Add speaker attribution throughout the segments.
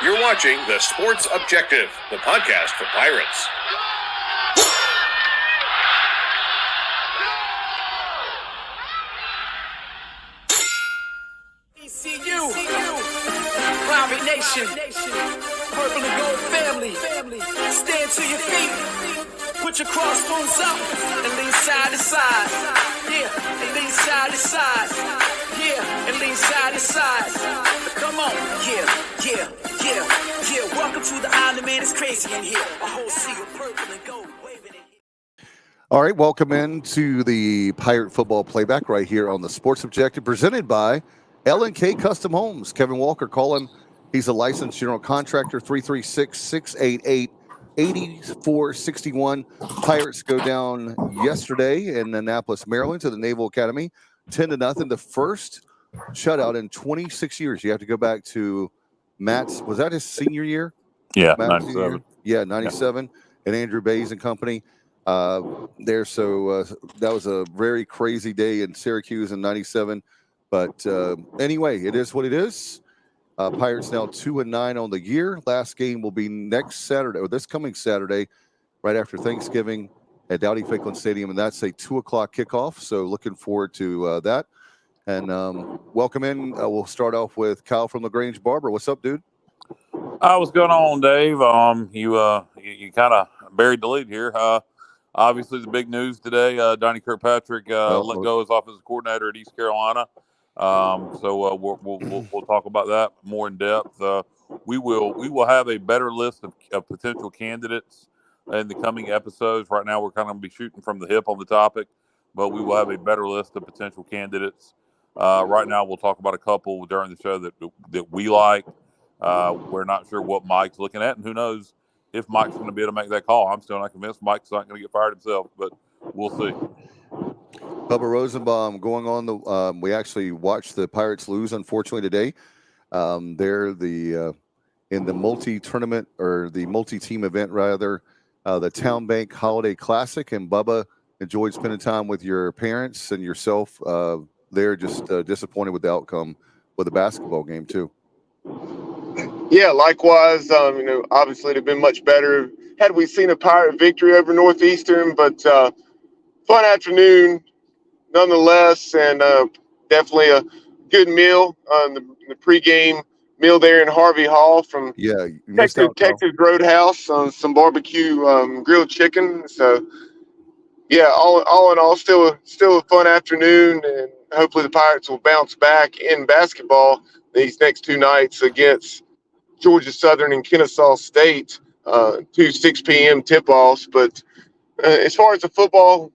Speaker 1: You're watching The Sports Objective, the podcast for Pirates.
Speaker 2: ECU, Pirate Nation, Purple and Gold family, stand to your feet, put your crossbones up, and lean side to side, yeah, and lean side to side, yeah, and lean side to side, come on, yeah, welcome to the island, man, it's crazy in here, a whole sea of purple and gold waving in here.
Speaker 3: All right, welcome into the Pirate Football Playback right here on the Sports Objective, presented by L&K Custom Homes. Kevin Walker calling. He's a licensed general contractor, 336-688-8461. Pirates go down yesterday in Annapolis, Maryland, to the Naval Academy, 10-0. The first shutout in 26 years. You have to go back to Matt's, was that his senior year?
Speaker 4: Yeah,
Speaker 3: Matt's
Speaker 4: 97.
Speaker 3: Yeah, 97. Yeah. And Andrew Bays and company. That was a very crazy day in Syracuse in 97. But anyway, it is what it is. Pirates now 2-9 on the year. Last game will be next Saturday, or this coming Saturday, right after Thanksgiving at Dowdy-Ficklen Stadium, and that's a 2:00 kickoff. So looking forward to that. And welcome in. We'll start off with Kyle from LaGrange Barber. What's up, dude?
Speaker 4: What's going on, Dave? You kind of buried the lead here. Obviously, the big news today: Donnie Kirkpatrick let go as offensive coordinator at East Carolina. So we'll talk about that more in depth. We will have a better list of potential candidates in the coming episodes. Right now, we're kind of be shooting from the hip on the topic, but we will have a better list of potential candidates. Right now, we'll talk about a couple during the show that we like. We're not sure what Mike's looking at, and who knows if Mike's going to be able to make that call. I'm still not convinced Mike's not going to get fired himself, but we'll see.
Speaker 3: Bubba Rosenbaum going on we actually watched the Pirates lose, unfortunately, today. They're in the multi-tournament, or the multi-team event, rather, the Town Bank Holiday Classic. And Bubba enjoyed spending time with your parents and yourself. They're just disappointed with the outcome with the basketball game, too.
Speaker 5: Yeah, likewise. Obviously, it'd have been much better had we seen a Pirate victory over Northeastern, but fun afternoon nonetheless, and definitely a good meal. The pregame meal there in Harvey Hall from Texas Roadhouse on some barbecue grilled chicken. So, yeah, all in all, still a fun afternoon, and hopefully the Pirates will bounce back in basketball these next two nights against Georgia Southern and Kennesaw State, 2 6 p.m. tip-offs. But as far as the football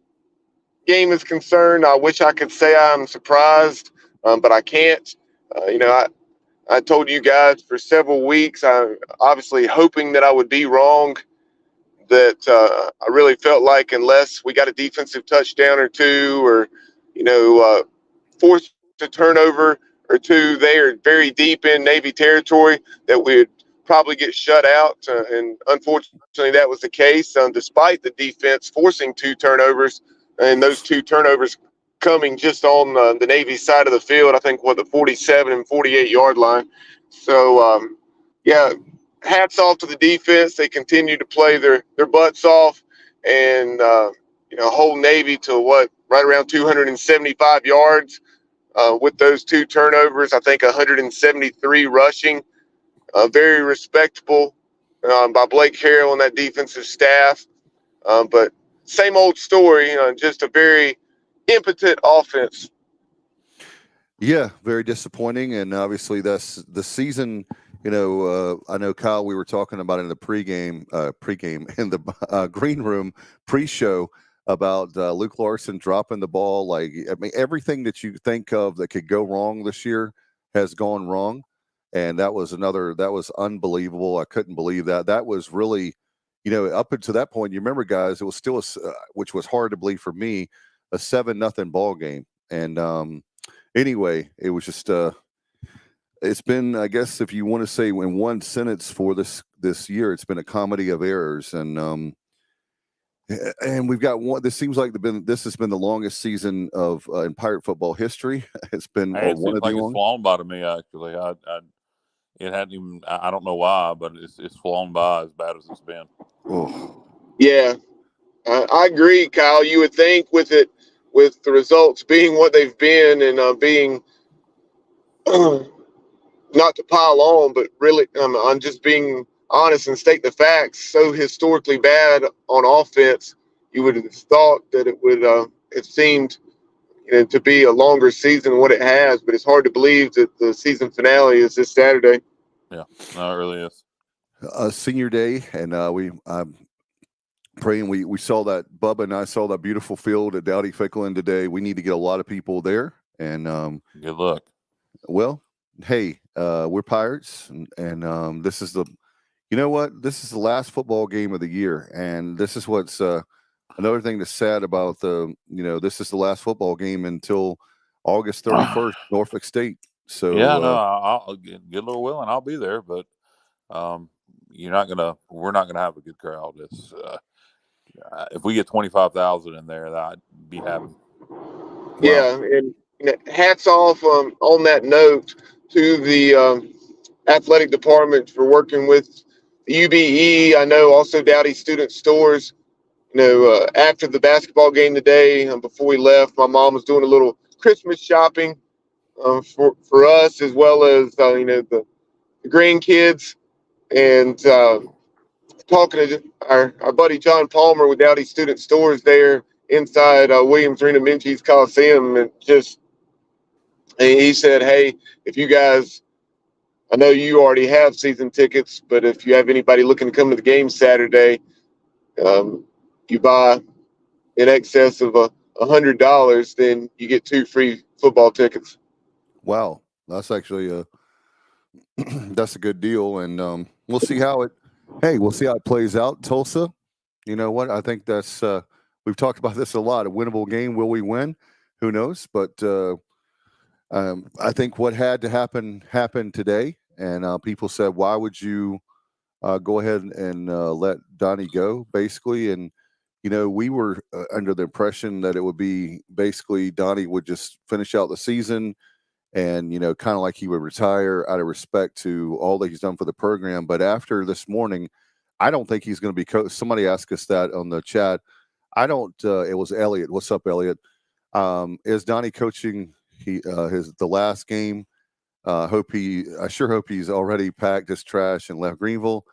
Speaker 5: game is concerned, I wish I could say I'm surprised, but I can't. I told you guys for several weeks, I'm obviously hoping that I would be wrong, that I really felt like unless we got a defensive touchdown or two, or, forced a turnover or two, they are very deep in Navy territory, that we would probably get shut out. And unfortunately, that was the case, despite the defense forcing 2 turnovers, and those 2 turnovers coming just on the Navy side of the field, I think, the 47 and 48-yard line. So, hats off to the defense. They continue to play their butts off, and, hold Navy to right around 275 yards with those 2 turnovers. I think 173 rushing. Very respectable by Blake Harrell and that defensive staff. But same old story, just a very impotent offense.
Speaker 3: Yeah, very disappointing. And obviously that's the season. I know, Kyle, we were talking about it in the pregame in the green room pre-show about Luke Larson dropping the ball. Everything that you think of that could go wrong this year has gone wrong. And that was unbelievable. I couldn't believe that. That was really, up until that point, you remember, guys, it was still, which was hard to believe for me, a 7-0 ball game. And anyway, it was just, it's been, I guess, if you want to say in one sentence for this year, it's been a comedy of errors. And we've got one. This seems like this has been the longest season of in Pirate football history. It's been
Speaker 4: one of the longest. It's flown by to me, actually. it hadn't even. I don't know why, but it's flown by as bad as it's been.
Speaker 3: Oh.
Speaker 5: Yeah, I agree, Kyle. You would think with the results being what they've been and being not to pile on, but really I'm just being honest and state the facts. So historically bad on offense, you would have thought that it would it seemed to be a longer season than what it has, but it's hard to believe that the season finale is this Saturday.
Speaker 4: Yeah, no, it really is.
Speaker 3: Senior day, and I'm praying we saw that. Bubba and I saw that beautiful field at Dowdy Ficklen today. We need to get a lot of people there, and
Speaker 4: good luck.
Speaker 3: Well, hey, we're Pirates, and this is you know what? This is the last football game of the year, and this is what's another thing that's sad about this is the last football game until August 31st, Norfolk State. So
Speaker 4: yeah, no, I'll get Lord willing, I'll be there, but we're not gonna have a good crowd. It's if we get 25,000 in there, I'd be happy.
Speaker 3: Wow.
Speaker 5: Yeah, and hats off on that note to the athletic department for working with the UBE. I know also Dowdy Student Stores. After the basketball game today, before we left, my mom was doing a little Christmas shopping for us as well as the grandkids, and talking to our buddy John Palmer with Dowdy Student Stores there inside Williams Arena Minchies Coliseum, and he said, hey, if you guys, I know you already have season tickets, but if you have anybody looking to come to the game Saturday, you buy in excess of $100, then you get 2 free football tickets.
Speaker 3: Wow, that's actually that's a good deal, and we'll see how it plays out. Tulsa, you know what? I think that's we've talked about this a lot. A winnable game. Will we win? Who knows? But I think what had to happen happened today, and people said, "Why would you go ahead and let Donnie go?" Basically, and we were under the impression that it would be basically Donnie would just finish out the season. And, kind of like he would retire out of respect to all that he's done for the program. But after this morning, I don't think he's going to be somebody asked us that on the chat. I don't. It was Elliot. What's up, Elliot? Is Donnie coaching the last game? I sure hope he's already packed his trash and left Greenville.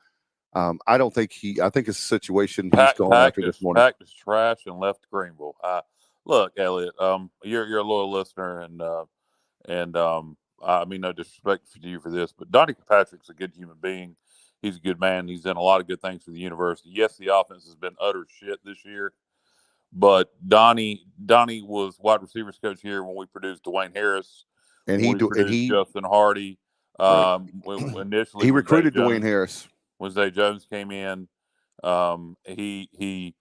Speaker 3: I don't think I think it's a situation he's gone after this morning.
Speaker 4: Packed his trash and left Greenville. Look, Elliot, you're a loyal listener, and I mean, no disrespect to you for this, but Donnie Kirkpatrick's a good human being. He's a good man. He's done a lot of good things for the university. Yes, the offense has been utter shit this year, but Donnie was wide receivers coach here when we produced Dwayne Harris,
Speaker 3: and he
Speaker 4: Justin Hardy.
Speaker 3: Right.
Speaker 4: Initially,
Speaker 3: he recruited Dwayne Harris.
Speaker 4: When Zay Jones came in, he's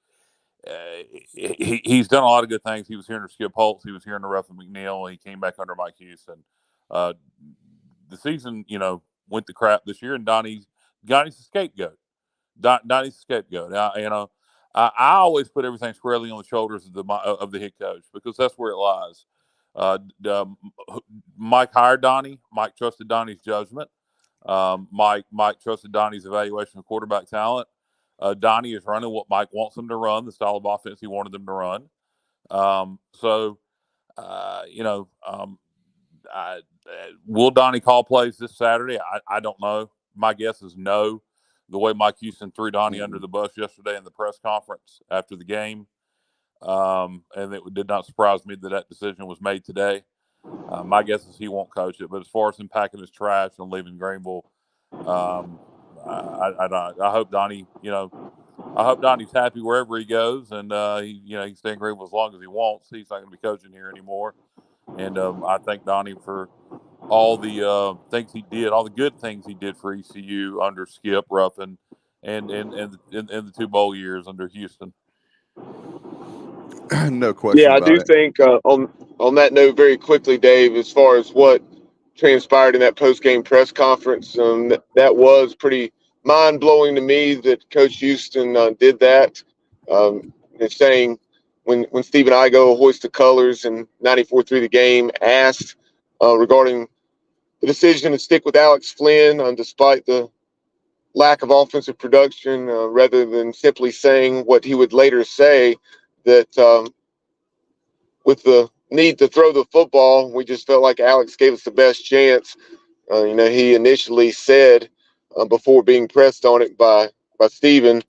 Speaker 4: done a lot of good things. He was here under Skip Holtz. He was here under Ruffin McNeil. He came back under Mike Houston. The season, went to crap this year, and Donnie's a scapegoat. Donnie's a scapegoat. I always put everything squarely on the shoulders of the head coach because that's where it lies. Mike hired Donnie. Mike trusted Donnie's judgment. Mike trusted Donnie's evaluation of quarterback talent. Donnie is running what Mike wants them to run, the style of offense he wanted them to run. Will Donnie call plays this Saturday? I don't know. My guess is no. The way Mike Houston threw Donnie under the bus yesterday in the press conference after the game, and it did not surprise me that decision was made today. My guess is he won't coach it. But as far as him packing his trash and leaving Greenville, I hope Donnie, I hope Donnie's happy wherever he goes, and he can stay in Greenville as long as he wants. He's not going to be coaching here anymore. And I thank Donnie for all the things he did, all the good things he did for ECU under Skip Ruffin, and the 2 bowl years under Houston.
Speaker 3: No question.
Speaker 5: Yeah, I do think on that note, very quickly, Dave, as far as what transpired in that post-game press conference, that was pretty mind-blowing to me that Coach Houston did that. Saying when Steve and I go hoist the colors and 94 through the game, asked regarding the decision to stick with Alex Flynn, despite the lack of offensive production, rather than simply saying what he would later say, that with the need to throw the football, we just felt like Alex gave us the best chance. He initially said before being pressed on it by Steven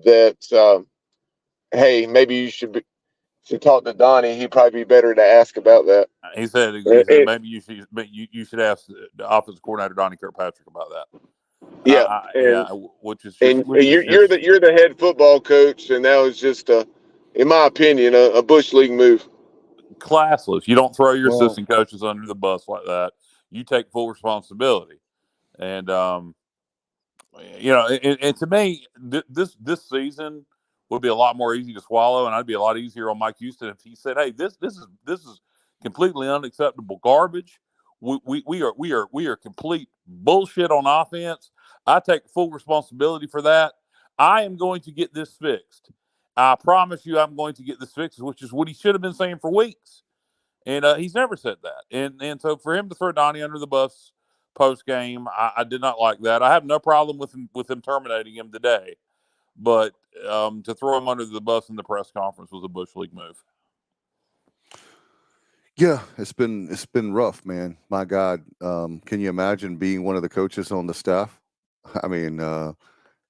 Speaker 5: that, hey, maybe you should talk to Donnie. He'd probably be better to ask about that.
Speaker 4: He said maybe you should ask the offensive coordinator Donnie Kirkpatrick about that.
Speaker 5: Yeah,
Speaker 4: which is
Speaker 5: you're the head football coach, and that was just in my opinion, a bush league move.
Speaker 4: Classless. You don't throw your assistant coaches under the bus like that. You take full responsibility, and and to me, this season would be a lot more easy to swallow, and I'd be a lot easier on Mike Houston if he said, "Hey, this is completely unacceptable garbage. We are complete bullshit on offense. I take full responsibility for that. I am going to get this fixed. I promise you, I'm going to get this fixed," which is what he should have been saying for weeks. And he's never said that. And so for him to throw Donnie under the bus post game, I did not like that. I have no problem with him terminating him today, but to throw him under the bus in the press conference was a bush league move.
Speaker 3: Yeah, it's been rough, man. My God, can you imagine being one of the coaches on the staff? I mean,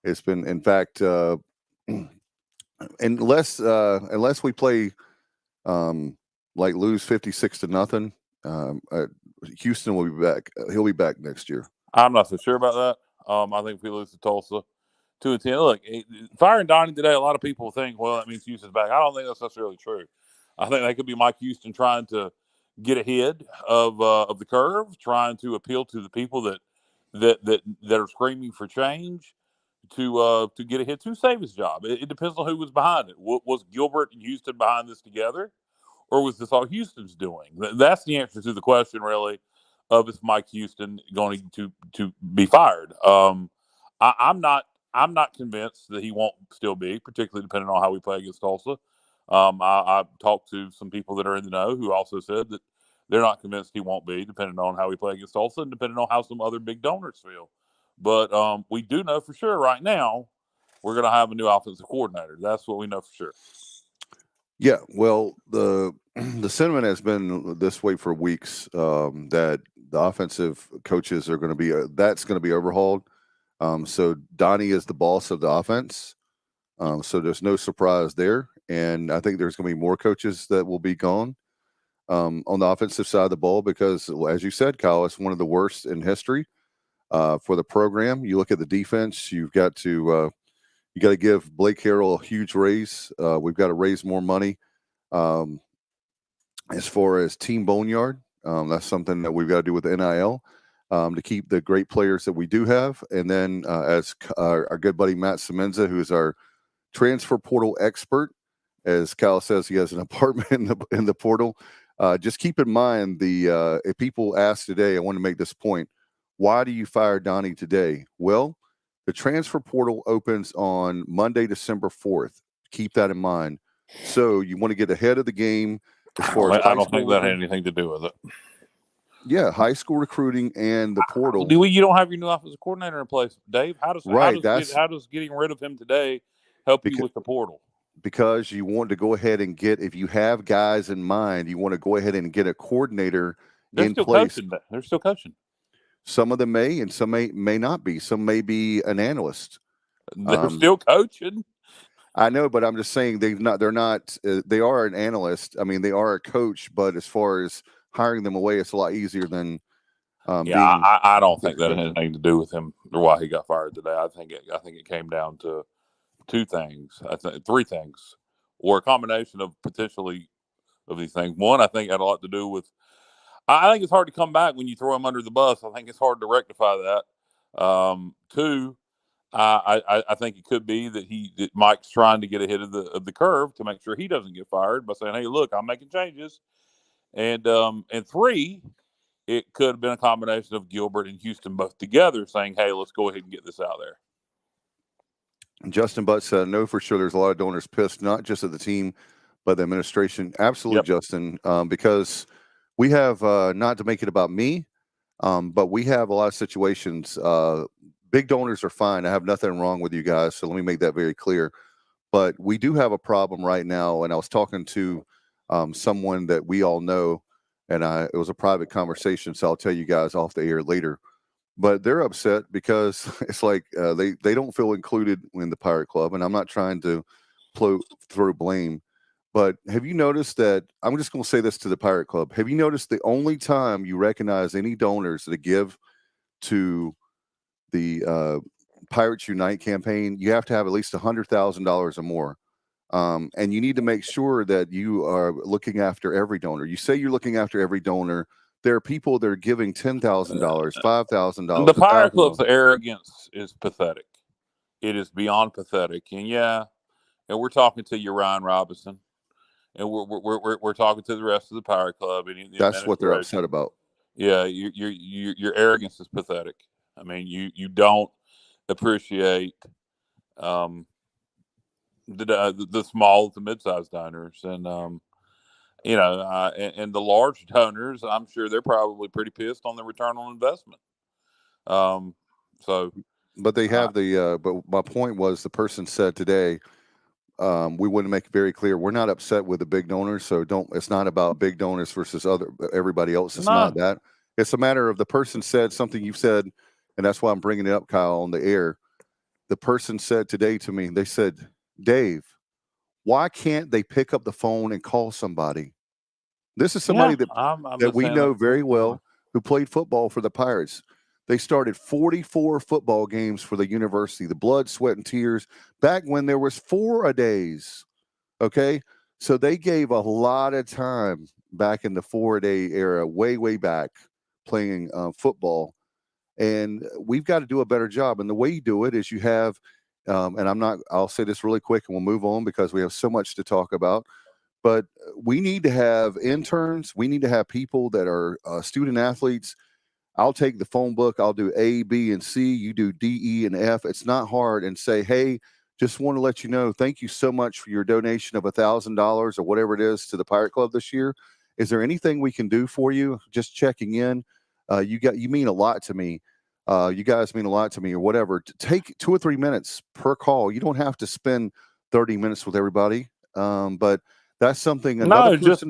Speaker 3: it's been, in fact, unless we play like lose 56-0, Houston will be back. He'll be back next year.
Speaker 4: I'm not so sure about that. I think if we lose to Tulsa 2-10, look, firing Donnie today, a lot of people think, well, that means Houston's back. I don't think that's necessarily true. I think that could be Mike Houston trying to get ahead of the curve, trying to appeal to the people that are screaming for change to get ahead to save his job. It depends on who was behind it. Was Gilbert and Houston behind this together, or was this all Houston's doing? That's the answer to the question, really, of is Mike Houston going to be fired? I'm not convinced that he won't still be, particularly depending on how we play against Tulsa. I talked to some people that are in the know who also said that they're not convinced he won't be, depending on how we play against Tulsa and depending on how some other big donors feel. But we do know for sure right now we're going to have a new offensive coordinator. That's what we know for sure.
Speaker 3: Yeah, well, the sentiment has been this way for weeks, that the offensive coaches are going to be that's going to be overhauled. So Donnie is the boss of the offense. So there's no surprise there. And I think there's going to be more coaches that will be gone on the offensive side of the ball because, as you said, Kyle, it's one of the worst in history for the program. You look at the defense, you got to give Blake Harrell a huge raise. We've got to raise more money. As far as Team Boneyard, that's something that we've got to do with the NIL to keep the great players that we do have. And then as our good buddy Matt Semenza, who is our transfer portal expert, as Kyle says, he has an apartment in the portal. Just keep in mind if people ask today, I want to make this point. Why do you fire Donnie today? Well, the transfer portal opens on Monday, December 4th. Keep that in mind. So you want to get ahead of the game as far as
Speaker 4: I don't think that had anything to do with it.
Speaker 3: Yeah, high school recruiting and the portal.
Speaker 4: You don't have your new offensive coordinator in place, Dave. How does getting rid of him today help you with the portal?
Speaker 3: Because you want to go ahead and if you have guys in mind, you want to go ahead and get a coordinator in place.
Speaker 4: They're still coaching.
Speaker 3: Some of them may, and some may not be. Some may be an analyst.
Speaker 4: They're still coaching.
Speaker 3: I know, but I'm just saying they're not. They are an analyst. I mean, they are a coach, but as far as hiring them away, it's a lot easier than.
Speaker 4: I don't think that had anything to do with him or why he got fired today. I think it came down to two things. I think three things, or a combination of potentially of these things. One, I think had a lot to do with. I think it's hard to come back when you throw him under the bus. I think it's hard to rectify that. Two, I think it could be that Mike's trying to get ahead of the curve to make sure he doesn't get fired by saying, "Hey, look, I'm making changes." And three, it could have been a combination of Gilbert and Houston both together saying, "Hey, let's go ahead and get this out there."
Speaker 3: Justin Butt said, "No, for sure. There's a lot of donors pissed, not just at the team, but the administration." Absolutely, yep. Justin, because we have not to make it about me. But we have a lot of situations. Big donors are fine. I have nothing wrong with you guys. So let me make that very clear. But we do have a problem right now. And I was talking to someone that we all know, and it was a private conversation. So I'll tell you guys off the air later. But they're upset because it's like they don't feel included in the Pirate Club. And I'm not trying to throw blame. But have you noticed that, I'm just going to say this to the Pirate Club. Have you noticed the only time you recognize any donors that give to the Pirates Unite campaign, you have to have at least $100,000 or more. And you need to make sure that you are looking after every donor. You say you're looking after every donor. There are people that are giving $10,000, $5,000.
Speaker 4: The Pirate Club's arrogance is pathetic. It is beyond pathetic. And and we're talking to you, Ryan Robinson, and we're talking to the rest of the Pirate Club. And
Speaker 3: that's what they're upset about.
Speaker 4: Yeah, your arrogance is pathetic. I mean, you don't appreciate the small to mid-sized donors, and and the large donors. I'm sure they're probably pretty pissed on the return on investment.
Speaker 3: But they have but my point was, the person said today, we want to make it very clear, we're not upset with the big donors. So it's not about big donors versus everybody else. It's not that. It's a matter of, the person said something you said, and that's why I'm bringing it up, Kyle, on the air. The person said today to me, they said, Dave, why can't they pick up the phone and call somebody? This is somebody that we know very well, who played football for the Pirates. They started 44 football games for the university, the blood, sweat, and tears, back when there was 4-a-days. Okay. So they gave a lot of time back in the 4-a-day era, way, way back, playing football. And we've got to do a better job. And the way you do it is you have, I'll say this really quick and we'll move on because we have so much to talk about. But we need to have interns. We need to have people that are student athletes. I'll take the phone book. I'll do A, B, and C. You do D, E, and F. It's not hard. And say, hey, just want to let you know, thank you so much for your donation of $1,000 or whatever it is to the Pirate Club this year. Is there anything we can do for you? Just checking in. You mean a lot to me. You guys mean a lot to me, or whatever. Take 2 or 3 minutes per call. You don't have to spend 30 minutes with everybody. But that's something.
Speaker 4: Just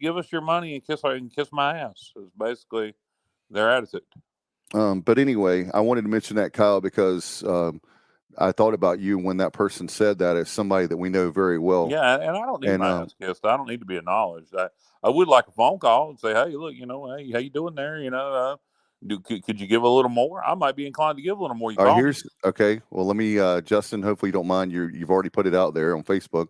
Speaker 4: give us your money and kiss my ass. Is basically their attitude.
Speaker 3: But anyway, I wanted to mention that, Kyle, because I thought about you when that person said that, as somebody that we know very well.
Speaker 4: Yeah, and I don't need my ass kissed. I don't need to be acknowledged. I would like a phone call and say, hey, look, hey, how you doing there? Could you give a little more? I might be inclined to give a little more.
Speaker 3: Okay. Well, let me, Justin, hopefully you don't mind. You've already put it out there on Facebook.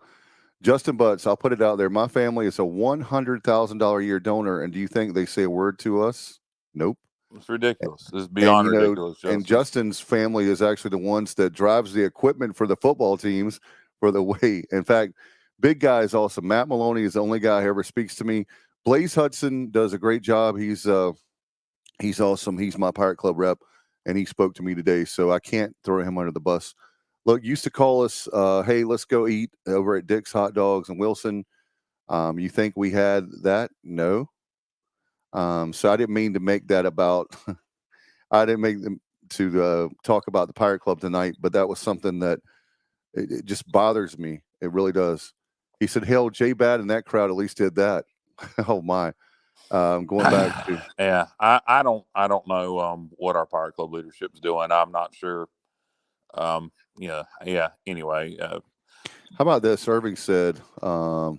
Speaker 3: Justin Butts, I'll put it out there. My family is a $100,000 a year donor. And do you think they say a word to us? Nope.
Speaker 4: It's ridiculous. It's beyond ridiculous. Justin.
Speaker 3: And Justin's family is actually the ones that drives the equipment for the football teams for the way. In fact, big guy is awesome. Matt Maloney is the only guy who ever speaks to me. Blaze Hudson does a great job. He's awesome. He's my Pirate Club rep, and he spoke to me today, so I can't throw him under the bus. Look, used to call us, hey, let's go eat over at Dick's Hot Dogs in Wilson. You think we had that? No. So I didn't mean to make that about, I didn't make them to talk about the Pirate Club tonight, but that was something that it just bothers me. It really does. He said, hell, J-Bad and that crowd at least did that. Oh my. Going back to
Speaker 4: I don't know what our Pirate Club leadership's doing. I'm not sure. Anyway,
Speaker 3: how about this? Irving said, on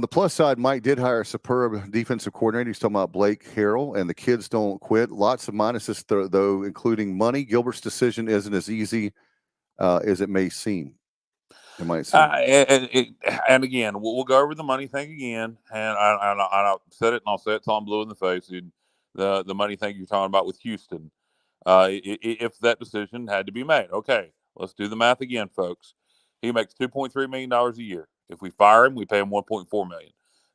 Speaker 3: the plus side, Mike did hire a superb defensive coordinator. He's talking about Blake Harrell, and the kids don't quit. Lots of minuses, though, including money. Gilbert's decision isn't as easy as it may seem. It might seem.
Speaker 4: And again, we'll go over the money thing again. And I said it, and I'll say it till I'm blue in the face. The money thing you're talking about with Houston. If that decision had to be made. Okay, let's do the math again, folks. He makes $2.3 million a year. If we fire him, we pay him $1.4 million.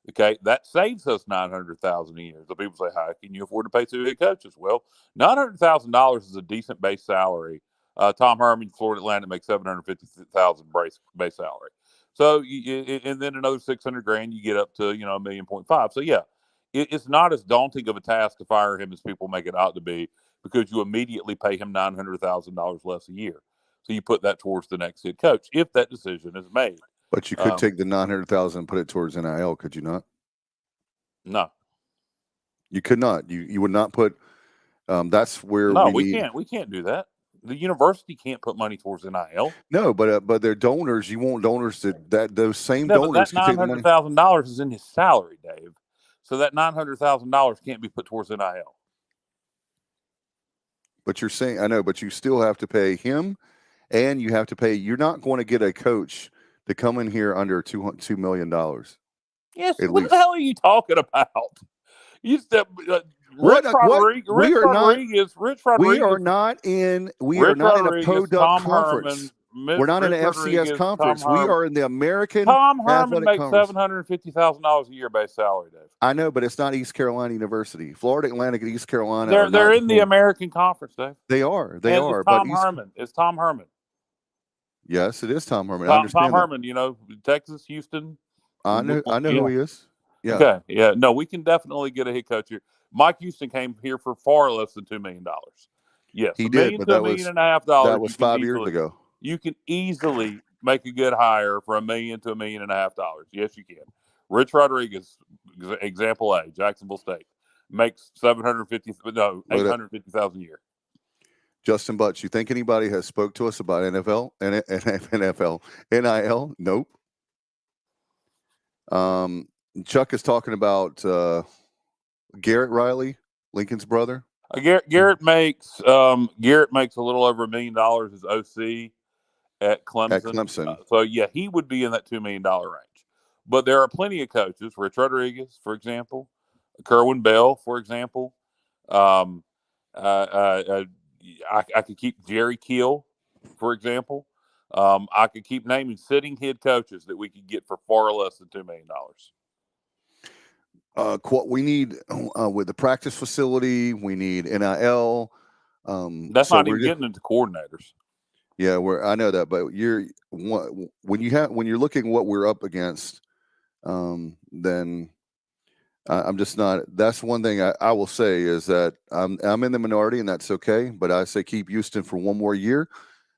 Speaker 4: Okay, that saves us $900,000 a year. So people say, how can you afford to pay 2 head coaches? Well, $900,000 is a decent base salary. Tom Herman, Florida Atlantic, makes $750,000 base salary. So, and then another $600,000, you get up to $1.5 million. So yeah, it's not as daunting of a task to fire him as people make it out to be, because you immediately pay him $900,000 less a year. So you put that towards the next head coach if that decision is made.
Speaker 3: But you could take the $900,000 and put it towards NIL, could you not?
Speaker 4: No,
Speaker 3: you could not. You would not put. That's where
Speaker 4: we can't. We can't do that. The university can't put money towards NIL.
Speaker 3: No, but they're donors. You want donors that those same
Speaker 4: donors.
Speaker 3: But
Speaker 4: that $900,000 is in his salary, Dave. So that $900,000 can't be put towards NIL.
Speaker 3: But you're saying, I know, but you still have to pay him, and you have to pay. You're not going to get a coach to come in here under $2 million.
Speaker 4: Yes. What the hell are you talking about? You said Rich Rodriguez.
Speaker 3: We are not in a Podunk conference. We're not in an FCS conference. We are in the American.
Speaker 4: Tom Herman makes $750,000 a year base salary, Dave.
Speaker 3: I know, but it's not East Carolina University. Florida Atlantic and East Carolina.
Speaker 4: They're in the American Conference, Dave.
Speaker 3: They are.
Speaker 4: It's Tom Herman.
Speaker 3: Yes, it is Tom Herman.
Speaker 4: Tom Herman, Texas, Houston.
Speaker 3: I know who he is. Yeah.
Speaker 4: Okay. Yeah. No, we can definitely get a head coach here. Mike Houston came here for far less than $2 million. Yes,
Speaker 3: he did, but that was that was 5 years ago.
Speaker 4: You can easily make a good hire for $1 million to $1.5 million. Yes, you can. Rich Rodriguez, example A, Jacksonville State, makes $850,000 a year.
Speaker 3: Justin Butts, you think anybody has spoke to us about NFL and NIL? Nope. Chuck is talking about Garrett Riley, Lincoln's brother.
Speaker 4: Garrett makes a little over $1 million as OC at Clemson. So yeah, he would be in that $2 million range. But there are plenty of coaches, Rich Rodriguez, for example, Kerwin Bell, for example. I could keep Jerry Keel, for example. I could keep naming sitting head coaches that we could get for far less than $2 million.
Speaker 3: We need with the practice facility, we need NIL.
Speaker 4: That's not even getting into coordinators.
Speaker 3: Yeah, I know that, but when you're looking what we're up against, then I'm just not. That's one thing I will say is that I'm in the minority, and that's okay. But I say keep Houston for one more year,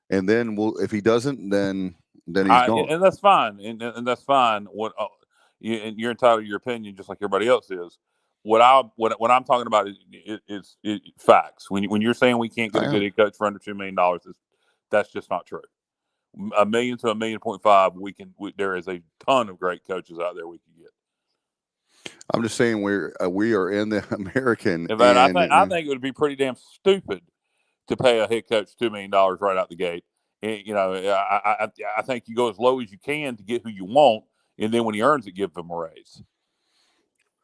Speaker 3: and then if he doesn't, then he's gone,
Speaker 4: and that's fine, and that's fine. You're entitled to your opinion, just like everybody else is. What I'm talking about is facts. When you're saying we can't get a good head coach for under $2 million, that's just not true. $1 million to $1.5 million, there is a ton of great coaches out there we can get.
Speaker 3: I'm just saying we are in the American.
Speaker 4: In fact, I think it would be pretty damn stupid to pay a head coach $2 million right out the gate. And, I think you go as low as you can to get who you want, and then when he earns it, give him a raise.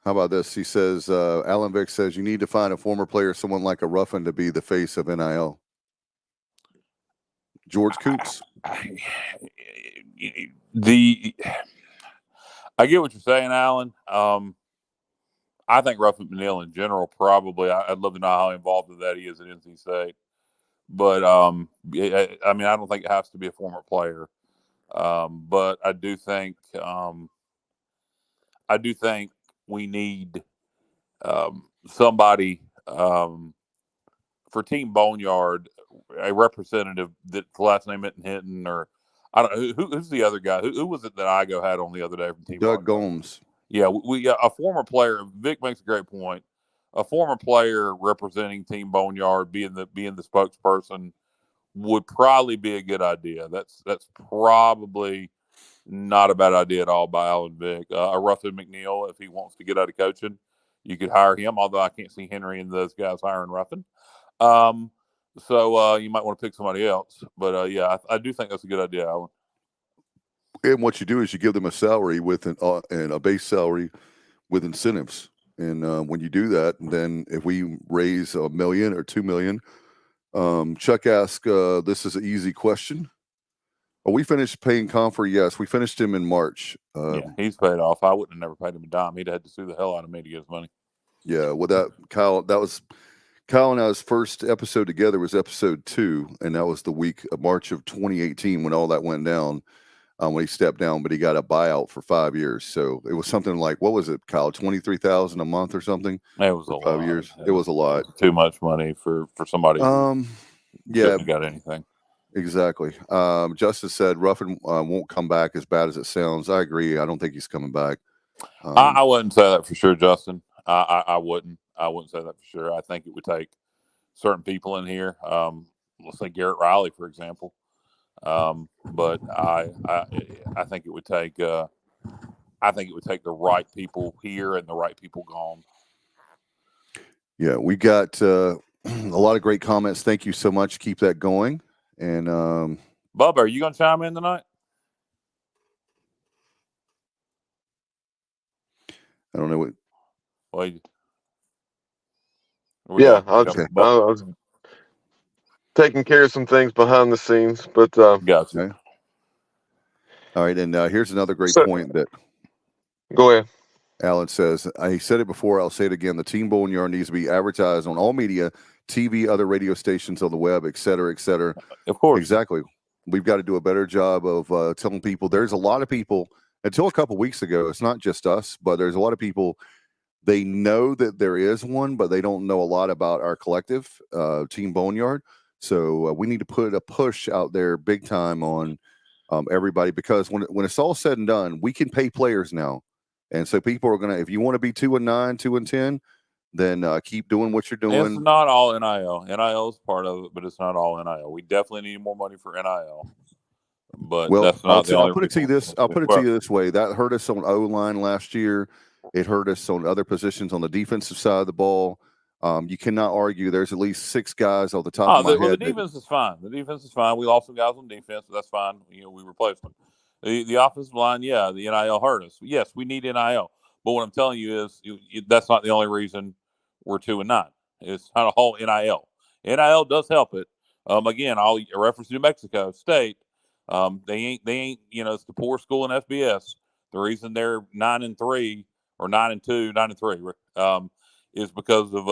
Speaker 3: How about this? He says, Alan Vick says, you need to find a former player, someone like a Ruffin, to be the face of NIL. George Coops.
Speaker 4: I get what you're saying, Alan. I think Ruffin McNeil in general, probably. I'd love to know how involved with that he is at NC State. But, I don't think it has to be a former player. But I do think we need somebody for Team Boneyard, a representative that the last name isn't Hinton, or I don't know who's the other guy. Who was it that Igo had on the other day from Team
Speaker 3: Doug
Speaker 4: Boneyard?
Speaker 3: Gomes.
Speaker 4: Yeah, we got a former player. Vic makes a great point. A former player representing Team Boneyard, being the spokesperson, would probably be a good idea. That's probably not a bad idea at all by Alan Vick. A Ruffin McNeil, if he wants to get out of coaching, you could hire him. Although I can't see Henry and those guys hiring Ruffin. So you might want to pick somebody else. But yeah, I do think that's a good idea, Alan.
Speaker 3: And what you do is you give them a salary with and a base salary with incentives. And when you do that, then if we raise $1 million or $2 million, Chuck asked, this is an easy question. Are we finished paying Confer? Yes, we finished him in March.
Speaker 4: Yeah, he's paid off. I wouldn't have never paid him a dime. He'd had to sue the hell out of me to get his money.
Speaker 3: Yeah, well, that was Kyle and I's first episode together was episode 2, and that was the week of March of 2018 when all that went down. when he stepped down, but he got a buyout for 5 years. So it was something like, what was it, Kyle? $23,000 a month or something?
Speaker 4: It was
Speaker 3: for
Speaker 4: a
Speaker 3: 5
Speaker 4: lot.
Speaker 3: years. It was a lot.
Speaker 4: It was too much money for somebody. Who
Speaker 3: Yeah,
Speaker 4: couldn't have got anything.
Speaker 3: Exactly. Justice said Ruffin won't come back as bad as it sounds. I agree. I don't think he's coming back.
Speaker 4: I wouldn't say that for sure, Justin. I wouldn't. I wouldn't say that for sure. I think it would take certain people in here. Let's say Garrett Riley, for example. But I think it would take. I think it would take the right people here and the right people gone.
Speaker 3: Yeah, we got a lot of great comments. Thank you so much. Keep that going. And
Speaker 4: Bubba, are you going to chime in tonight?
Speaker 3: I don't know what.
Speaker 4: Well,
Speaker 5: yeah, I was taking care of some things behind the scenes, but
Speaker 4: gotcha.
Speaker 3: Okay. All right, and here's another great point that.
Speaker 5: Go ahead.
Speaker 3: Alan says, I said it before, I'll say it again. The Team Boneyard needs to be advertised on all media, TV, other radio stations on the web, et cetera, et cetera.
Speaker 4: Of course.
Speaker 3: Exactly. We've got to do a better job of telling people. There's a lot of people, until a couple weeks ago, it's not just us, but there's a lot of people, they know that there is one, but they don't know a lot about our collective, Team Boneyard. So we need to put a push out there big time on everybody, because when it's all said and done, we can pay players now. And so people are going to, if you want to be 2-9, 2-10, then keep doing what you're doing.
Speaker 4: It's not all NIL. NIL is part of it, but it's not all NIL. We definitely need more money for NIL. But that's not the only.
Speaker 3: I'll put it to you this. I'll put it to you this way. That hurt us on O-line last year. It hurt us on other positions on the defensive side of the ball. You cannot argue. There's at least 6 guys off the top of my head.
Speaker 4: The defense is fine. The defense is fine. We lost some guys on defense, but that's fine. We replaced them. The offensive line, yeah, the NIL hurt us. Yes, we need NIL. But what I'm telling you is that's not the only reason we're 2-9. It's not a whole NIL. NIL does help it. Again, I'll reference New Mexico State. They ain't. It's the poor school in FBS. The reason they're 9-3 or 9-2, 9-3 is because of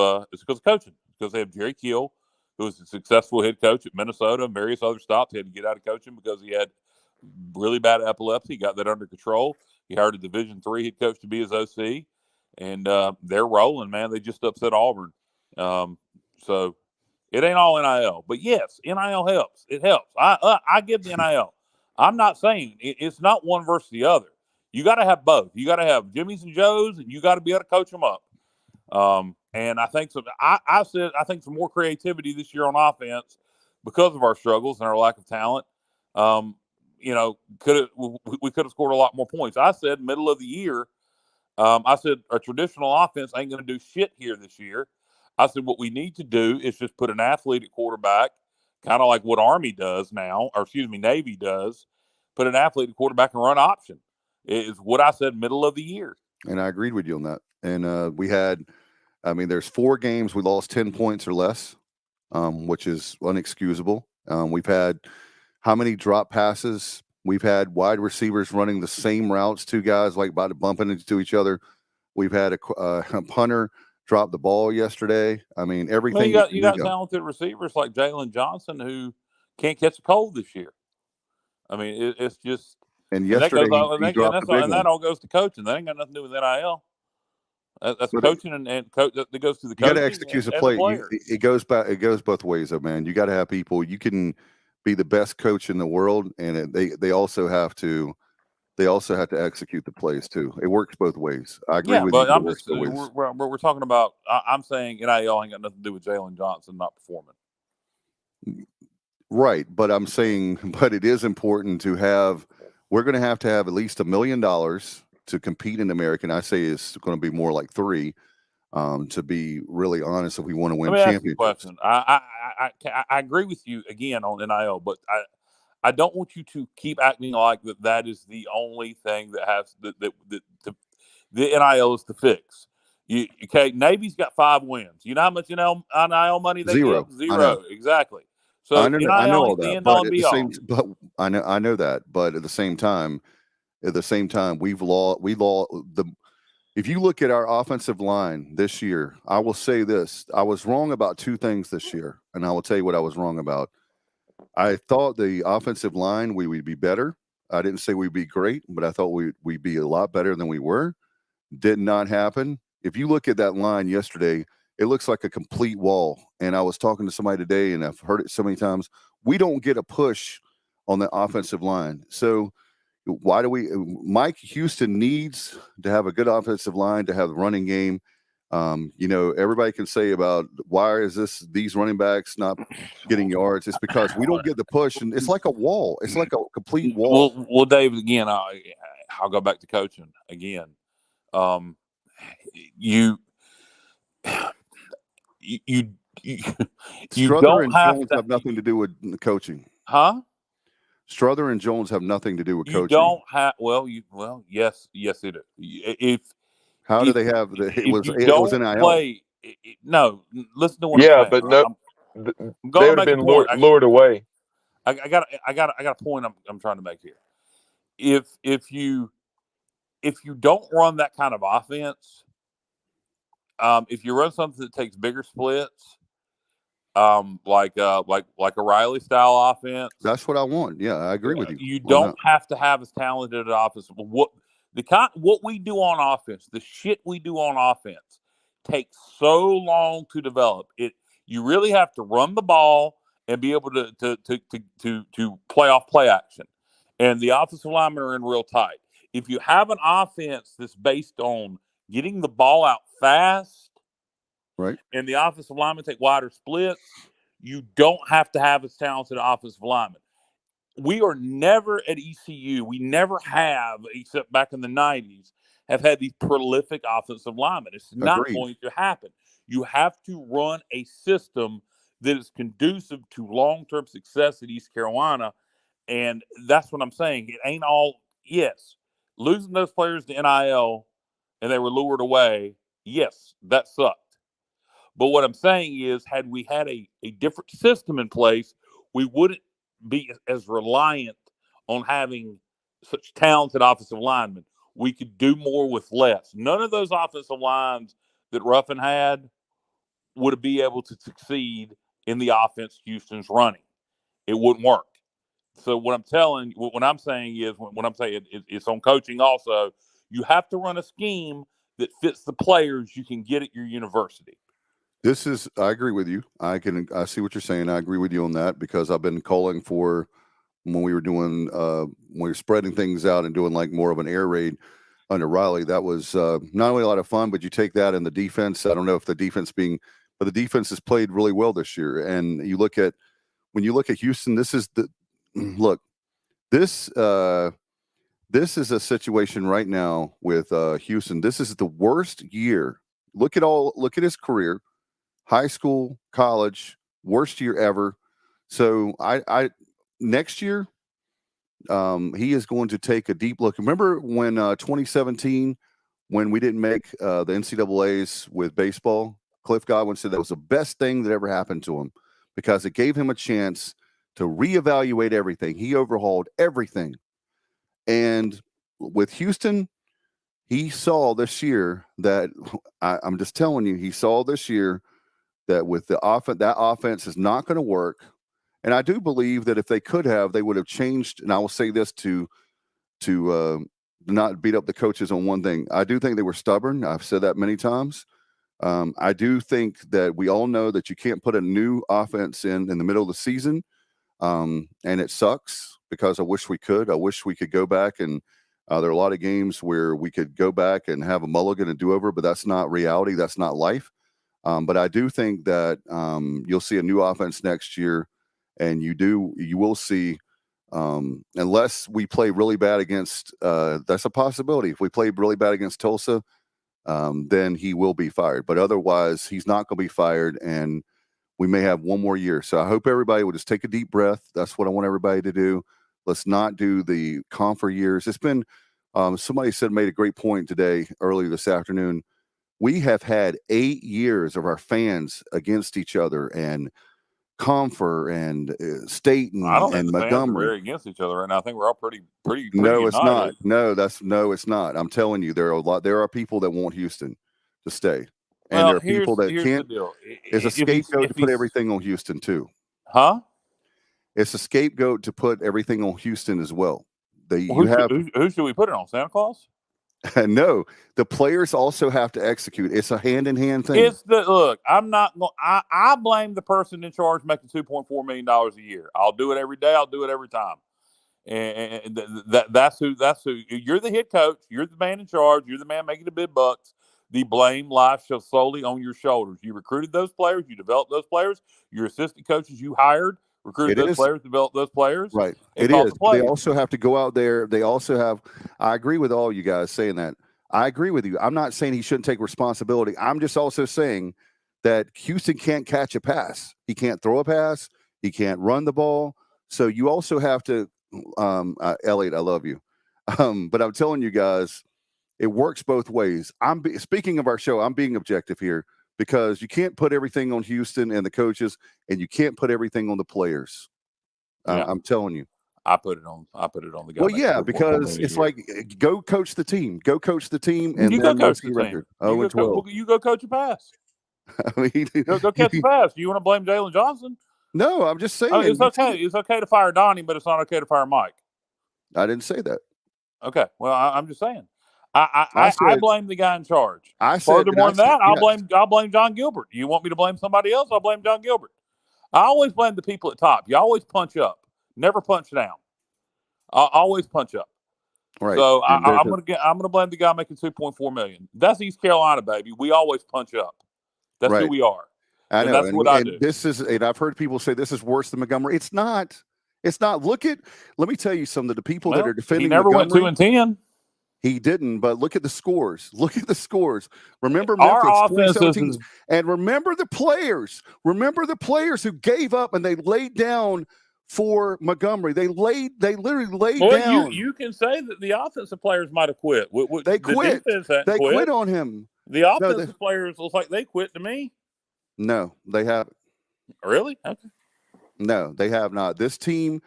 Speaker 4: coaching. Because they have Jerry Keel, who was a successful head coach at Minnesota and various other stops. He had to get out of coaching because he had really bad epilepsy. He got that under control. He hired a Division III head coach to be his OC, and they're rolling, man. They just upset Auburn. So it ain't all NIL, but yes, NIL helps. It helps. I give the NIL. I'm not saying it's not one versus the other. You got to have both. You got to have Jimmys and Joes, and you got to be able to coach them up. And I think I think some more creativity this year on offense because of our struggles and our lack of talent. We could have scored a lot more points. I said middle of the year, I said a traditional offense ain't going to do shit here this year. I said what we need to do is just put an athlete at quarterback, kind of like what Army does now, or Navy does. Put an athlete at quarterback and run option. Is what I said middle of the year.
Speaker 3: And I agreed with you on that. And we had, there's 4 games we lost 10 points or less, which is unexcusable. We've had how many drop passes? We've had wide receivers running the same routes, 2 guys like about to bumping into each other. We've had a punter drop the ball yesterday. Everything.
Speaker 4: Well, you got talented receivers like Jalen Johnson who can't catch a cold this year. It's just.
Speaker 3: And yesterday,
Speaker 4: that all goes to coaching. That ain't got nothing to do with NIL. That's coaching and coach. That goes to the coaching.
Speaker 3: You got to execute the play. It goes back. It goes both ways, though, man. You got to have people. You can be the best coach in the world, and they also have to execute the plays too. It works both ways. I agree with you.
Speaker 4: I'm just we're talking about. I'm saying NIL ain't got nothing to do with Jalen Johnson not performing.
Speaker 3: Right, but I'm saying, but it is important to have. We're going to have at least $1 million to compete in American. I say it's going to be more like 3. To be really honest, if we want to win championships.
Speaker 4: Question. I agree with you again on NIL, but I don't want you to keep acting like that is the only thing that has the NIL is the fix. Navy's got 5 wins. You know how much NIL money they
Speaker 3: Zero.
Speaker 4: get? Zero. Exactly. So
Speaker 3: I know all that, but I know that. But at the same time, we've lost. If you look at our offensive line this year, I will say this: I was wrong about 2 things this year, and I will tell you what I was wrong about. I thought the offensive line we would be better. I didn't say we'd be great, but I thought we'd be a lot better than we were. Did not happen. If you look at that line yesterday, it looks like a complete wall. And I was talking to somebody today, and I've heard it so many times. We don't get a push on the offensive line. So why do we? Mike Houston needs to have a good offensive line to have the running game. Everybody can say about why is these running backs not getting yards? It's because we don't get the push, and it's like a wall. It's like a complete wall.
Speaker 4: Well, Dave, again, I'll go back to coaching again. You
Speaker 3: Strother
Speaker 4: don't
Speaker 3: and
Speaker 4: have
Speaker 3: Jones
Speaker 4: to
Speaker 3: have nothing to do with coaching,
Speaker 4: huh?
Speaker 3: Strother and Jones have nothing to do with coaching.
Speaker 4: You don't have yes, it is.
Speaker 3: How do they have it was NIL.
Speaker 4: Play, no, listen to what I'm saying.
Speaker 5: But
Speaker 4: I'm
Speaker 5: they would have been lured away.
Speaker 4: I got a point I'm trying to make here. If you don't run that kind of offense, if you run something that takes bigger splits, like a Riley style offense,
Speaker 3: that's what I want. Yeah, I agree with you.
Speaker 4: You don't have to have as talented an offense. What we do on offense, the shit we do on offense, takes so long to develop. You really have to run the ball and be able to play off play action, and the offensive linemen are in real tight. If you have an offense that's based on getting the ball out fast,
Speaker 3: right,
Speaker 4: and the offensive linemen take wider splits, you don't have to have as talented offensive linemen. We are never at ECU. We never have, except back in the 90s, have had these prolific offensive linemen. It's not going to happen. You have to run a system that is conducive to long-term success at East Carolina, and that's what I'm saying. It ain't all, yes, losing those players to NIL and they were lured away, yes, that sucked. But what I'm saying is, had we had a different system in place, we wouldn't be as reliant on having such talented offensive linemen. We could do more with less. None of those offensive lines that Ruffin had would be able to succeed in the offense Houston's running. It wouldn't work. So what I'm saying is, when I'm saying it's on coaching also, you have to run a scheme that fits the players you can get at your university.
Speaker 3: I agree with you. I see what you're saying. I agree with you on that, because I've been calling for, when we were doing, when we were spreading things out and doing like more of an air raid under Riley. That was not only a lot of fun, but you take that and the defense. I don't know if the defense has played really well this year. And when you look at Houston, this is this is a situation right now with Houston. This is the worst year. Look at his career. High school, college, worst year ever. So I next year, he is going to take a deep look. Remember when 2017, when we didn't make the NCAAs with baseball, Cliff Godwin said that was the best thing that ever happened to him, because it gave him a chance to reevaluate everything. He overhauled everything. And with Houston, he saw this year that I'm just telling you, he saw this year that with the that offense is not going to work. And I do believe that if they could have, they would have changed. And I will say this to not beat up the coaches on one thing. I do think they were stubborn. I've said that many times. I do think that we all know that you can't put a new offense in the middle of the season. And it sucks, because I wish we could. I wish we could go back, and there are a lot of games where we could go back and have a mulligan and do over, but that's not reality. That's not life. But I do think that you'll see a new offense next year, and you will see, unless we play really bad against, that's a possibility. If we play really bad against Tulsa, then he will be fired. But otherwise, he's not going to be fired, and we may have one more year. So I hope everybody will just take a deep breath. That's what I want everybody to do. Let's not do the confer years. It's been, somebody made a great point today, earlier this afternoon. We have had 8 years of our fans against each other, and confer and state and,
Speaker 4: I don't think
Speaker 3: and
Speaker 4: the
Speaker 3: Montgomery.
Speaker 4: fans are very against each other right now. I think we're all pretty.
Speaker 3: No, it's
Speaker 4: united.
Speaker 3: not. No, it's not. I'm telling you, there are people that want Houston to stay, and
Speaker 4: Well,
Speaker 3: there are people that can't.
Speaker 4: The deal.
Speaker 3: It's a scapegoat to put everything on Houston too.
Speaker 4: Huh?
Speaker 3: It's a scapegoat to put everything on Houston as well.
Speaker 4: Who should we put it on? Santa Claus?
Speaker 3: No, the players also have to execute. It's a hand-in-hand thing.
Speaker 4: I blame the person in charge making $2.4 million a year. I'll do it every day. I'll do it every time. And that's who you're the head coach. You're the man in charge. You're the man making the big bucks. The blame lies solely on your shoulders. You recruited those players. You developed those players. Your assistant coaches you hired recruited those players, developed those players.
Speaker 3: Right. It is. They also have to go out there. They also have. I agree with all you guys saying that. I agree with you. I'm not saying he shouldn't take responsibility. I'm just also saying that Houston can't catch a pass. He can't throw a pass. He can't run the ball. So you also have to. Elliot, I love you, but I'm telling you guys, it works both ways. Speaking of our show, I'm being objective here because you can't put everything on Houston and the coaches, and you can't put everything on the players. I'm telling you.
Speaker 4: I put it on the guy.
Speaker 3: Well, yeah, because it's like go coach the team, and
Speaker 4: you
Speaker 3: then
Speaker 4: go coach the
Speaker 3: record.
Speaker 4: Team.
Speaker 3: 0-12.
Speaker 4: You go coach a pass.
Speaker 3: I mean,
Speaker 4: go catch a pass. Do you want to blame Jalen Johnson?
Speaker 3: No, I'm just saying.
Speaker 4: It's okay. It's okay to fire Donnie, but it's not okay to fire Mike.
Speaker 3: I didn't say that.
Speaker 4: Okay. Well, I'm just saying. I blame the guy in charge. Furthermore than that, I'll blame John Gilbert. You want me to blame somebody else? I'll blame John Gilbert. I always blame the people at top. You always punch up, never punch down. I always punch up.
Speaker 3: Right.
Speaker 4: So I'm gonna blame the guy making $2.4 million. That's East Carolina, baby. We always punch up. That's who we are.
Speaker 3: I know.
Speaker 4: That's what I do.
Speaker 3: And I've heard people say this is worse than Montgomery. It's not. It's not. Let me tell you something. The people that are defending
Speaker 4: he never
Speaker 3: Montgomery,
Speaker 4: went 2-10.
Speaker 3: He didn't, but look at the scores. Remember Memphis 2017, and remember the players. Remember the players who gave up and they laid down for Montgomery. They literally laid down.
Speaker 4: You can say that the offensive players might have quit.
Speaker 3: They quit. They quit on him.
Speaker 4: The offensive players look like they quit to me.
Speaker 3: No, they haven't.
Speaker 4: Really? Okay.
Speaker 3: No, they have not. This team,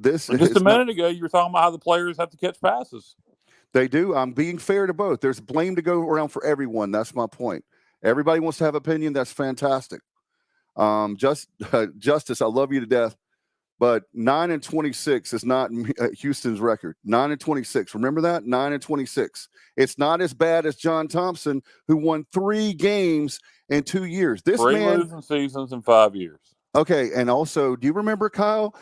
Speaker 4: just a minute ago, you were talking about how the players have to catch passes.
Speaker 3: They do. I'm being fair to both. There's blame to go around for everyone. That's my point. Everybody wants to have opinion. That's fantastic. Justice, I love you to death. But 9-26 is not Houston's record. 9-26. Remember that? 9-26. It's not as bad as John Thompson, who won 3 games in 2 years. This
Speaker 4: 3
Speaker 3: man
Speaker 4: losing seasons in 5 years.
Speaker 3: Okay, and also, do you remember, Kyle?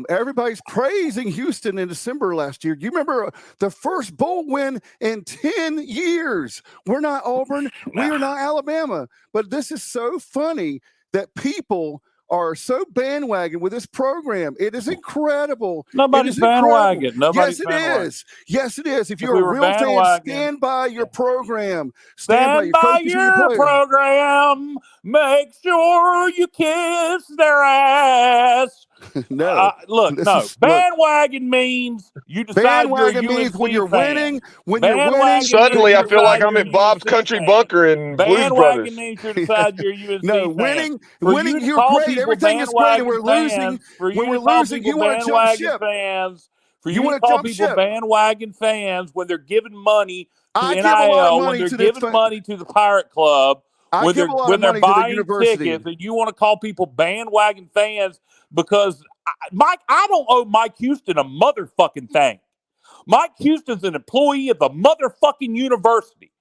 Speaker 3: Everybody's praising Houston in December last year. Do you remember the first bowl win in 10 years? We're not Auburn. We are not Alabama. But this is so funny that people are so bandwagon with this program. It is incredible.
Speaker 4: Nobody's bandwagon.
Speaker 3: Yes, it is. Yes, it is. If you're a real fan, stand by your program. Stand by your
Speaker 4: program. Make sure you kiss their ass.
Speaker 3: No.
Speaker 4: Bandwagon means you decide.
Speaker 3: Bandwagon means when you're winning. When you're winning.
Speaker 5: Suddenly, I feel like I'm at Bob's Country Bunker in Blues Brothers.
Speaker 4: Bandwagon means you decide you're UNC
Speaker 3: No, winning. You're great. Everything is great, and we're losing. When we're losing, you want to jump ship.
Speaker 4: You want to call people bandwagon fans when they're giving money to
Speaker 3: NIL,
Speaker 4: when they're giving money to the Pirate Club, when they're buying tickets, and you want to call people bandwagon fans because I don't owe Mike Houston a motherfucking thing. Mike Houston's an employee of the motherfucking university.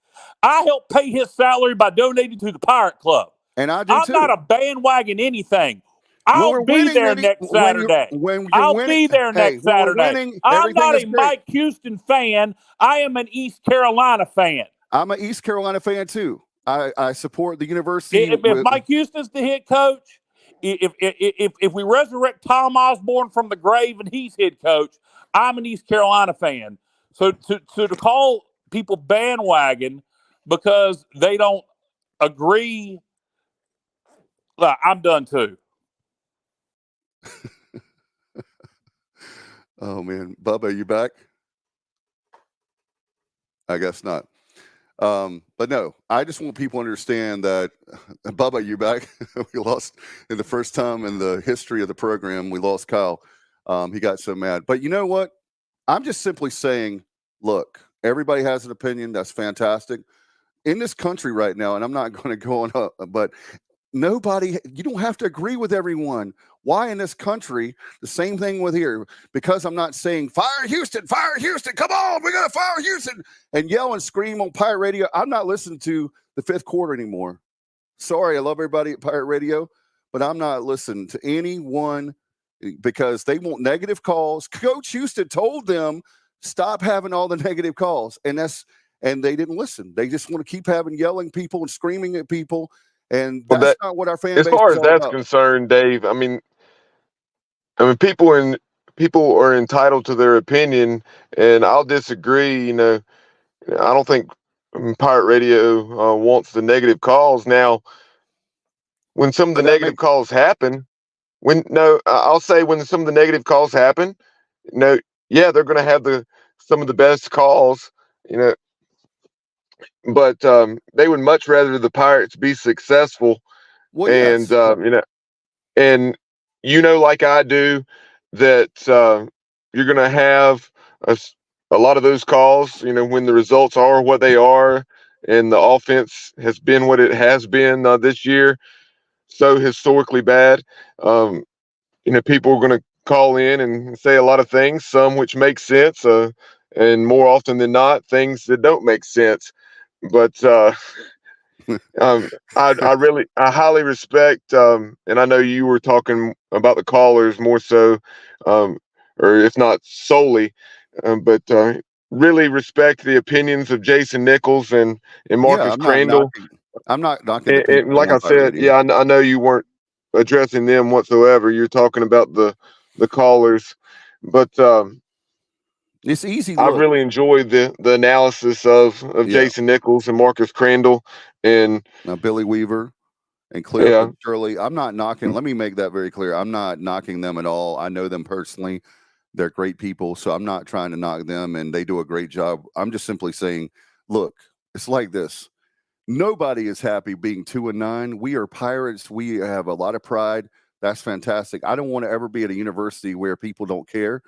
Speaker 4: I help pay his salary by donating to the Pirate Club.
Speaker 3: And I do
Speaker 4: I'm
Speaker 3: too.
Speaker 4: not a bandwagon anything. I'll be there next Saturday. I'll be there next Saturday. I'm not a Mike Houston fan. I am an East Carolina fan.
Speaker 3: I'm an East Carolina fan too. I support the university.
Speaker 4: If Mike Houston's the head coach, if we resurrect Tom Osborne from the grave and he's head coach, I'm an East Carolina fan. So to call people bandwagon because they don't agree, I'm done too.
Speaker 3: Oh man, Bubba, are you back? I guess not. But no, I just want people to understand that, Bubba, you back? We lost in the first time in the history of the program. We lost Kyle. He got so mad. But you know what? I'm just simply saying, look, everybody has an opinion. That's fantastic. In this country right now, and I'm not going to go on up, but you don't have to agree with everyone. Why in this country, the same thing with here, because I'm not saying fire Houston, come on, we got to fire Houston and yell and scream on Pirate Radio. I'm not listening to the fifth quarter anymore. Sorry, I love everybody at Pirate Radio, but I'm not listening to anyone because they want negative calls. Coach Houston told them stop having all the negative calls, and they didn't listen. They just want to keep having yelling people and screaming at people. And that's not what our fan base is all about.
Speaker 5: As far as that's concerned, Dave, I mean, people are entitled to their opinion, and I'll disagree. You know, I don't think Pirate Radio wants the negative calls. Now, when some of the negative calls happen, I'll say when some of the negative calls happen, yeah, they're going to have some of the best calls, but they would much rather the Pirates be successful.
Speaker 3: Well, yes.
Speaker 5: And like I do, that you're going to have a lot of those calls, when the results are what they are and the offense has been what it has been this year, so historically bad. People are going to call in and say a lot of things, some which make sense, and more often than not, things that don't make sense. But I highly respect, and I know you were talking about the callers more so, or if not solely, but really respect the opinions of Jason Nichols and Marcus Crandall.
Speaker 3: I'm not knocking the people.
Speaker 5: And like I said, I know you weren't addressing them whatsoever. You're talking about the callers, but
Speaker 3: it's easy.
Speaker 5: I really enjoyed the analysis of Jason Nichols and Marcus Crandall and
Speaker 3: Billy Weaver and Clear Shirley. I'm not knocking. Let me make that very clear. I'm not knocking them at all. I know them personally. They're great people, so I'm not trying to knock them, and they do a great job. I'm just simply saying, look, it's like this. Nobody is happy being 2-9. We are Pirates. We have a lot of pride. That's fantastic. I don't want to ever be at a university where people don't care.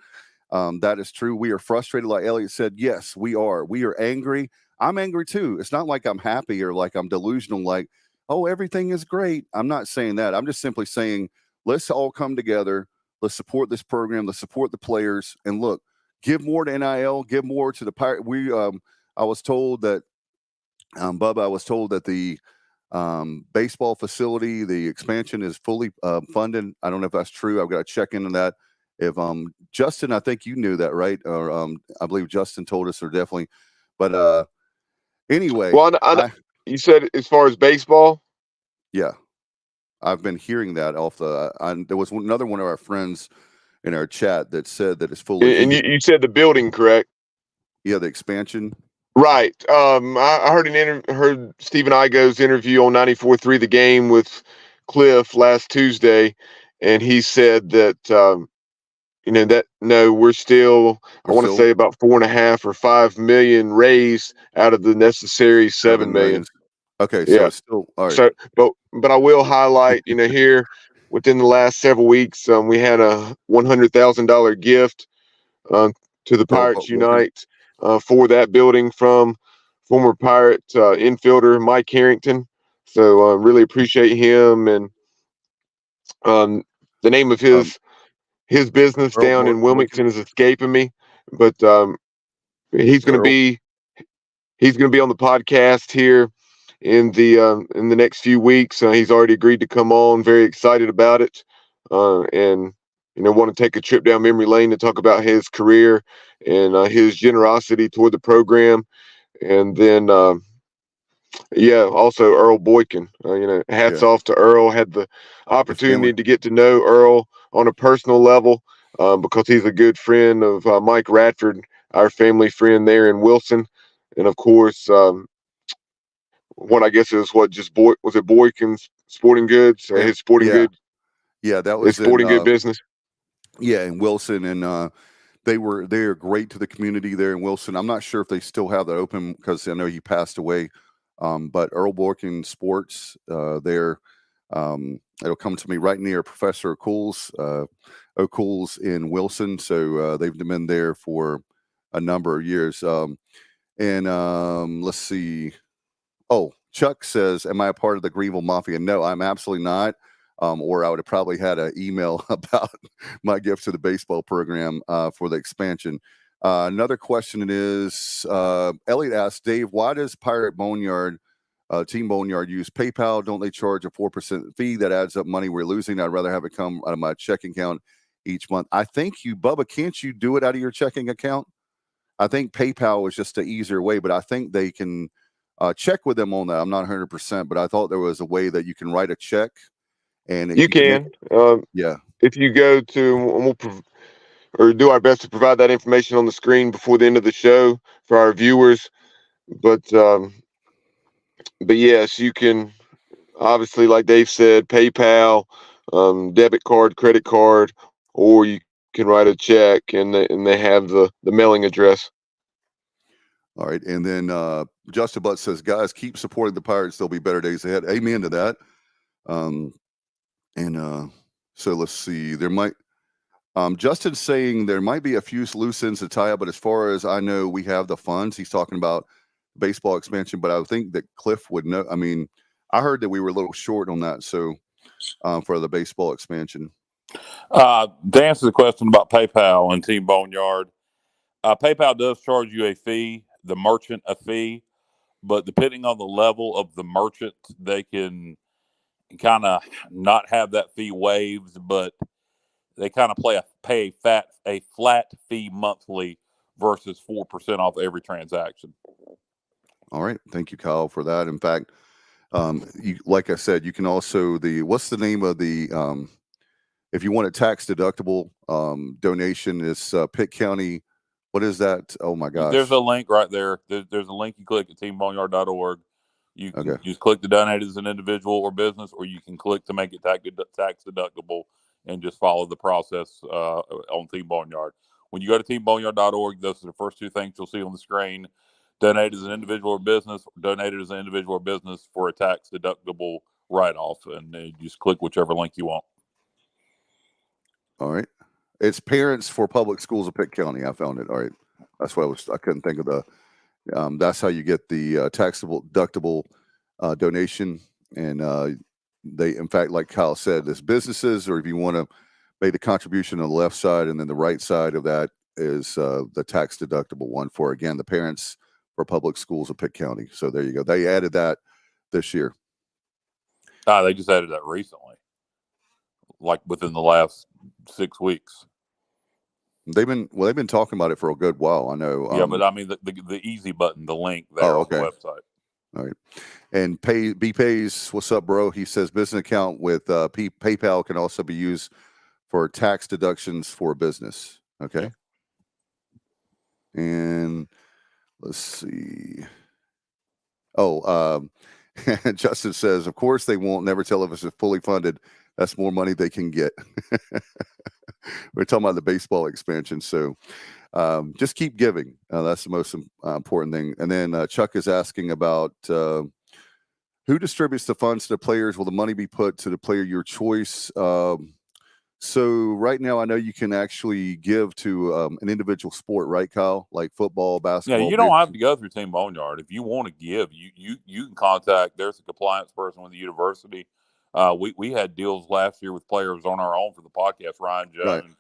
Speaker 3: That is true. We are frustrated, like Elliot said. Yes, we are. We are angry. I'm angry too. It's not like I'm happy or like I'm delusional, like, oh, everything is great. I'm not saying that. I'm just simply saying, let's all come together. Let's support this program. Let's support the players. And look, give more to NIL, give more to the Pirate. I was told that, Bubba, I was told that the baseball facility, the expansion is fully funded. I don't know if that's true. I've got to check into that. If Justin, I think you knew that, right? Or I believe Justin told us, or definitely. But anyway,
Speaker 5: well, you said as far as baseball,
Speaker 3: yeah, I've been hearing that off the. There was another one of our friends in our chat that said that it's fully.
Speaker 5: And you said the building, correct?
Speaker 3: Yeah, the expansion.
Speaker 5: Right. I heard Stephen Igo's interview on 94.3 The Game with Cliff last Tuesday, and he said that we're still, I want to say about 4.5 or 5 million raised out of the necessary 7 million.
Speaker 3: Okay, so it's still all right.
Speaker 5: So, but I will highlight, here within the last several weeks, we had a $100,000 gift to the Pirates Unite for that building from former Pirate infielder Mike Harrington. So really appreciate him, and the name of his business down in Wilmington is escaping me, but he's going to be on the podcast here in the next few weeks. He's already agreed to come on. Very excited about it, and want to take a trip down memory lane to talk about his career and his generosity toward the program. And then also Earl Boykin. Hats off to Earl. Had the opportunity to get to know Earl on a personal level because he's a good friend of Mike Radford, our family friend there in Wilson. And of course, what I guess is was it Boykin's Sporting Goods? His sporting good.
Speaker 3: Yeah, that was
Speaker 5: his sporting good business.
Speaker 3: Yeah, in Wilson, and they are great to the community there in Wilson. I'm not sure if they still have that open because I know he passed away. But Earl Boykin Sports, it'll come to me right near Professor O'Cool's in Wilson. So they've been there for a number of years. Let's see. Oh, Chuck says, am I a part of the Greenville Mafia? No, I'm absolutely not. Or I would have probably had an email about my gift to the baseball program for the expansion. Another question is, Elliot asked, Dave, why does Pirate Boneyard, Team Boneyard, use PayPal? Don't they charge a 4% fee that adds up money we're losing? I'd rather have it come out of my checking account each month. I think Bubba, can't you do it out of your checking account? I think PayPal is just an easier way, but I think they can check with them on that. I'm not 100%, but I thought there was a way that you can write a check. And
Speaker 5: you can.
Speaker 3: Yeah.
Speaker 5: If you go to, or do our best to provide that information on the screen before the end of the show for our viewers. But yes, you can, obviously, like Dave said, PayPal, debit card, credit card, or you can write a check and they have the mailing address.
Speaker 3: All right. And then Justin Butt says, guys, keep supporting the Pirates. There'll be better days ahead. Amen to that. So let's see. There might, Justin's saying there might be a few loose ends to tie up, but as far as I know, we have the funds. He's talking about baseball expansion, but I think that Cliff would know. I mean, I heard that we were a little short on that. So for the baseball expansion.
Speaker 4: To answer the question about PayPal and Team Boneyard, PayPal does charge you a fee, the merchant a fee, but depending on the level of the merchant, they can kind of not have that fee waived, but they kind of pay a flat fee monthly versus 4% off every transaction.
Speaker 3: All right. Thank you, Kyle, for that. In fact, like I said, you can also what's the name of the if you want a tax deductible donation, it's Pitt County. What is that? Oh my gosh.
Speaker 4: There's a link right there. There's a link you click at teamboneyard.org. You can just click to donate as an individual or business, or you can click to make it tax deductible and just follow the process on Team Boneyard. When you go to teamboneyard.org, those are the first two things you'll see on the screen. Donate as an individual or business, or donate as an individual or business for a tax deductible write-off, and you just click whichever link you want.
Speaker 3: All right. It's Parents for Public Schools of Pitt County. I found it. All right. That's what I couldn't think of the, that's how you get the taxable deductible donation. And they, in fact, like Kyle said, there's businesses, or if you want to make the contribution on the left side, and then the right side of that is the tax deductible one for, again, the Parents for Public Schools of Pitt County. So there you go. They added that this year.
Speaker 4: They just added that recently, like within the last 6 weeks.
Speaker 3: They've been talking about it for a good while. I know.
Speaker 4: Yeah, but I mean the easy button, the link there on the website.
Speaker 3: All right. And B-Pays, what's up, bro? He says business account with PayPal can also be used for tax deductions for business. Okay. And let's see. Oh, Justin says, of course they won't never tell if it's fully funded. That's more money they can get. We're talking about the baseball expansion. So just keep giving. That's the most important thing. And then Chuck is asking about who distributes the funds to the players? Will the money be put to the player your choice? So right now, I know you can actually give to an individual sport, right, Kyle? Like football, basketball.
Speaker 4: Yeah, you don't have to go through Team Boneyard. If you want to give, you can contact. There's a compliance person with the university. We had deals last year with players on our own for the podcast, Ryan Jones.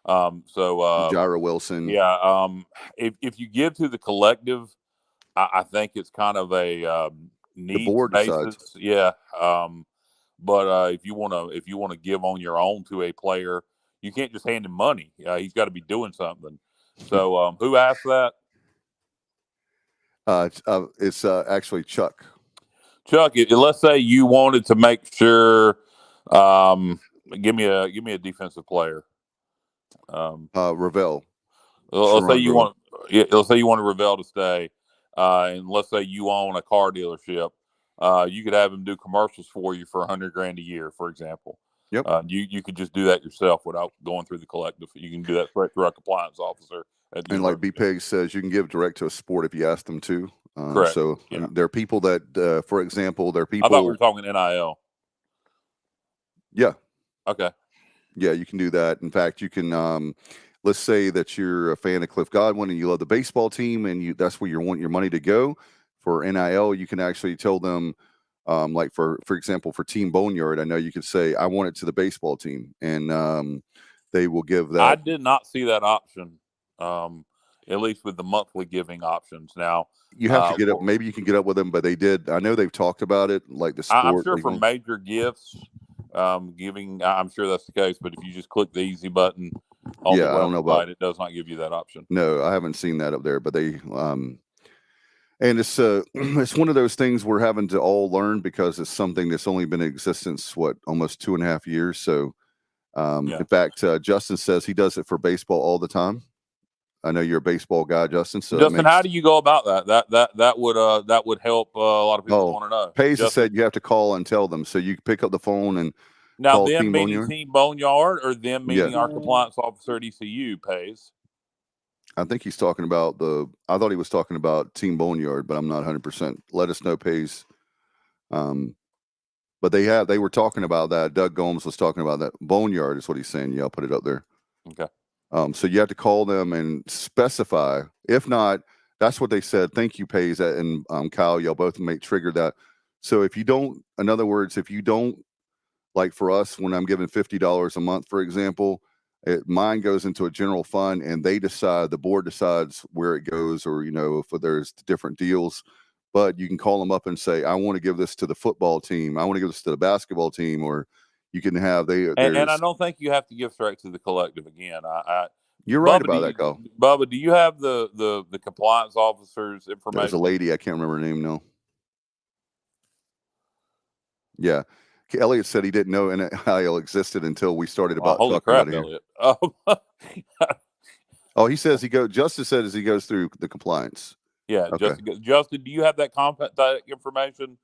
Speaker 4: Right.
Speaker 3: Jaira Wilson.
Speaker 4: Yeah. If you give to the collective, I think it's kind of a needs basis. Decides. Yeah. But if you want to give on your own to a player, you can't just hand him money. He's got to be doing something. So who asked that?
Speaker 3: It's actually Chuck.
Speaker 4: Chuck, let's say you wanted to make sure. Give me a defensive player.
Speaker 3: Ravel.
Speaker 4: Let's say you want. Yeah, let's say you want Ravel to stay, and let's say you own a car dealership. You could have him do commercials for you for $100,000 a year, for example.
Speaker 3: Yep.
Speaker 4: You could just do that yourself without going through the collective. You can do that through a compliance officer.
Speaker 3: And like B-Peg says, you can give direct to a sport if you ask them to.
Speaker 4: Correct.
Speaker 3: So there are people that, for example, there are people.
Speaker 4: I thought we were talking NIL.
Speaker 3: Yeah.
Speaker 4: Okay.
Speaker 3: Yeah, you can do that. In fact, you can. Let's say that you're a fan of Cliff Godwin and you love the baseball team, and that's where you want your money to go for NIL, you can actually tell them, like for example, for Team Boneyard, I know you could say, I want it to the baseball team, and they will give that.
Speaker 4: I did not see that option, at least with the monthly giving options. Now,
Speaker 3: you have to get up. Maybe you can get up with them, but they did. I know they've talked about it, like the sport.
Speaker 4: I'm sure for major gifts, giving, I'm sure that's the case. But if you just click the easy button on the website, it does not give you that option.
Speaker 3: No, I haven't seen that up there, but they and it's one of those things we're having to all learn, because it's something that's only been in existence almost 2.5 years. So in fact, Justin says he does it for baseball all the time. I know you're a baseball guy, Justin. So
Speaker 4: Justin, how do you go about that? That would help a lot of people want to know.
Speaker 3: Pays said you have to call and tell them, so you pick up the phone and
Speaker 4: now
Speaker 3: call
Speaker 4: them
Speaker 3: Team
Speaker 4: meaning
Speaker 3: Boneyard?
Speaker 4: Team Boneyard, or them meaning our compliance officer at ECU, Pays.
Speaker 3: I think he's talking about I thought he was talking about Team Boneyard, but I'm not 100%. Let us know, Pays. But they were talking about that. Doug Gomes was talking about that. Boneyard is what he's saying. Yeah, I'll put it up there.
Speaker 4: Okay.
Speaker 3: So you have to call them and specify. If not, that's what they said. Thank you, Pays, and Kyle. Y'all both trigger that. So if you don't, in other words, if you don't, like for us, when I'm giving $50 a month, for example, mine goes into a general fund, and the board decides where it goes, or if there's different deals. But you can call them up and say, I want to give this to the football team. I want to give this to the basketball team, or you can have and
Speaker 4: I don't think you have to give straight to the collective again.
Speaker 3: You're right about that, Kyle.
Speaker 4: Bubba, do you have the compliance officer's information?
Speaker 3: There's a lady, I can't remember her name. No. Yeah. Elliot said he didn't know NIL existed until we started talking about it.
Speaker 4: Elliot.
Speaker 3: He says Justin said he goes through the compliance.
Speaker 4: Yeah, okay. Justin, do you have that contact information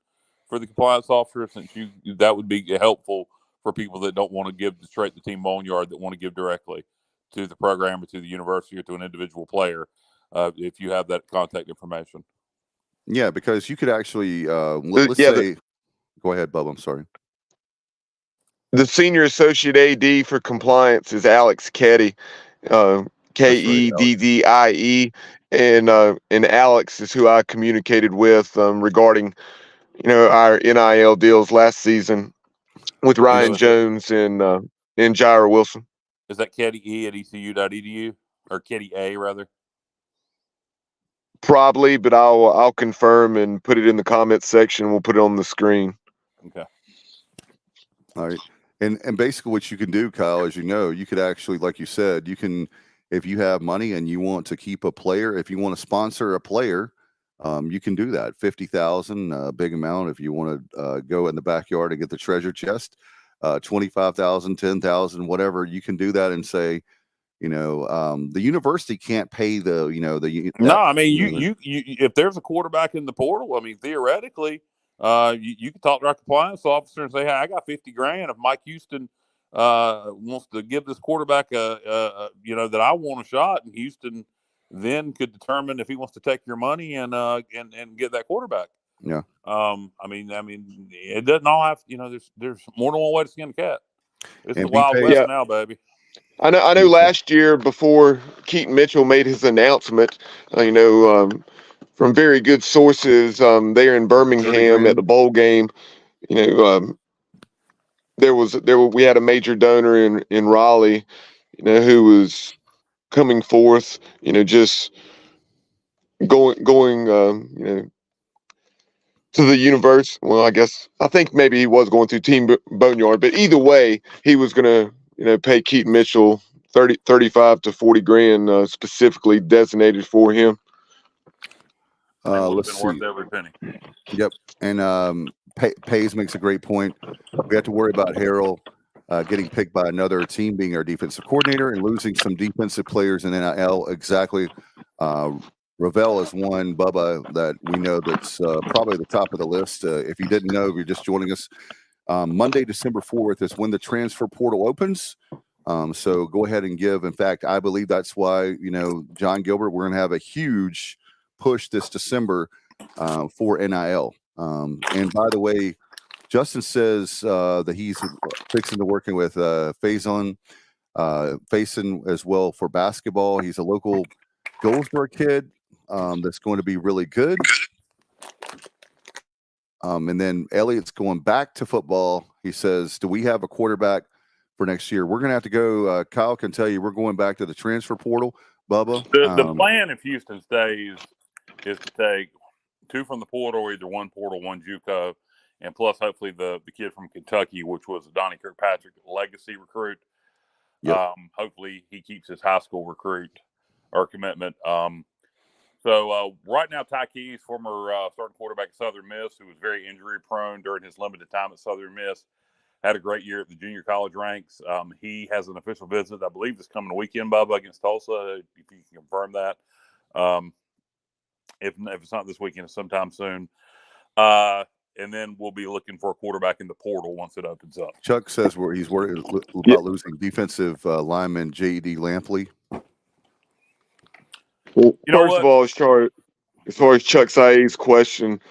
Speaker 4: for the compliance officer? Since that would be helpful for people that don't want to give straight to Team Boneyard, that want to give directly to the program or to the university or to an individual player. If you have that contact information.
Speaker 3: Yeah, because you could actually let's say. Go ahead, Bubba. I'm sorry.
Speaker 5: The senior associate AD for compliance is Alex Keddy, Keddie, and Alex is who I communicated with regarding our NIL deals last season with Ryan Jones and Jair Wilson.
Speaker 4: Is that Keddie E at ECU.edu, or Keddie A rather?
Speaker 5: Probably, but I'll confirm and put it in the comments section. We'll put it on the screen.
Speaker 4: Okay.
Speaker 3: All right. And basically what you can do, Kyle, as you know, you could actually, like you said, you can, if you have money and you want to keep a player, if you want to sponsor a player, you can do that. $50,000, a big amount. If you want to go in the backyard and get the treasure chest, $25,000, $10,000, whatever, you can do that and say, the university can't pay the.
Speaker 4: No, I mean, you if there's a quarterback in the portal, I mean, theoretically, you can talk to our compliance officer and say, hey, I got $50,000. If Mike Houston wants to give this quarterback that I want a shot, and Houston then could determine if he wants to take your money and get that quarterback.
Speaker 3: Yeah.
Speaker 4: I mean, it doesn't all have. There's more than one way to skin a cat. It's the Wild West now, baby.
Speaker 5: I know. Last year, before Keaton Mitchell made his announcement, from very good sources there in Birmingham at the bowl game, we had a major donor in Raleigh, who was coming forth, just going to the universe. Well, I think maybe he was going through Team Boneyard, but either way, he was going to pay Keaton Mitchell $35,000 to $40,000 specifically designated for him.
Speaker 3: Let's see.
Speaker 4: Worth every penny.
Speaker 3: Yep. And Pays makes a great point. We have to worry about Harrell getting picked by another team being our defensive coordinator and losing some defensive players in NIL. Exactly. Ravel is one, Bubba, that we know that's probably the top of the list. If you didn't know, if you're just joining us, Monday, December 4th is when the transfer portal opens. So go ahead and give. In fact, I believe that's why, John Gilbert, we're going to have a huge push this December for NIL. And by the way, Justin says that he's fixing to working with Faison as well for basketball. He's a local Goldsboro kid that's going to be really good. And then Elliott's going back to football. He says, do we have a quarterback for next year? We're going to have to go. Kyle can tell you we're going back to the transfer portal. Bubba?
Speaker 4: The plan if Houston stays is to take 2 from the portal, either 1 portal, 1 JUCO, and plus hopefully the kid from Kentucky, which was a Donnie Kirkpatrick legacy recruit.
Speaker 3: Yep.
Speaker 4: Hopefully he keeps his high school recruit or commitment. So right now, Ty Keys, former starting quarterback at Southern Miss, who was very injury prone during his limited time at Southern Miss, had a great year at the junior college ranks. He has an official visit, I believe, this coming weekend, Bubba, against Tulsa, if you can confirm that. If it's not this weekend, it's sometime soon. And then we'll be looking for a quarterback in the portal once it opens up.
Speaker 3: Chuck says he's worried about losing defensive lineman J.D. Lampley.
Speaker 5: Well, first of all, as far as Chuck Saeed's question,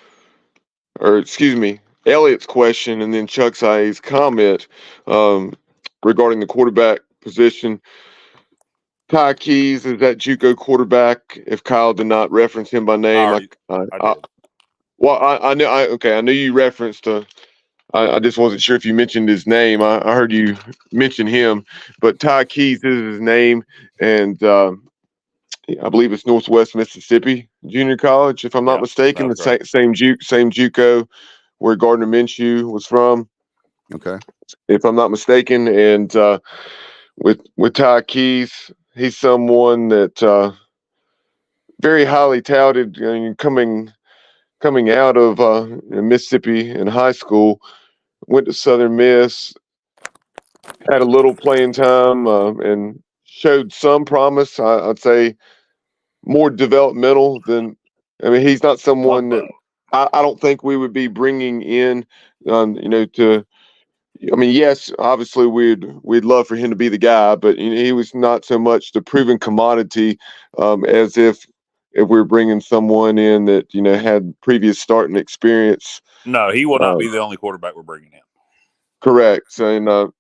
Speaker 5: or excuse me, Elliott's question, and then Chuck Saeed's comment regarding the quarterback position. Ty Keys is that JUCO quarterback. If Kyle did not reference him by name, I knew you referenced. I just wasn't sure if you mentioned his name. I heard you mention him, but Ty Keys is his name, and I believe it's Northwest Mississippi Junior College, if I'm not mistaken. The
Speaker 4: right.
Speaker 5: same JUCO where Gardner Minshew was from.
Speaker 3: Okay,
Speaker 5: if I'm not mistaken. And with Ty Keys, he's someone that very highly touted coming out of Mississippi in high school. Went to Southern Miss, had a little playing time, and showed some promise. I'd say more developmental than. I mean, he's not someone that I don't think we would be bringing in. To. I mean, yes, obviously we'd love for him to be the guy, but he was not so much the proven commodity as if we're bringing someone in that had previous starting experience.
Speaker 4: No, he will not be the only quarterback we're bringing in.
Speaker 5: Correct. And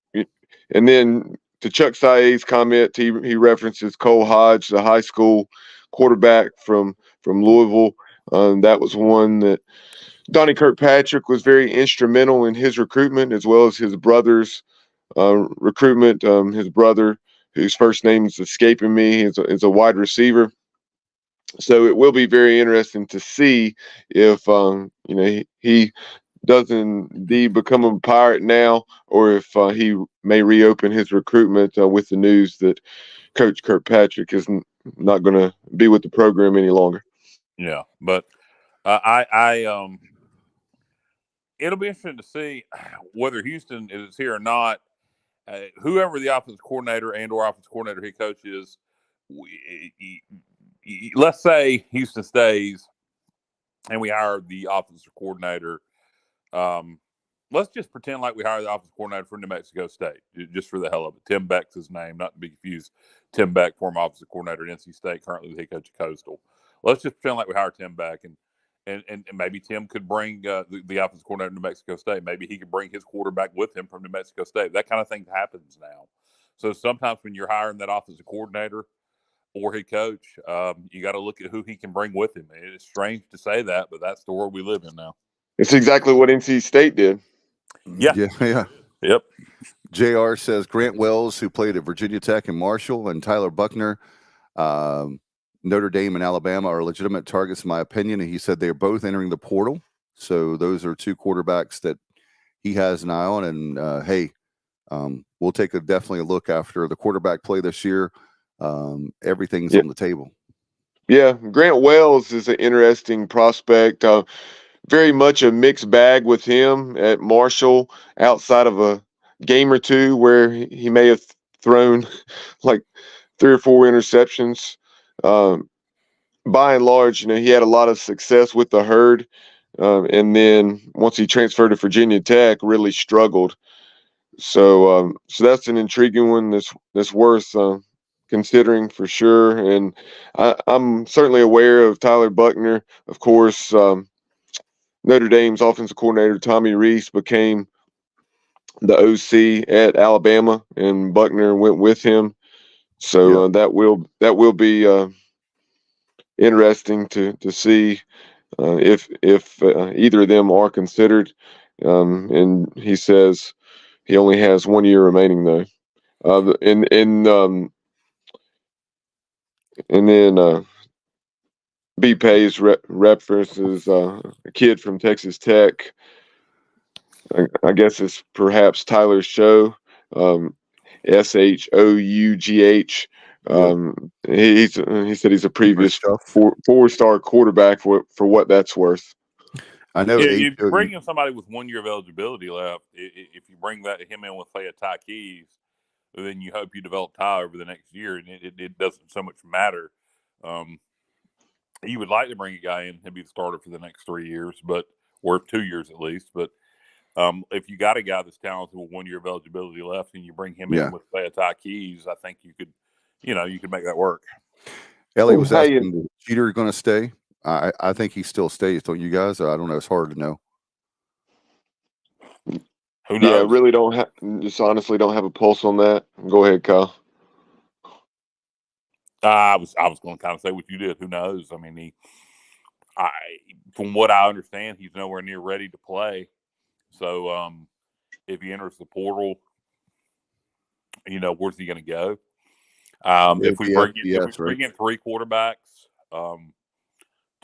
Speaker 5: then to Chuck Saeed's comment, he references Cole Hodge, the high school quarterback from Louisville. That was one that Donnie Kirkpatrick was very instrumental in his recruitment, as well as his brother's recruitment. His brother, whose first name is escaping me, is a wide receiver. So it will be very interesting to see if he doesn't indeed become a Pirate now, or if he may reopen his recruitment with the news that Coach Kirkpatrick is not going to be with the program any longer.
Speaker 4: Yeah, but it'll be interesting to see whether Houston is here or not. Whoever the offensive coordinator and/or offensive coordinator he coaches, let's say Houston stays and we hire the offensive coordinator. Let's just pretend like we hire the offensive coordinator for New Mexico State, just for the hell of it. Tim Beck's his name, not to be confused. Tim Beck, former offensive coordinator at NC State, currently the head coach of Coastal. Let's just pretend like we hire Tim Beck, and maybe Tim could bring the offensive coordinator of New Mexico State. Maybe he could bring his quarterback with him from New Mexico State. That kind of thing happens now. So sometimes when you're hiring that offensive coordinator or head coach, you got to look at who he can bring with him. It's strange to say that, but that's the world we live in now.
Speaker 5: It's exactly what NC State did.
Speaker 4: Yeah. Yep.
Speaker 3: JR says Grant Wells, who played at Virginia Tech and Marshall, and Tyler Buckner, Notre Dame and Alabama are legitimate targets, in my opinion. And he said they're both entering the portal. So those are 2 quarterbacks that he has an eye on. And we'll take definitely a look after the quarterback play this year. Everything's on the table.
Speaker 5: Yeah, Grant Wells is an interesting prospect. Very much a mixed bag with him at Marshall, outside of a game or two where he may have thrown like 3 or 4 interceptions. By and large, he had a lot of success with the herd. And then once he transferred to Virginia Tech, really struggled. So that's an intriguing one that's worth considering for sure. And I'm certainly aware of Tyler Buckner. Of course, Notre Dame's offensive coordinator, Tommy Rees, became the OC at Alabama, and Buckner went with him. So that will be interesting to see. if either of them are considered. And he says he only has 1 year remaining though. And then B Pay's references a kid from Texas Tech. I guess it's perhaps Tyler Show, Shough. He said he's a previous four-star quarterback for what that's worth.
Speaker 3: I know.
Speaker 4: If you bring in somebody with 1 year of eligibility left, if you bring him in with, say, a Ty Keys, then you hope you develop Ty over the next year, and it doesn't so much matter. You would like to bring a guy in and be the starter for the next 3 years, or 2 years at least. But if you got a guy that's talented with 1 year of eligibility left, and you bring him in with, say, a Ty Keys, I think you could make that work.
Speaker 3: Ellie was asking, Jeter going to stay? I think he still stays. Don't you guys? I don't know. It's hard to know.
Speaker 4: Who knows?
Speaker 5: Yeah, really just honestly don't have a pulse on that. Go ahead, Kyle.
Speaker 4: I was going to kind of say what you did. Who knows? I mean, from what I understand, he's nowhere near ready to play. So if he enters the portal, where's he going to go? If we bring in 3 quarterbacks,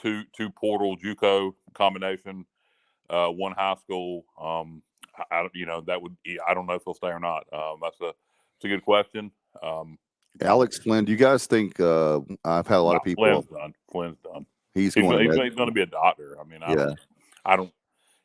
Speaker 4: 2 portal JUCO combination, 1 high school, I don't know if he'll stay or not. That's a good question.
Speaker 3: Alex Flynn, do you guys think? I've had a lot of people.
Speaker 4: Flynn's done.
Speaker 3: He's going
Speaker 4: to be a doctor. I mean, I don't.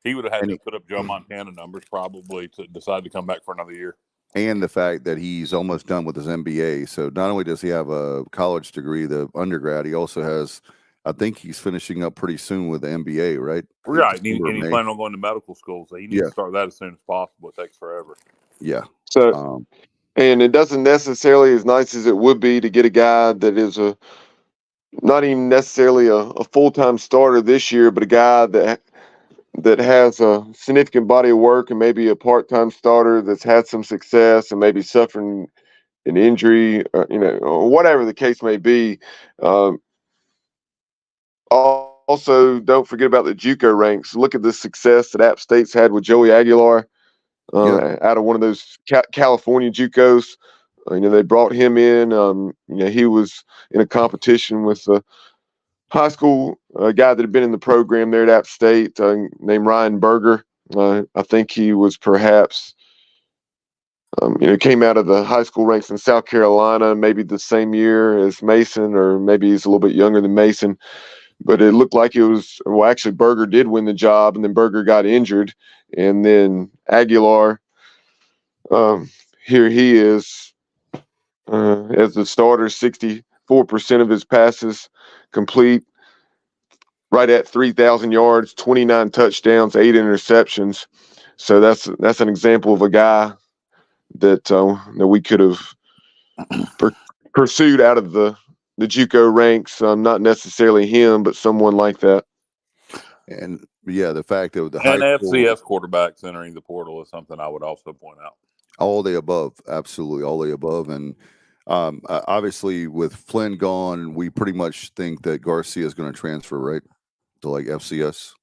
Speaker 4: He would have had to put up Joe Montana numbers probably to decide to come back for another year.
Speaker 3: And the fact that he's almost done with his MBA. So not only does he have a college degree, the undergrad, he also has. I think he's finishing up pretty soon with the MBA, right?
Speaker 4: Right, and he's planning on going to medical school, so he needs to start that as soon as possible. It takes forever.
Speaker 3: Yeah.
Speaker 5: So, and it doesn't necessarily, as nice as it would be to get a guy that is not even necessarily a full-time starter this year, but a guy that has a significant body of work and maybe a part-time starter that's had some success and maybe suffering an injury, or whatever the case may be. Also, don't forget about the JUCO ranks. Look at the success that App State's had with Joey Aguilar out of one of those California JUCOs. They brought him in. He was in a competition with a high school guy that had been in the program there at App State named Ryan Berger. I think he was perhaps, came out of the high school ranks in South Carolina, maybe the same year as Mason, or maybe he's a little bit younger than Mason. But it looked like actually Berger did win the job, and then Berger got injured. And then Aguilar, here he is as the starter, 64% of his passes complete, right at 3,000 yards, 29 touchdowns, 8 interceptions. So that's an example of a guy that we could have pursued out of the JUCO ranks. Not necessarily him, but someone like that.
Speaker 3: And the fact that the
Speaker 4: FCS quarterbacks entering the portal is something I would also point out.
Speaker 3: All the above, absolutely all the above, and obviously with Flynn gone, we pretty much think that Garcia is going to transfer, right, to like FCS.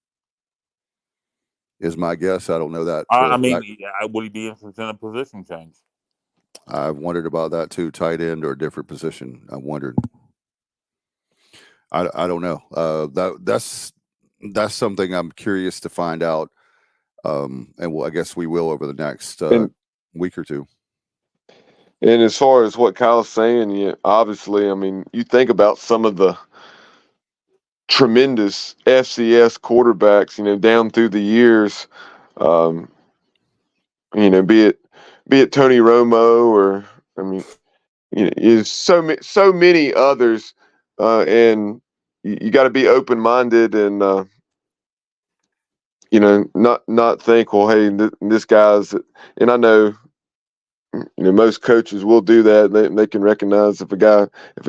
Speaker 3: Is my guess. I don't know that.
Speaker 4: Would he be interested in a position change?
Speaker 3: I've wondered about that too. Tight end or a different position. I wondered. I don't know. That's something I'm curious to find out. And I guess we will over the next week or two.
Speaker 5: And as far as what Kyle's saying, obviously, I mean, you think about some of the tremendous FCS quarterbacks, down through the years, be it Tony Romo or, I mean, is so many others, and you got to be open-minded and, not think, well, hey, this guy's, and I know, most coaches will do that. They can recognize if a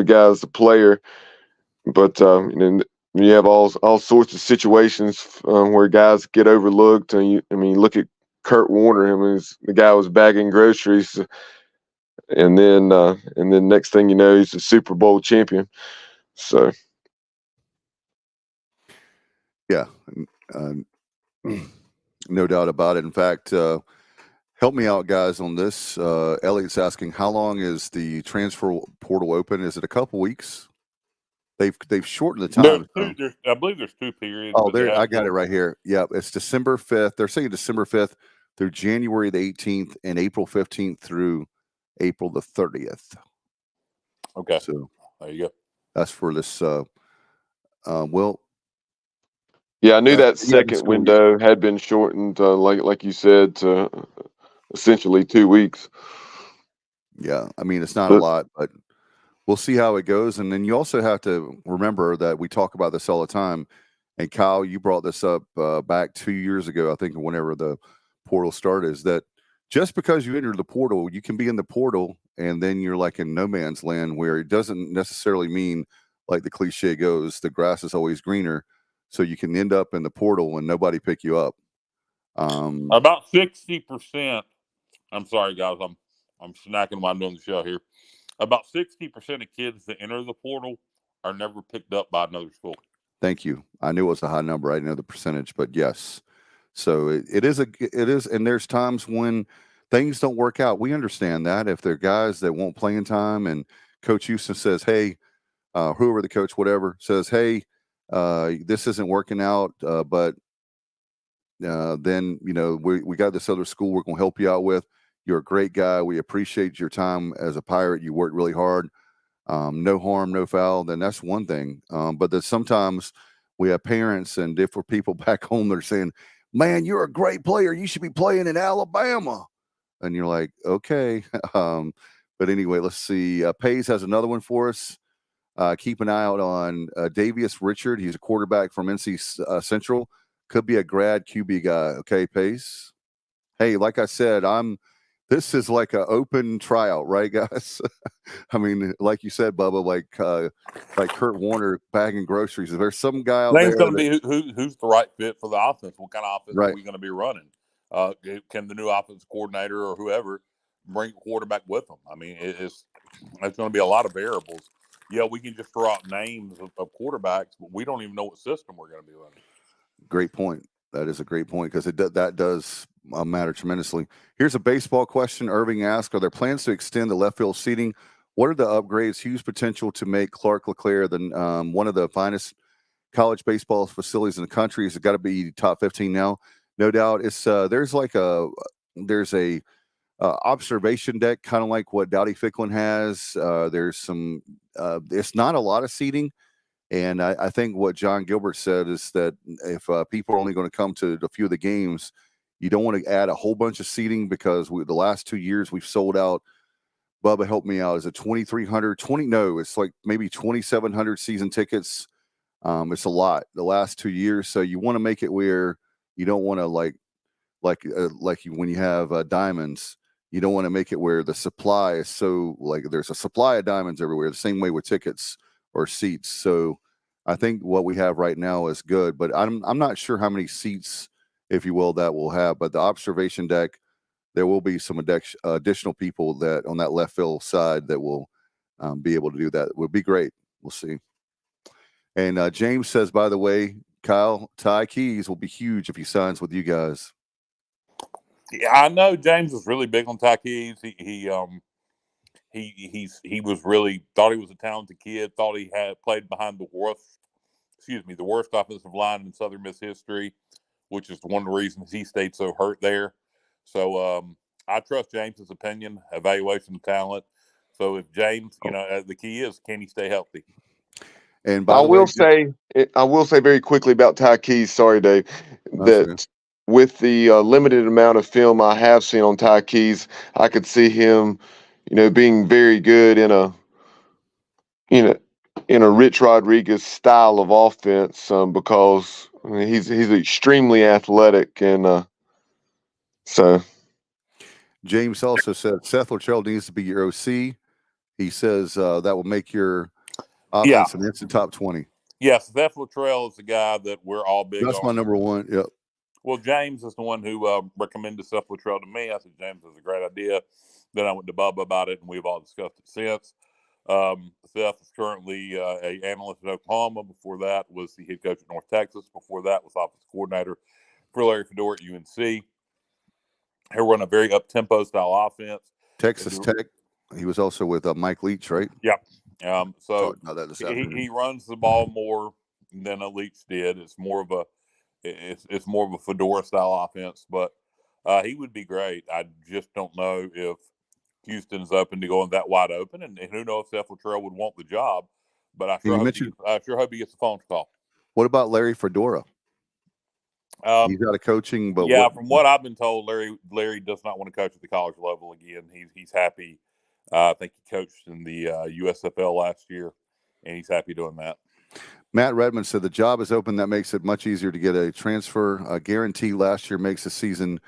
Speaker 5: guy's a player, but you have all sorts of situations where guys get overlooked. And look at Kurt Warner. The guy was bagging groceries, and then next thing you know, he's a Super Bowl champion. So,
Speaker 3: Yeah, uh, no doubt about it. In fact, help me out, guys, on this. Elliot's asking, how long is the transfer portal open? Is it a couple weeks? They've shortened the time.
Speaker 4: I believe there's 2 periods.
Speaker 3: Oh, there, I got it right here. Yeah, it's December 5th. They're saying December 5th through January the 18th and April 15th through April the 30th.
Speaker 4: Okay.
Speaker 3: So
Speaker 4: there you go.
Speaker 3: That's for this. Well,
Speaker 5: yeah, I knew that second window had been shortened, like you said, to essentially 2 weeks.
Speaker 3: Yeah, I mean, it's not a lot, but we'll see how it goes. And then you also have to remember that we talk about this all the time. And Kyle, you brought this up back 2 years ago, I think, whenever the portal started, is that just because you enter the portal, you can be in the portal and then you're like in no man's land, where it doesn't necessarily mean, like the cliche goes, the grass is always greener. So you can end up in the portal and nobody pick you up.
Speaker 4: About 60%. I'm sorry, guys. I'm snacking while I'm doing the show here. About 60% of kids that enter the portal are never picked up by another school.
Speaker 3: Thank you. I knew it was a high number. I didn't know the percentage, but yes. So it is, and there's times when things don't work out. We understand that if there are guys that won't play in time, and Coach Houston says, "Hey," whoever the coach, whatever, says, "Hey, this isn't working out," but then we got this other school we're going to help you out with. You're a great guy. We appreciate your time as a Pirate. You worked really hard. No harm, no foul. Then that's one thing. But then sometimes we have parents and different people back home that are saying, "Man, you're a great player. You should be playing in Alabama." And you're like, okay. But anyway, let's see. Pays has another one for us. Keep an eye out on Davius Richard. He's a quarterback from NC Central. Could be a grad QB guy. Okay, Pace. Hey, like I said, this is like an open tryout, right, guys? I mean, like you said, Bubba, like Kurt Warner bagging groceries. Is there some guy out there?
Speaker 4: It's going to be who's the right fit for the offense? What kind of offense are we going to be running? Can the new offense coordinator or whoever bring a quarterback with them? I mean, it's going to be a lot of variables. Yeah, we can just throw out names of quarterbacks, but we don't even know what system we're going to be running.
Speaker 3: Great point. That is a great point, because that does matter tremendously. Here's a baseball question. Irving asks, are there plans to extend the left field seating? What are the upgrades? Huge potential to make Clark LeClaire one of the finest college baseball facilities in the country. It's got to be top 15 now, no doubt. It's there's a observation deck, kind of like what Dowdy Ficklin has. There's some. It's not a lot of seating. And I think what John Gilbert said is that if people are only going to come to a few of the games, you don't want to add a whole bunch of seating, because the last 2 years we've sold out. Bubba, help me out. Is it 2,300? No, it's like maybe 2,700 season tickets. It's a lot the last 2 years. So you want to make it where you don't want to like when you have diamonds, you don't want to make it where the supply is so there's a supply of diamonds everywhere. The same way with tickets or seats. So I think what we have right now is good, but I'm not sure how many seats, if you will, that we'll have. But the observation deck, there will be some additional people that on that left field side that will be able to do that. It would be great. We'll see. And James says, by the way, Kyle, Ty Keys will be huge if he signs with you guys.
Speaker 4: Yeah, I know James is really big on Ty Keys. He was really thought he was a talented kid. Thought he had played behind the worst offensive line in Southern Miss history, which is one of the reasons he stayed so hurt there. So I trust James's opinion, evaluation of talent. So if James, the key is, can he stay healthy?
Speaker 3: And
Speaker 5: I will say very quickly about Ty Keys. Sorry, Dave, that with the limited amount of film I have seen on Ty Keys, I could see him, being very good in a Rich Rodriguez style of offense, because he's extremely athletic, and so.
Speaker 3: James also said Seth Luttrell needs to be your OC. He says that will make your offense an instant top 20.
Speaker 4: Yes, Seth Luttrell is the guy that we're all big on.
Speaker 3: That's my number one. Yep.
Speaker 4: Well, James is the one who recommended Seth Luttrell to me. I said, James is a great idea. Then I went to Bubba about it, and we've all discussed it since. Seth is currently a analyst at Oklahoma. Before that was the head coach at North Texas. Before that was offensive coordinator for Larry Fedora at UNC. He'll run a very up-tempo style offense.
Speaker 3: Texas Tech. He was also with Mike Leach, right?
Speaker 4: Yeah. So
Speaker 3: he
Speaker 4: runs the ball more than a Leach did. It's more of a Fedora style offense, but he would be great. I just don't know if Houston's open to going that wide open, and who knows if Seth Luttrell would want the job. But I sure hope he gets a phone call.
Speaker 3: What about Larry Fedora? He's got a coaching, but
Speaker 4: from what I've been told, Larry does not want to coach at the college level again. He's happy. I think he coached in the USFL last year, and he's happy doing that.
Speaker 3: Matt Redmond said the job is open. That makes it much easier to get a transfer. A guarantee last year makes the season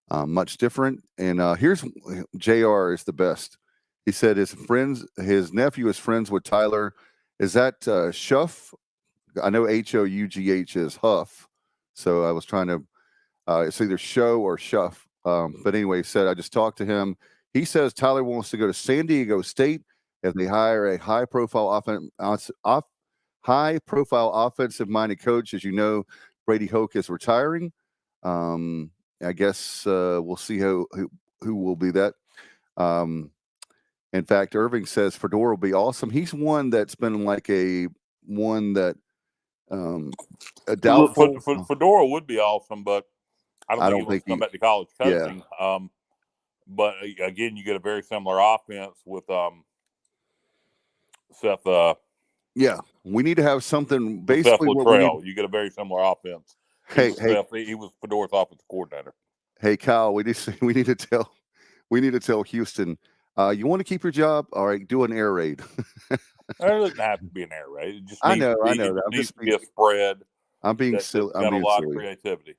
Speaker 3: much different. And here's JR is the best. He said his nephew is friends with Tyler. Is that Schuff? I know Hough is Huff. So I was trying to, it's either Show or Schuff. But anyway, he said, I just talked to him. He says Tyler wants to go to San Diego State if they hire a high-profile offensive-minded coach. As you know, Brady Hoke is retiring. I guess we'll see who will be that. In fact, Irving says Fedora will be awesome. He's one that's been like a doubtful.
Speaker 4: Fedora would be awesome, but I don't think he wants to come back to college coaching.
Speaker 3: Yeah.
Speaker 4: But again, you get a very similar offense with Seth.
Speaker 3: Yeah, we need to have something basically.
Speaker 4: Seth Luttrell, you get a very similar offense. He was Fedora's offensive coordinator.
Speaker 3: Hey, Kyle, we need to tell Houston. You want to keep your job? All right, do an air raid.
Speaker 4: It doesn't have to be an air raid. It just
Speaker 3: I know.
Speaker 4: It needs to be a spread.
Speaker 3: I'm being silly.
Speaker 4: Got a lot of creativity.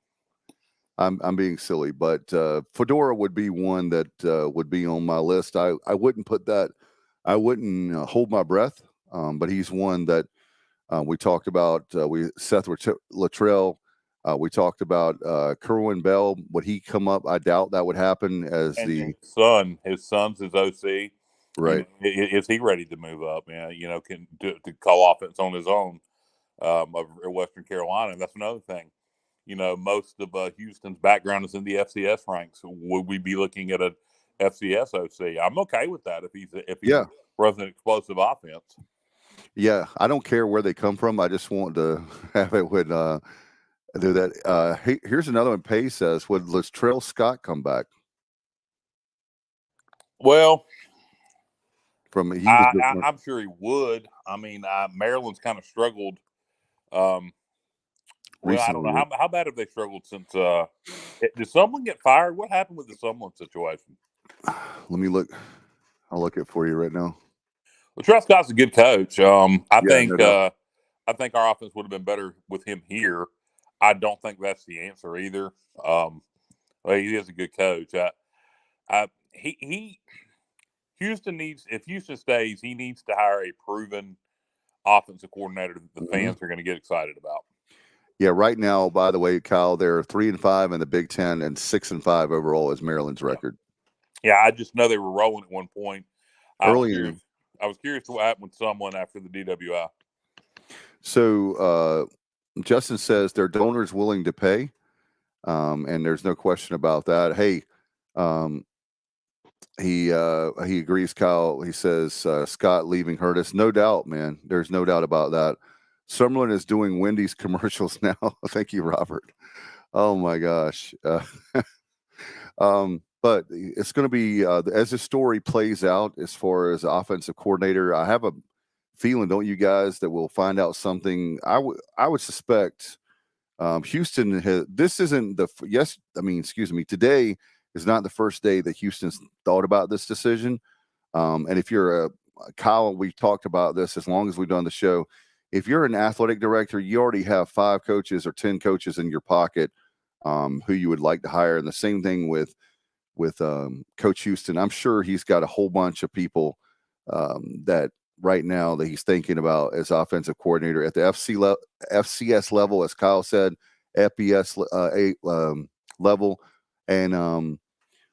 Speaker 3: I'm being silly, but Fedora would be one that would be on my list. I wouldn't put that. I wouldn't hold my breath. But he's one that we talked about. Seth Luttrell. We talked about Kerwin Bell. Would he come up? I doubt that would happen. His son's his OC. Right?
Speaker 4: Is he ready to move up? Can to call offense on his own of Western Carolina? And that's another thing. Most of Houston's background is in the FCS ranks. Would we be looking at an FCS OC? I'm okay with that if he runs an explosive offense.
Speaker 3: Yeah, I don't care where they come from. I just want to have it with do that. Here's another one. Pay says, would Latrell Scott come back?
Speaker 4: Well,
Speaker 3: I'm
Speaker 4: sure he would. I mean, Maryland's kind of struggled. I don't know how bad have they struggled since. Did someone get fired? What happened with the Sumlin situation?
Speaker 3: Let me look. I'll look it for you right now.
Speaker 4: Well, Latrell Scott's a good coach. I think our offense would have been better with him here. I don't think that's the answer either. He is a good coach. If Houston stays, he needs to hire a proven offensive coordinator that the fans are going to get excited about.
Speaker 3: Yeah, right now, by the way, Kyle, they're 3-5 in the Big Ten and 6-5 overall is Maryland's record.
Speaker 4: Yeah, I just know they were rolling at one point. I was curious to what happened with someone after the DWI.
Speaker 3: So Justin says their donors willing to pay, and there's no question about that. Hey, he agrees, Kyle. He says Scott leaving hurt us. No doubt, man. There's no doubt about that. Summerlin is doing Wendy's commercials now. Thank you, Robert. Oh my gosh. But it's going to be as the story plays out as far as offensive coordinator. I have a feeling, don't you guys, that we'll find out something. I would suspect Houston has. This isn't today is not the first day that Houston's thought about this decision. And if you're Kyle, we talked about this as long as we've done the show. If you're an athletic director, you already have 5 coaches or 10 coaches in your pocket who you would like to hire. And the same thing with Coach Houston. I'm sure he's got a whole bunch of people that right now that he's thinking about as offensive coordinator at the FCS level, as Kyle said, FBS level. And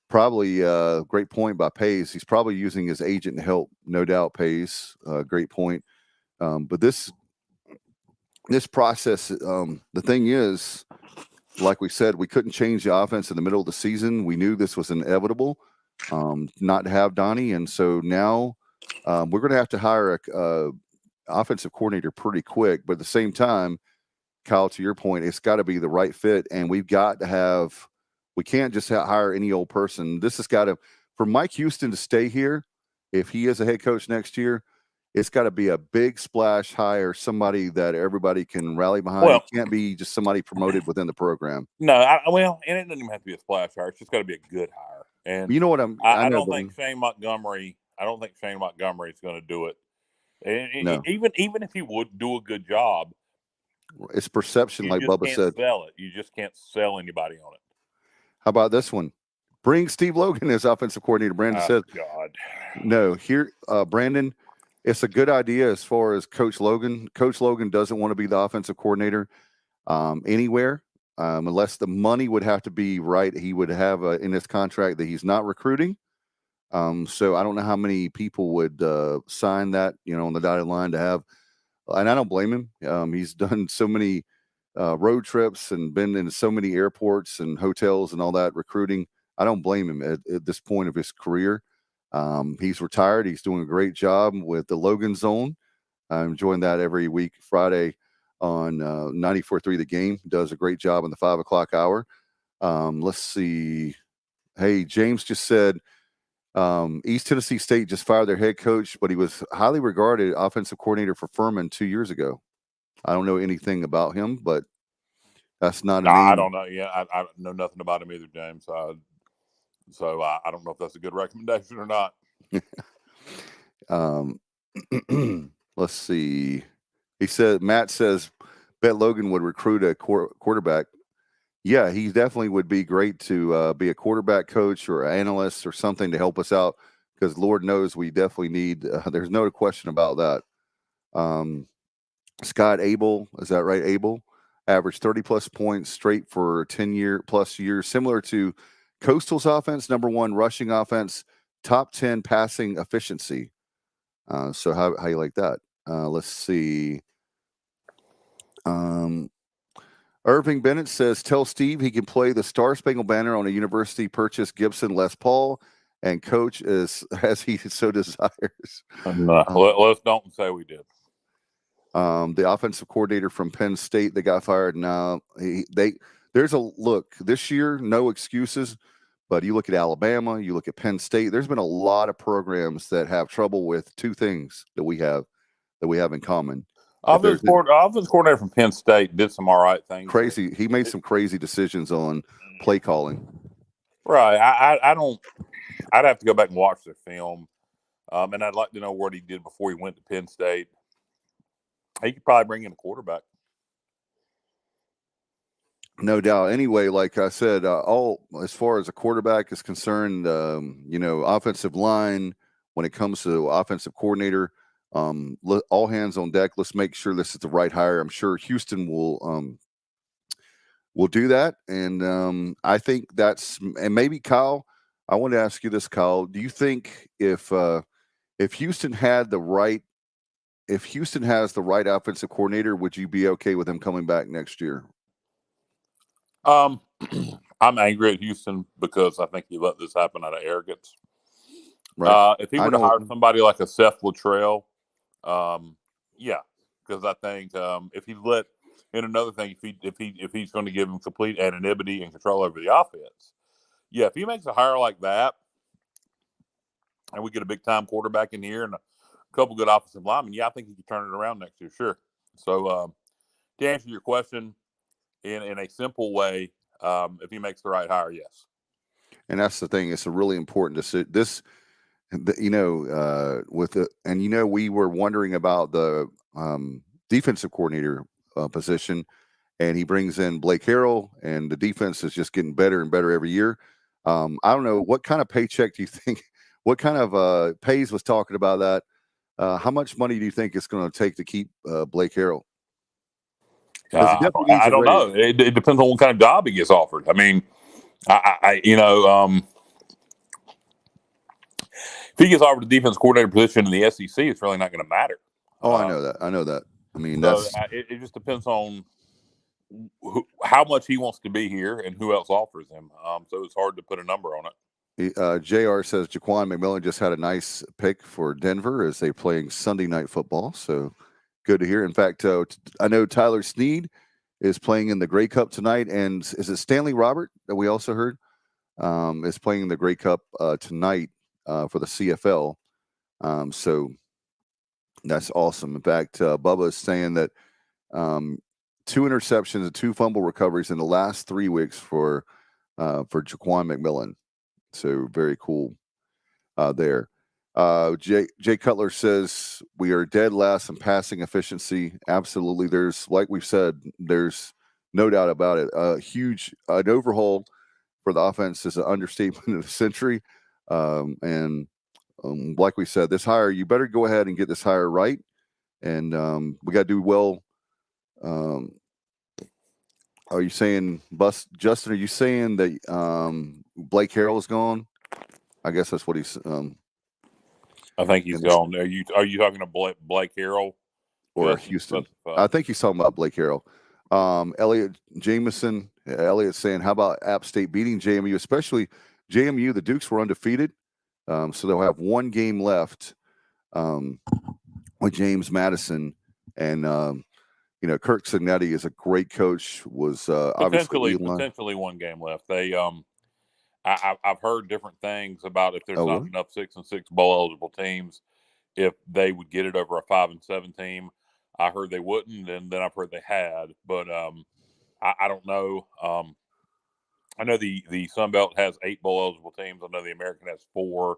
Speaker 3: Probably great point by Pace. He's probably using his agent to help, no doubt. Pace, great point. But this process, the thing is, like we said, we couldn't change the offense in the middle of the season. We knew this was inevitable, not to have Donnie, and so now we're going to have to hire a offensive coordinator pretty quick. But at the same time, Kyle, to your point, it's got to be the right fit, and we've got to have. We can't just hire any old person. This has got to, for Mike Houston to stay here, if he is a head coach next year, it's got to be a big splash hire, somebody that everybody can rally behind. Well, it can't be just somebody promoted within the program.
Speaker 4: No, and it doesn't even have to be a splash hire. It's just got to be a good hire. And
Speaker 3: you know what
Speaker 4: I don't think Shane Montgomery. I don't think Shane Montgomery is going to do it. And
Speaker 3: no.
Speaker 4: Even if he would do a good job,
Speaker 3: it's perception, like Bubba said.
Speaker 4: Sell it. You just can't sell anybody on it.
Speaker 3: How about this one? Bring Steve Logan as offensive coordinator. Brandon said,
Speaker 4: God.
Speaker 3: No, here, Brandon, it's a good idea as far as Coach Logan. Coach Logan doesn't want to be the offensive coordinator anywhere unless the money would have to be right. He would have in his contract that he's not recruiting. So I don't know how many people would sign that, on the dotted line to have. And I don't blame him. He's done so many road trips and been in so many airports and hotels and all that recruiting. I don't blame him at this point of his career. He's retired. He's doing a great job with the Logan Zone. I'm enjoying that every week, Friday on 94.3 The Game. Does a great job in the 5 o'clock hour. Let's see. Hey, James just said East Tennessee State just fired their head coach, but he was highly regarded offensive coordinator for Furman 2 years ago. I don't know anything about him, but that's not a name.
Speaker 4: I don't know. Yeah, I know nothing about him either, James. So I don't know if that's a good recommendation or not.
Speaker 3: Let's see. Matt says, bet Logan would recruit a quarterback. Yeah, he definitely would be great to be a quarterback coach or analyst or something to help us out because Lord knows we definitely need. There's no question about that. Scott Abel, is that right? Abel averaged 30+ points straight for 10+ years, similar to Coastal's offense, number 1 rushing offense, top 10 passing efficiency. So how you like that? Let's see. Irving Bennett says, tell Steve he can play the Star Spangled Banner on a university purchased Gibson Les Paul and coach as he so desires.
Speaker 4: Let's don't say we did.
Speaker 3: The offensive coordinator from Penn State that got fired now, there's a look this year, no excuses, but you look at Alabama, you look at Penn State, there's been a lot of programs that have trouble with two things that we have in common.
Speaker 4: Offensive coordinator from Penn State did some all right things.
Speaker 3: Crazy. He made some crazy decisions on play calling.
Speaker 4: Right. I'd have to go back and watch the film. And I'd like to know what he did before he went to Penn State. He could probably bring in a quarterback.
Speaker 3: No doubt. Anyway, like I said, as far as a quarterback is concerned, offensive line, when it comes to offensive coordinator, all hands on deck. Let's make sure this is the right hire. I'm sure Houston will do that. And I think and maybe Kyle, I want to ask you this, Kyle, do you think if Houston has the right offensive coordinator, would you be okay with him coming back next year?
Speaker 4: I'm angry at Houston because I think he let this happen out of arrogance. Right. If he were to hire somebody like a Seth Luttrell, yeah, because I think if he let in another thing, if he's going to give him complete anonymity and control over the offense, yeah, if he makes a hire like that, and we get a big time quarterback in here and a couple good offensive linemen, yeah, I think he could turn it around next year, sure. So to answer your question, in a simple way, if he makes the right hire, yes.
Speaker 3: And that's the thing; it's a really important decision. We were wondering about the defensive coordinator position, and he brings in Blake Harrell, and the defense is just getting better and better every year. I don't know what kind of paycheck do you think? What kind of Pays was talking about that? How much money do you think it's going to take to keep Blake Harrell?
Speaker 4: I don't know. It depends on what kind of job he gets offered. I mean, he gets offered the defense coordinator position in the SEC, it's really not going to matter.
Speaker 3: Oh, I know that. I mean,
Speaker 4: so it just depends on how much he wants to be here and who else offers him. So it's hard to put a number on it.
Speaker 3: JR says Jaquan McMillan just had a nice pick for Denver as they playing Sunday night football. So good to hear. In fact, I know Tyler Snead is playing in the Grey Cup tonight. And is it Stanley Robert that we also heard is playing in the Grey Cup tonight for the CFL. So that's awesome. In fact, Bubba is saying that 2 interceptions and 2 fumble recoveries in the last 3 weeks for Jaquan McMillan. So very cool there. Jay Cutler says we are dead last in passing efficiency. Absolutely. There's, like we've said, there's no doubt about it. An overhaul for the offense is an understatement of the century. And like we said, this hire, you better go ahead and get this hire right. And we got to do well. Are you saying, Justin, are you saying that Blake Harrell is gone? I guess that's what he's.
Speaker 4: I think he's gone. Are you talking to Blake Harrell
Speaker 3: or
Speaker 4: Justin?
Speaker 3: Houston? I think he's talking about Blake Harrell. Elliot Jameson. Elliot's saying, how about App State beating JMU? Especially JMU. The Dukes were undefeated, so they'll have 1 game left with James Madison and. Kirk Signetti is a great coach. Was obviously
Speaker 4: potentially 1 game left. They I've heard different things about if there's not enough 6-6 bowl eligible teams, if they would get it over a 5-7 team. I heard they wouldn't, and then I've heard they had, but I don't know. I know the Sun Belt has 8 bowl eligible teams. I know the American has 4.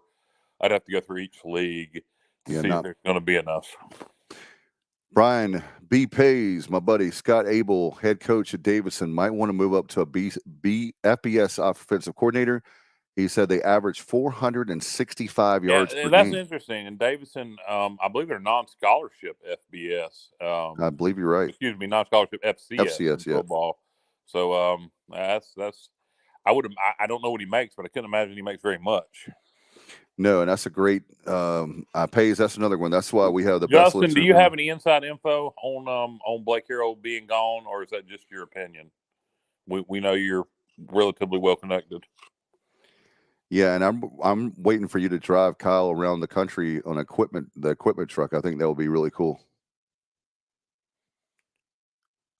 Speaker 4: I'd have to go through each league to see if there's going to be enough.
Speaker 3: Brian B. Pays, my buddy Scott Abel, head coach at Davidson, might want to move up to a FBS offensive coordinator. He said they average 465 yards per
Speaker 4: that's
Speaker 3: game.
Speaker 4: Interesting. And Davidson, I believe they're non-scholarship FBS.
Speaker 3: I believe you're right.
Speaker 4: Excuse me, non-scholarship FCS football. So that's. I don't know what he makes, but I couldn't imagine he makes very much.
Speaker 3: No, and that's a great Pays. That's another one. That's why we have the
Speaker 4: Justin,
Speaker 3: best.
Speaker 4: Do you have any inside info on Blake Harrell being gone, or is that just your opinion? We know you're relatively well connected.
Speaker 3: Yeah, and I'm waiting for you to drive Kyle around the country on the equipment truck. I think that would be really cool.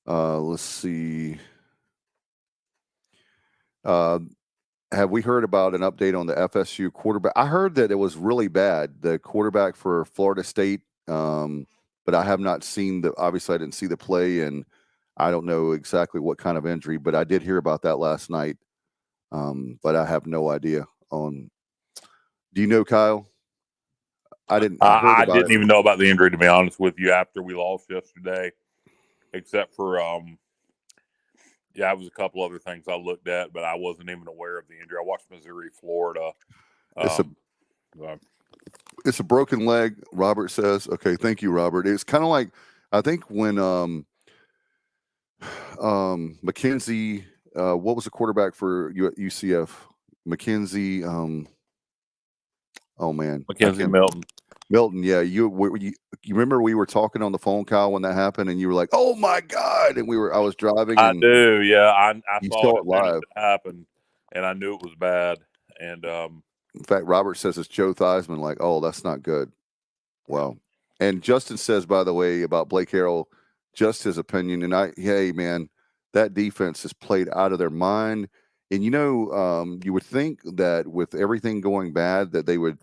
Speaker 3: Let's see. Have we heard about an update on the FSU quarterback? I heard that it was really bad, the quarterback for Florida State, but I have not seen obviously I didn't see the play, and I don't know exactly what kind of injury, but I did hear about that last night, but I have no idea on. Do you know, Kyle? I didn't. I
Speaker 4: didn't even know about the injury, to be honest with you, after we lost yesterday, except for it was a couple other things I looked at, but I wasn't even aware of the injury. I watched Missouri, Florida.
Speaker 3: It's a broken leg, Robert says. Okay, thank you, Robert. It's kind of like, I think when McKenzie, what was the quarterback for UCF? McKenzie,
Speaker 4: McKenzie Milton.
Speaker 3: Milton, yeah. You remember we were talking on the phone, Kyle, when that happened, and you were like, "Oh my God!" And I was driving.
Speaker 4: I do, yeah. I
Speaker 3: saw it live.
Speaker 4: It happened, and I knew it was bad. And
Speaker 3: in fact, Robert says it's Joe Theismann. Like, oh, that's not good. Well, and Justin says, by the way, about Blake Harrell, just his opinion. And hey, man, that defense is played out of their mind. And you would think that with everything going bad, that they're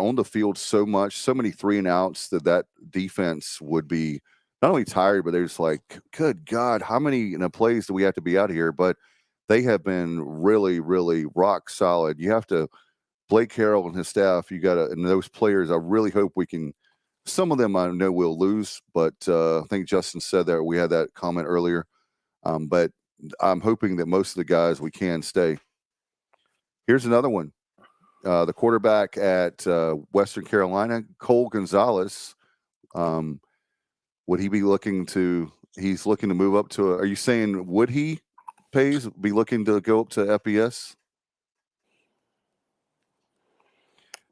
Speaker 3: on the field so many 3-and-outs that defense would be not only tired, but they're just like, good God, how many plays do we have to be out here? But they have been really, really rock solid. You have to, Blake Harrell and his staff, and those players, I really hope we can, some of them I know we'll lose, but I think Justin said that we had that comment earlier. But I'm hoping that most of the guys we can stay. Here's another one. The quarterback at Western Carolina, Cole Gonzalez, would he be looking to? He's looking to move up to. Are you saying would he be looking to go up to FBS?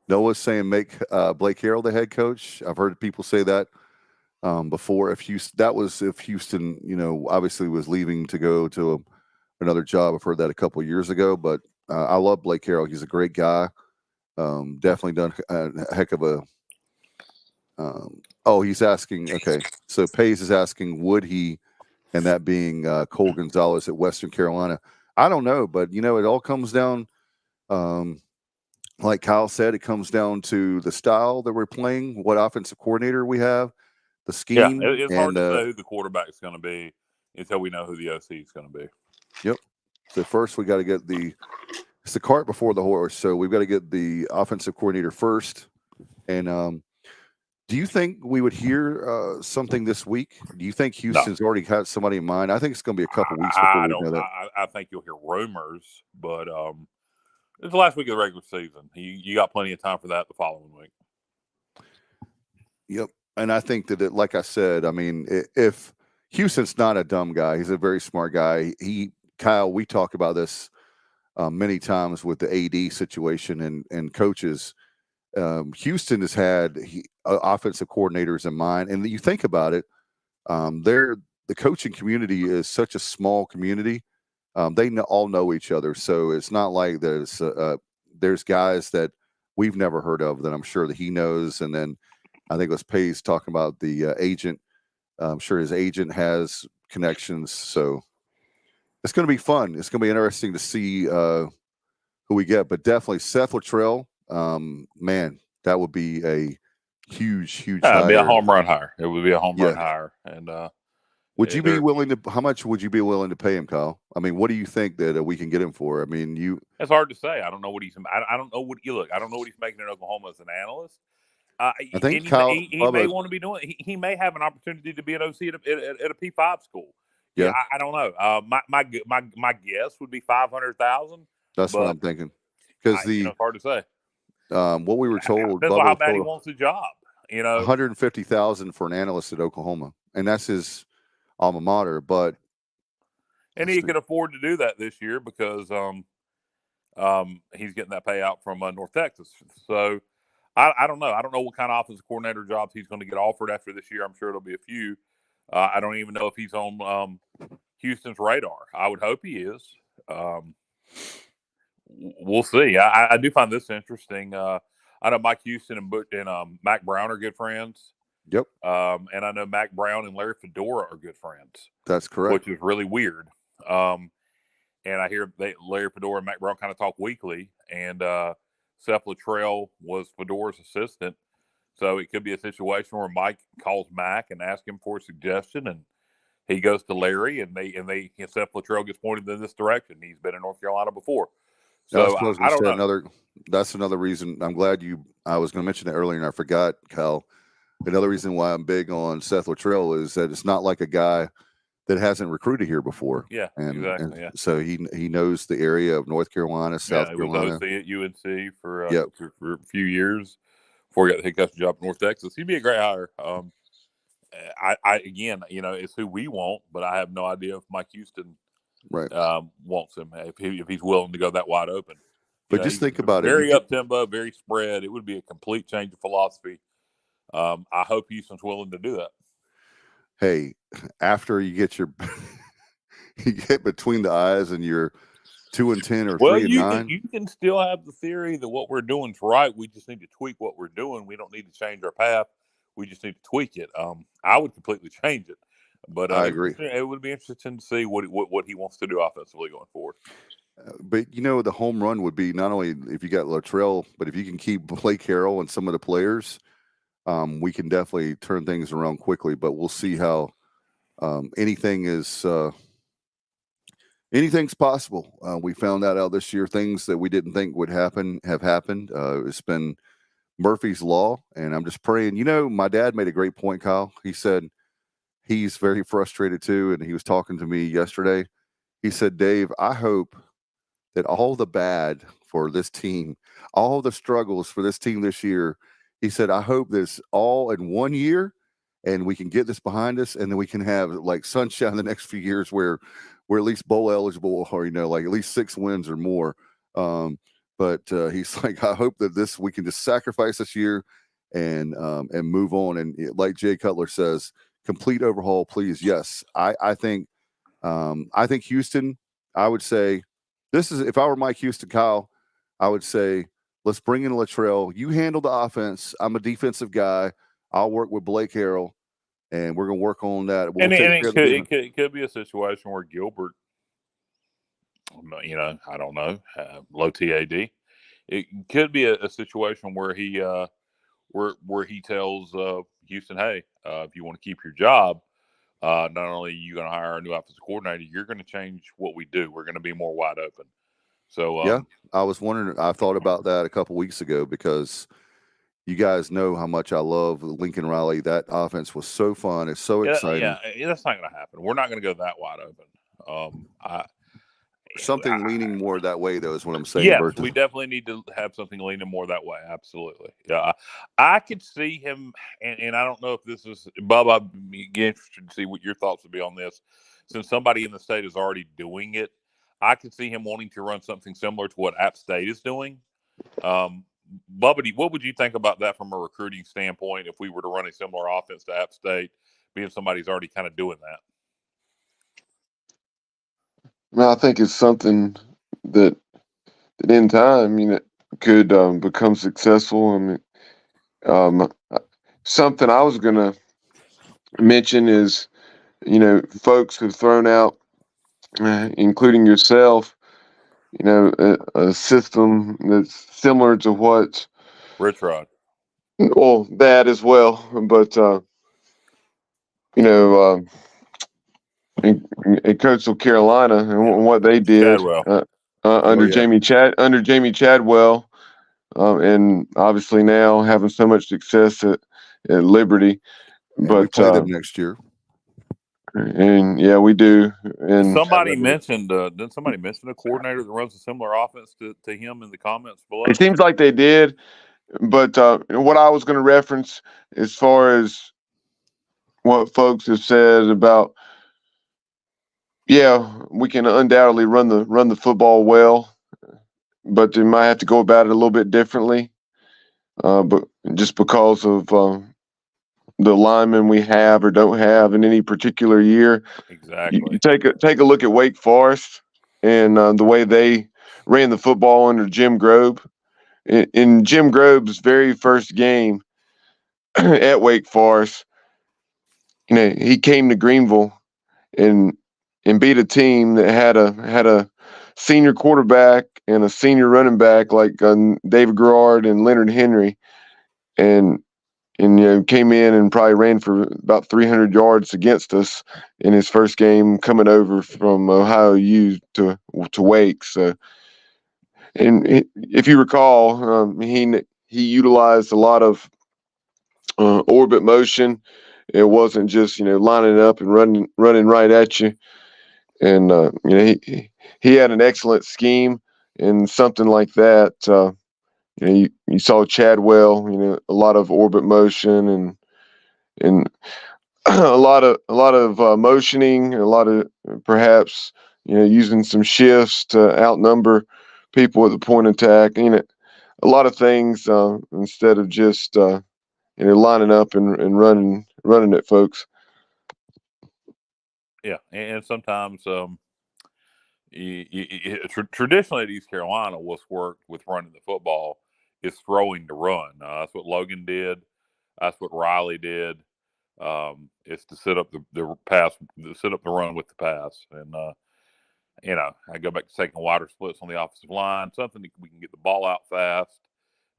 Speaker 3: Noah's saying make Blake Harrell the head coach. I've heard people say that before. If Houston, obviously was leaving to go to another job. I've heard that a couple of years ago, but I love Blake Harrell. He's a great guy. Definitely done a heck of a. He's asking. Okay, so Pays is asking, would he, and that being Cole Gonzalez at Western Carolina. I don't know, but it all comes down. Like Kyle said, it comes down to the style that we're playing, what offensive coordinator we have, the scheme.
Speaker 4: Yeah, it's hard to say who the quarterback is going to be until we know who the OC is going to be.
Speaker 3: Yep. So first we got to get it's the cart before the horse. So we've got to get the offensive coordinator first. And do you think we would hear something this week? Do you think Houston's already got somebody in mind? I think it's going to be a couple weeks before we know that.
Speaker 4: I think you'll hear rumors, but it's the last week of the regular season. You got plenty of time for that the following week.
Speaker 3: Yep. And I think that, like I said, I mean, if Houston's not a dumb guy, he's a very smart guy. Kyle, we talk about this many times with the AD situation and coaches. Houston has had offensive coordinators in mind, and you think about it, the coaching community is such a small community. They all know each other, so it's not like there's guys that we've never heard of that I'm sure that he knows. And then I think it was Pays talking about the agent. I'm sure his agent has connections, so it's going to be fun. It's going to be interesting to see who we get, but definitely Seth Luttrell. Man, that would be a huge
Speaker 4: hire. It'd be a home run hire. It would be a home run hire. And
Speaker 3: would you be willing to? How much would you be willing to pay him, Kyle? I mean, what do you think that we can get him for? I mean,
Speaker 4: it's hard to say. I don't know what he's. I don't know what you look. I don't know what he's making in Oklahoma as an analyst.
Speaker 3: I think Kyle,
Speaker 4: he may want to be doing. He may have an opportunity to be an OC at a P5 school.
Speaker 3: Yeah,
Speaker 4: I don't know. My guess would be 500,000.
Speaker 3: That's what I'm thinking. Because
Speaker 4: it's hard to say.
Speaker 3: What we were told,
Speaker 4: depends on how bad he wants the job.
Speaker 3: 150,000 for an analyst at Oklahoma, and that's his alma mater. But
Speaker 4: he can afford to do that this year because he's getting that payout from North Texas. So I don't know. I don't know what kind of offensive coordinator jobs he's going to get offered after this year. I'm sure it'll be a few. I don't even know if he's on Houston's radar. I would hope he is. We'll see. I do find this interesting. I know Mike Houston and Mac Brown are good friends.
Speaker 3: Yep.
Speaker 4: And I know Mac Brown and Larry Fedora are good friends.
Speaker 3: That's correct.
Speaker 4: Which is really weird. And I hear Larry Fedora and Mac Brown kind of talk weekly. And Seth Luttrell was Fedora's assistant. So it could be a situation where Mike calls Mac and asks him for a suggestion, and he goes to Larry, and Seth Luttrell gets pointed in this direction. He's been in North Carolina before. So I don't know.
Speaker 3: That's another reason. I'm glad I was going to mention it earlier and I forgot, Kyle. Another reason why I'm big on Seth Luttrell is that it's not like a guy that hasn't recruited here before.
Speaker 4: Yeah, exactly.
Speaker 3: And so he knows the area of North Carolina, South Carolina.
Speaker 4: He was OC at UNC for a few years before he got the head coaching job in North Texas. He'd be a great hire. Again, it's who we want, but I have no idea if Mike Houston wants him, if he's willing to go that wide open.
Speaker 3: But just think about
Speaker 4: very up tempo, very spread. It would be a complete change of philosophy. I hope Houston's willing to do that.
Speaker 3: Hey, after you get you get between the eyes and you're 2-10 or 3-9.
Speaker 4: You can still have the theory that what we're doing is right. We just need to tweak what we're doing. We don't need to change our path. We just need to tweak it. I would completely change it. But
Speaker 3: I agree.
Speaker 4: It would be interesting to see what he wants to do offensively going forward.
Speaker 3: But the home run would be not only if you got Luttrell, but if you can keep Blake Harrell and some of the players, we can definitely turn things around quickly. But we'll see how anything's possible. We found that out this year. Things that we didn't think would happen have happened. It's been Murphy's Law, and I'm just praying. My dad made a great point, Kyle. He said he's very frustrated too, and he was talking to me yesterday. He said, Dave, I hope that all the bad for this team, all the struggles for this team this year, he said, I hope this all in 1 year and we can get this behind us, and then we can have like sunshine the next few years where we're at least bowl eligible, or like at least 6 wins or more. but he's like, I hope that we can just sacrifice this year and move on. And like Jay Cutler says, complete overhaul, please. Yes, I think Houston. I would say if I were Mike Houston, Kyle, I would say let's bring in Latrell. You handle the offense. I'm a defensive guy. I'll work with Blake Harrell, and we're gonna work on that.
Speaker 4: It could be a situation where Gilbert, I don't know, low TAD. It could be a situation where he where he tells Houston, hey, if you want to keep your job, not only are you going to hire a new offensive coordinator, you're going to change what we do. We're going to be more wide open. So
Speaker 3: yeah, I was wondering. I thought about that a couple weeks ago because you guys know how much I love Lincoln Riley. That offense was so fun. It's so exciting.
Speaker 4: Yeah, that's not going to happen. We're not going to go that wide open.
Speaker 3: Something leaning more that way, though, is what I'm saying.
Speaker 4: Yes, we definitely need to have something leaning more that way. Absolutely. Yeah, I could see him, and I don't know if this is, Bob, I'd be interested to see what your thoughts would be on this. Since somebody in the state is already doing it, I could see him wanting to run something similar to what App State is doing. Bubba, what would you think about that from a recruiting standpoint if we were to run a similar offense to App State, being somebody's already kind of doing that?
Speaker 5: Well, I think it's something that in time, could become successful. Something I was going to mention is, folks have thrown out, including yourself, a system that's similar to what
Speaker 4: Rich Rod.
Speaker 5: Well, that as well, but in Coastal Carolina and what they did under Jamie Chadwell, and obviously now having so much success at Liberty.
Speaker 3: And
Speaker 5: but
Speaker 3: we play them next year.
Speaker 5: And yeah, we do. And
Speaker 4: somebody mentioned, didn't somebody mention a coordinator that runs a similar offense to him in the comments below?
Speaker 5: It seems like they did. But what I was going to reference as far as what folks have said about, we can undoubtedly run the football well, but they might have to go about it a little bit differently. But just because of the linemen we have or don't have in any particular year.
Speaker 4: Exactly.
Speaker 5: You take a look at Wake Forest and the way they ran the football under Jim Grobe. In Jim Grobe's very first game at Wake Forest, he came to Greenville and beat a team that had a senior quarterback and a senior running back like David Garrard and Leonard Henry, and came in and probably ran for about 300 yards against us in his first game coming over from Ohio U to Wake. So, and if you recall, he utilized a lot of orbit motion. It wasn't just lining up and running right at you. And he had an excellent scheme, and something like that. You saw Chadwell, a lot of orbit motion and a lot of motioning, a lot of perhaps using some shifts to outnumber people at the point of attack. A lot of things instead of just lining up and running at folks.
Speaker 4: Yeah, and sometimes traditionally at East Carolina, what's worked with running the football is throwing to run. That's what Logan did. That's what Riley did. It's to set up the pass, set up the run with the pass, and I go back to taking wider splits on the offensive line, something that we can get the ball out fast,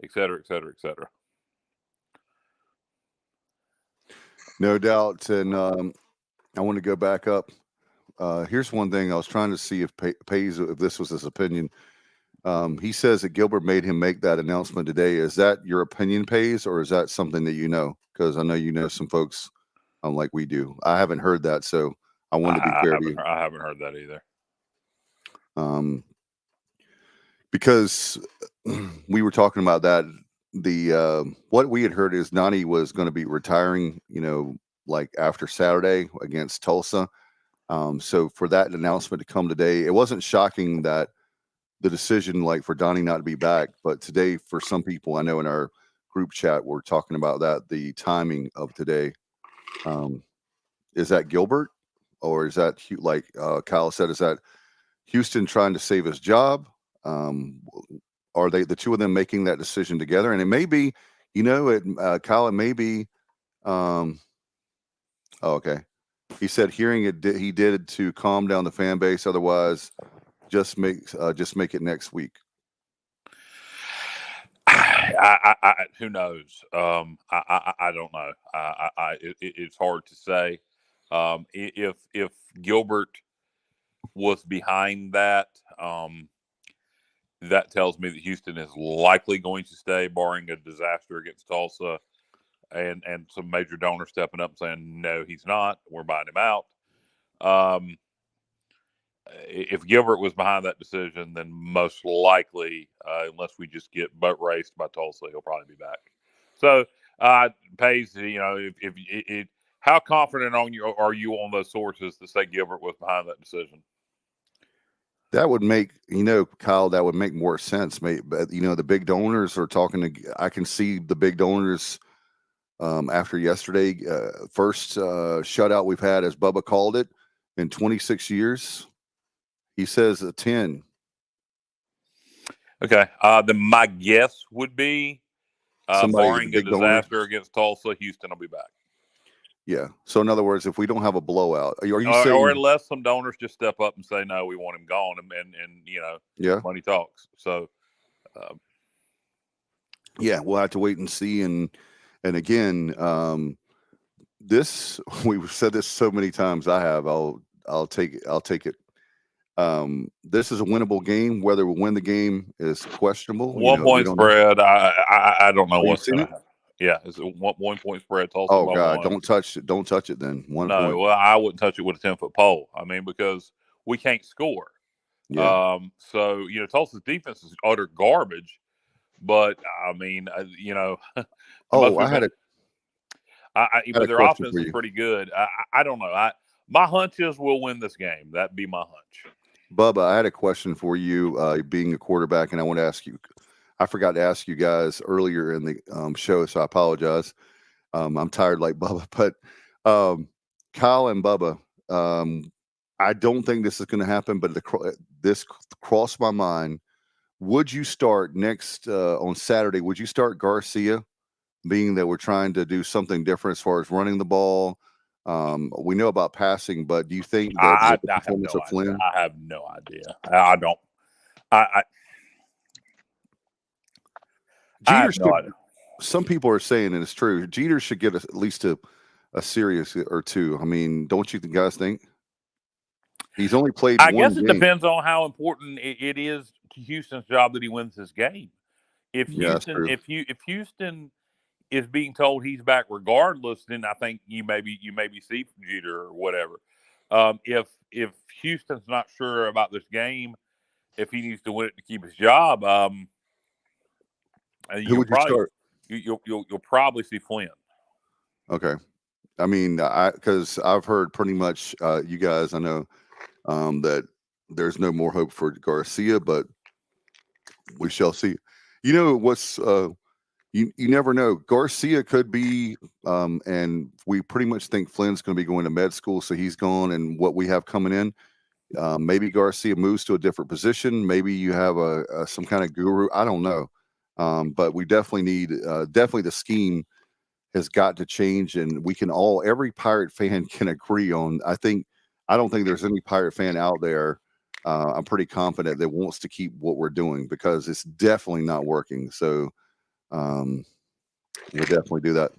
Speaker 4: et cetera, et cetera, et cetera.
Speaker 3: No doubt, and I want to go back up. Here's one thing I was trying to see if this was his opinion. He says that Gilbert made him make that announcement today. Is that your opinion, Pays, or is that something that you know? Because I know some folks like we do. I haven't heard that, so I wanted to be fair to you.
Speaker 4: I haven't heard that either.
Speaker 3: Because we were talking about that. What we had heard is Donnie was going to be retiring, like after Saturday against Tulsa. So for that announcement to come today, it wasn't shocking that the decision, like for Donnie not to be back. But today, for some people, I know in our group chat, we're talking about that, the timing of today. Is that Gilbert, or is that, like Kyle said, is that Houston trying to save his job? Are they, the two of them, making that decision together? And it may be, Kyle, it may be, okay. He said hearing it, he did to calm down the fan base. Otherwise, just make it next week.
Speaker 4: Who knows? I don't know. It's hard to say. If Gilbert was behind that, that tells me that Houston is likely going to stay, barring a disaster against Tulsa, and some major donors stepping up and saying no, he's not. We're buying him out. If Gilbert was behind that decision, then most likely, unless we just get butt raced by Tulsa, he'll probably be back. So, Paige, if how confident are you on those sources to say Gilbert was behind that decision?
Speaker 3: That would make, Kyle, that would make more sense. But, the big donors are talking I can see the big donors after yesterday, first shutout we've had, as Bubba called it, in 26 years. He says a 10. Okay.
Speaker 4: Then my guess would be, barring a disaster against Tulsa, Houston will be back.
Speaker 3: Yeah. So in other words, if we don't have a blowout, are you saying,
Speaker 4: or unless some donors just step up and say no, we want him gone, and money talks. So,
Speaker 3: yeah, we'll have to wait and see. And again, this, we've said this so many times. I'll take it. This is a winnable game. Whether we win the game is questionable.
Speaker 4: 1 point spread. I don't know what's going to happen. Yeah, it's a 1 point spread. Tulsa.
Speaker 3: Oh God, don't touch it. Don't touch it. Then 1 point.
Speaker 4: Well, I wouldn't touch it with a 10-foot pole. I mean, because we can't score.
Speaker 3: Yeah.
Speaker 4: So Tulsa's defense is utter garbage. But I mean, but their offense is pretty good. I don't know. My hunch is we'll win this game. That'd be my hunch.
Speaker 3: Bubba, I had a question for you, being a quarterback, and I want to ask you. I forgot to ask you guys earlier in the show, so I apologize. I'm tired like Bubba, but Kyle and Bubba, I don't think this is going to happen, but this crossed my mind. Would you start next on Saturday? Would you start Garcia, being that we're trying to do something different as far as running the ball? We know about passing, but do you think that the performance of Flynn?
Speaker 4: I have no idea. I don't.
Speaker 3: Jeter some people are saying, and it's true, Jeter should get at least a series or two. I mean, don't you guys think? He's only played one
Speaker 4: guess it
Speaker 3: game.
Speaker 4: Depends on how important it is to Houston's job that he wins this game. If Houston is being told he's back regardless, then I think you maybe see Jeter or whatever. If Houston's not sure about this game, if he needs to win it to keep his job,
Speaker 3: who would you start?
Speaker 4: You'll probably see Flynn.
Speaker 3: Okay. I mean, because I've heard pretty much you guys, I know that there's no more hope for Garcia, but we shall see. What's you never know. Garcia could be, and we pretty much think Flynn's going to be going to med school, so he's gone. And what we have coming in, maybe Garcia moves to a different position. Maybe you have some kind of guru. I don't know. But we definitely need, the scheme has got to change, and we can every Pirate fan can agree on. I don't think there's any Pirate fan out there. I'm pretty confident that wants to keep what we're doing, because it's definitely not working. So we'll definitely do that.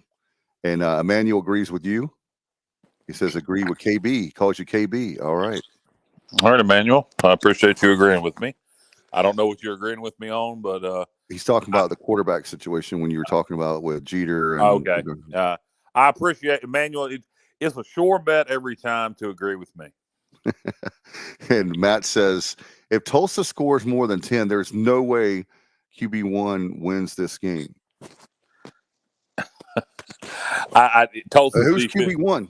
Speaker 3: And Emmanuel agrees with you. He says agree with KB. He calls you KB. All right,
Speaker 4: Emmanuel. I appreciate you agreeing with me. I don't know what you're agreeing with me on, but
Speaker 3: he's talking about the quarterback situation when you were talking about with Jeter.
Speaker 4: Okay. I appreciate it, Emmanuel. It's a sure bet every time to agree with me.
Speaker 3: And Matt says, if Tulsa scores more than 10, there's no way QB1 wins this game.
Speaker 4: Tulsa.
Speaker 3: Who's QB1?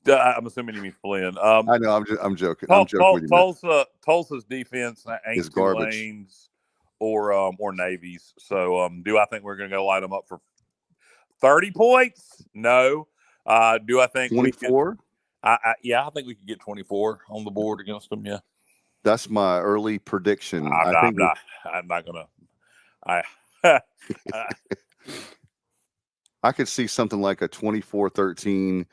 Speaker 4: I'm assuming you mean Flynn.
Speaker 3: I know. I'm joking. I'm joking with you.
Speaker 4: Tulsa's defense
Speaker 3: Is
Speaker 4: ain't
Speaker 3: garbage.
Speaker 4: Tulane's or Navy's. So do I think we're going to go light them up for 30 points? No. Do I think
Speaker 3: 24?
Speaker 4: Yeah, I think we could get 24 on the board against them. Yeah,
Speaker 3: that's my early prediction.
Speaker 4: I'm not gonna. I
Speaker 3: I could see something like a 24-13,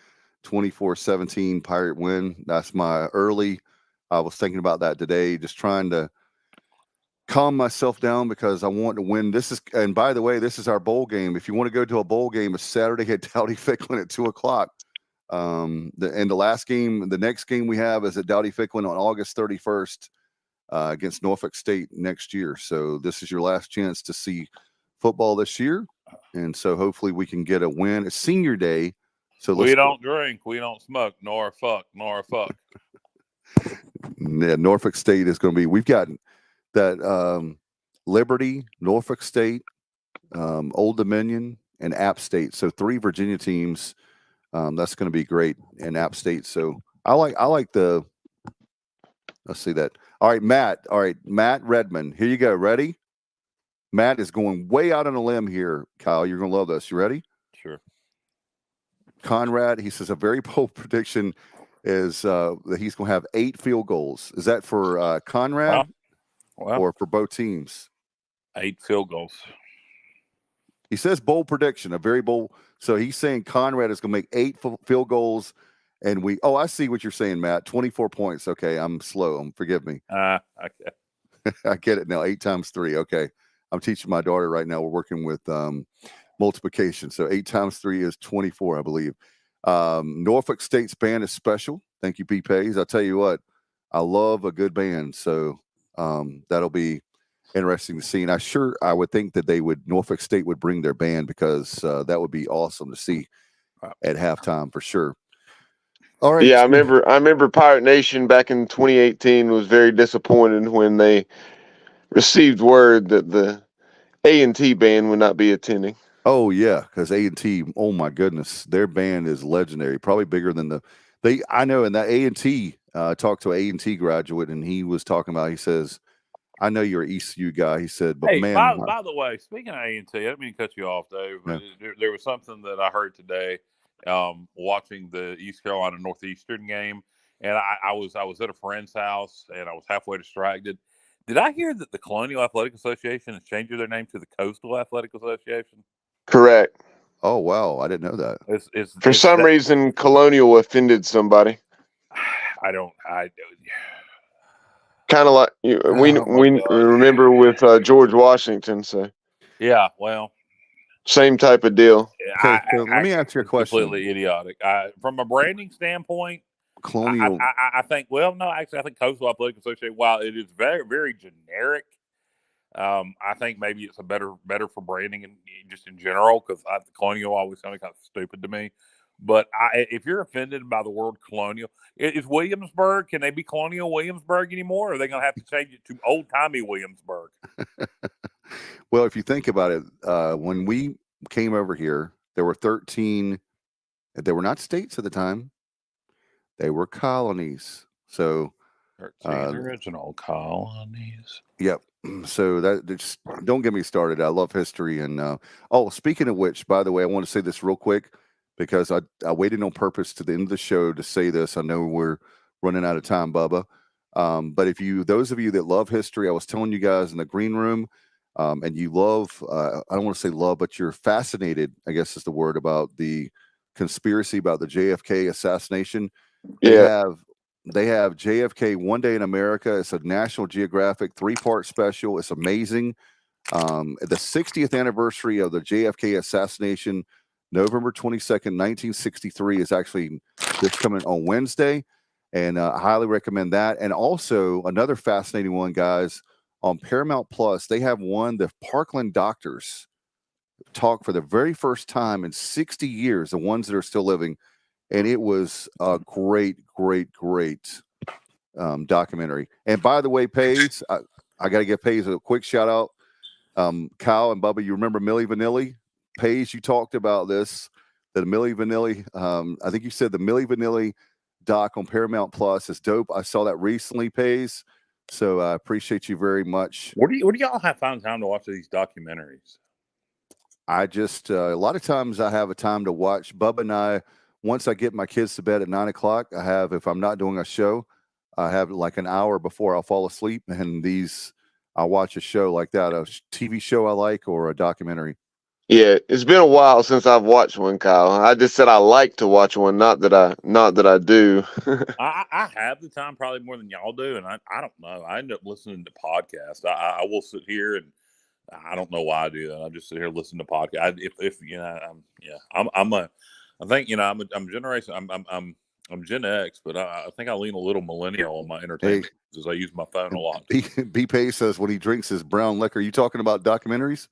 Speaker 3: 24-17 Pirate win. That's my early. I was thinking about that today, just trying to calm myself down because I want to win. And by the way, this is our bowl game. If you want to go to a bowl game, it's Saturday at Dowdy-Ficklin at 2:00. The next game we have is at Dowdy-Ficklin on August 31st against Norfolk State next year. So this is your last chance to see football this year. And so hopefully we can get a win. It's senior day. So
Speaker 4: we don't drink, we don't smoke, nor fuck.
Speaker 3: Yeah, Norfolk State is going to be, we've got that Liberty, Norfolk State, Old Dominion, and App State. So 3 Virginia teams. That's going to be great in App State. So I like the, let's see that. All right, Matt Redmond. Here you go. Ready? Matt is going way out on a limb here, Kyle. You're going to love this. You ready?
Speaker 4: Sure.
Speaker 3: Conrad, he says a very bold prediction is that he's going to have 8 field goals. Is that for Conrad or for both teams?
Speaker 4: 8 field goals.
Speaker 3: He says bold prediction, a very bold. So he's saying Conrad is going to make 8 field goals. And I see what you're saying, Matt. 24 points. Okay, I'm slow. Forgive me.
Speaker 4: Okay.
Speaker 3: I get it now. 8 times 3. Okay. I'm teaching my daughter right now. We're working with multiplication. So 8 times 3 is 24, I believe. Norfolk State's band is special. Thank you, P. Pays. I'll tell you what, I love a good band. So that'll be interesting to see. And I would think that Norfolk State would bring their band because that would be awesome to see at halftime for sure. All right.
Speaker 5: Yeah, I remember Pirate Nation back in 2018 was very disappointed when they received word that the A&T band would not be attending.
Speaker 3: Oh yeah, because A&T, oh my goodness, their band is legendary. Probably bigger than I know. And that A&T, talked to an A&T graduate, and he was talking about. He says, "I know you're an ECU guy." He said, "But
Speaker 4: hey,
Speaker 3: man."
Speaker 4: By the way, speaking of A&T, I didn't mean to cut you off, Dave. But there was something that I heard today, watching the East Carolina Northeastern game, and I was at a friend's house, and I was halfway distracted. Did I hear that the Colonial Athletic Association is changing their name to the Coastal Athletic Association?
Speaker 5: Correct.
Speaker 3: Oh wow, I didn't know that.
Speaker 5: For some reason, Colonial offended somebody. Kind of like we remember with George Washington. So
Speaker 4: yeah, well,
Speaker 5: same type of deal.
Speaker 3: Okay, so let me ask you a question.
Speaker 4: Completely idiotic. From a branding standpoint,
Speaker 3: Colonial.
Speaker 4: I think. Well, no, actually, I think Coastal Athletic Association. While it is very, very generic, I think maybe it's a better for branding and just in general because Colonial always sounded kind of stupid to me. But if you're offended by the word Colonial, is Williamsburg? Can they be Colonial Williamsburg anymore? Or are they going to have to change it to old timey Williamsburg?
Speaker 3: Well, if you think about it, when we came over here, there were 13. They were not states at the time. They were colonies. So
Speaker 4: 13 original colonies.
Speaker 3: Yep. So that just don't get me started. I love history. And speaking of which, by the way, I want to say this real quick because I waited on purpose to the end of the show to say this. I know we're running out of time, Bubba. But those of you that love history, I was telling you guys in the green room, and you love, I don't want to say love, but you're fascinated, I guess is the word, about the conspiracy about the JFK assassination.
Speaker 5: Yeah.
Speaker 3: They have JFK One Day in America. It's a National Geographic 3-part special. It's amazing. The 60th anniversary of the JFK assassination, November 22nd, 1963, is actually this coming on Wednesday. And I highly recommend that. And also another fascinating one, guys, on Paramount Plus, they have the Parkland doctors talk for the very first time in 60 years, the ones that are still living. And it was a great documentary. And by the way, Paige, I got to give Paige a quick shout out. Kyle and Bubba, you remember Milli Vanilli? Paige, you talked about this. the Milli Vanilli. I think you said the Milli Vanilli doc on Paramount Plus is dope. I saw that recently, Pays. So I appreciate you very much.
Speaker 4: Where do y'all have found time to watch these documentaries?
Speaker 3: I just a lot of times I have a time to watch. Bubba and I, once I get my kids to bed at 9 o'clock, I have, if I'm not doing a show, I have like an hour before I'll fall asleep, and I'll watch a show like that, a TV show I like or a documentary.
Speaker 5: Yeah, it's been a while since I've watched one, Kyle. I just said I like to watch one, not that I do.
Speaker 4: I have the time probably more than y'all do, and I don't know. I end up listening to podcasts. I will sit here, and I don't know why I do that. I just sit here and listen to podcasts. If you know, I think, you know, I'm generation. I'm Gen X, but I think I lean a little millennial on my entertainment because I use my phone a lot.
Speaker 3: B. Pays says when he drinks his brown liquor. You talking about documentaries,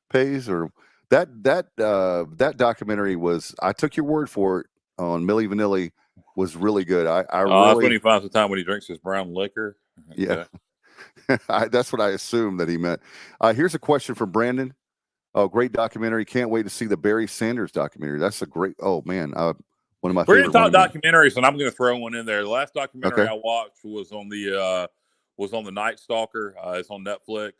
Speaker 3: Pays, or that documentary was? I took your word for it on Milli Vanilli. Was really good. I really.
Speaker 4: That's when he finds the time when he drinks his brown liquor.
Speaker 3: Okay. Yeah, that's what I assumed that he meant. Here's a question for Brandon. Oh, great documentary! Can't wait to see the Barry Sanders documentary. That's a great. Oh man, one of my
Speaker 4: We're
Speaker 3: favorite.
Speaker 4: going to talk documentaries, and I'm going to throw one in there. The last documentary I watched was on the Night Stalker. It's on Netflix.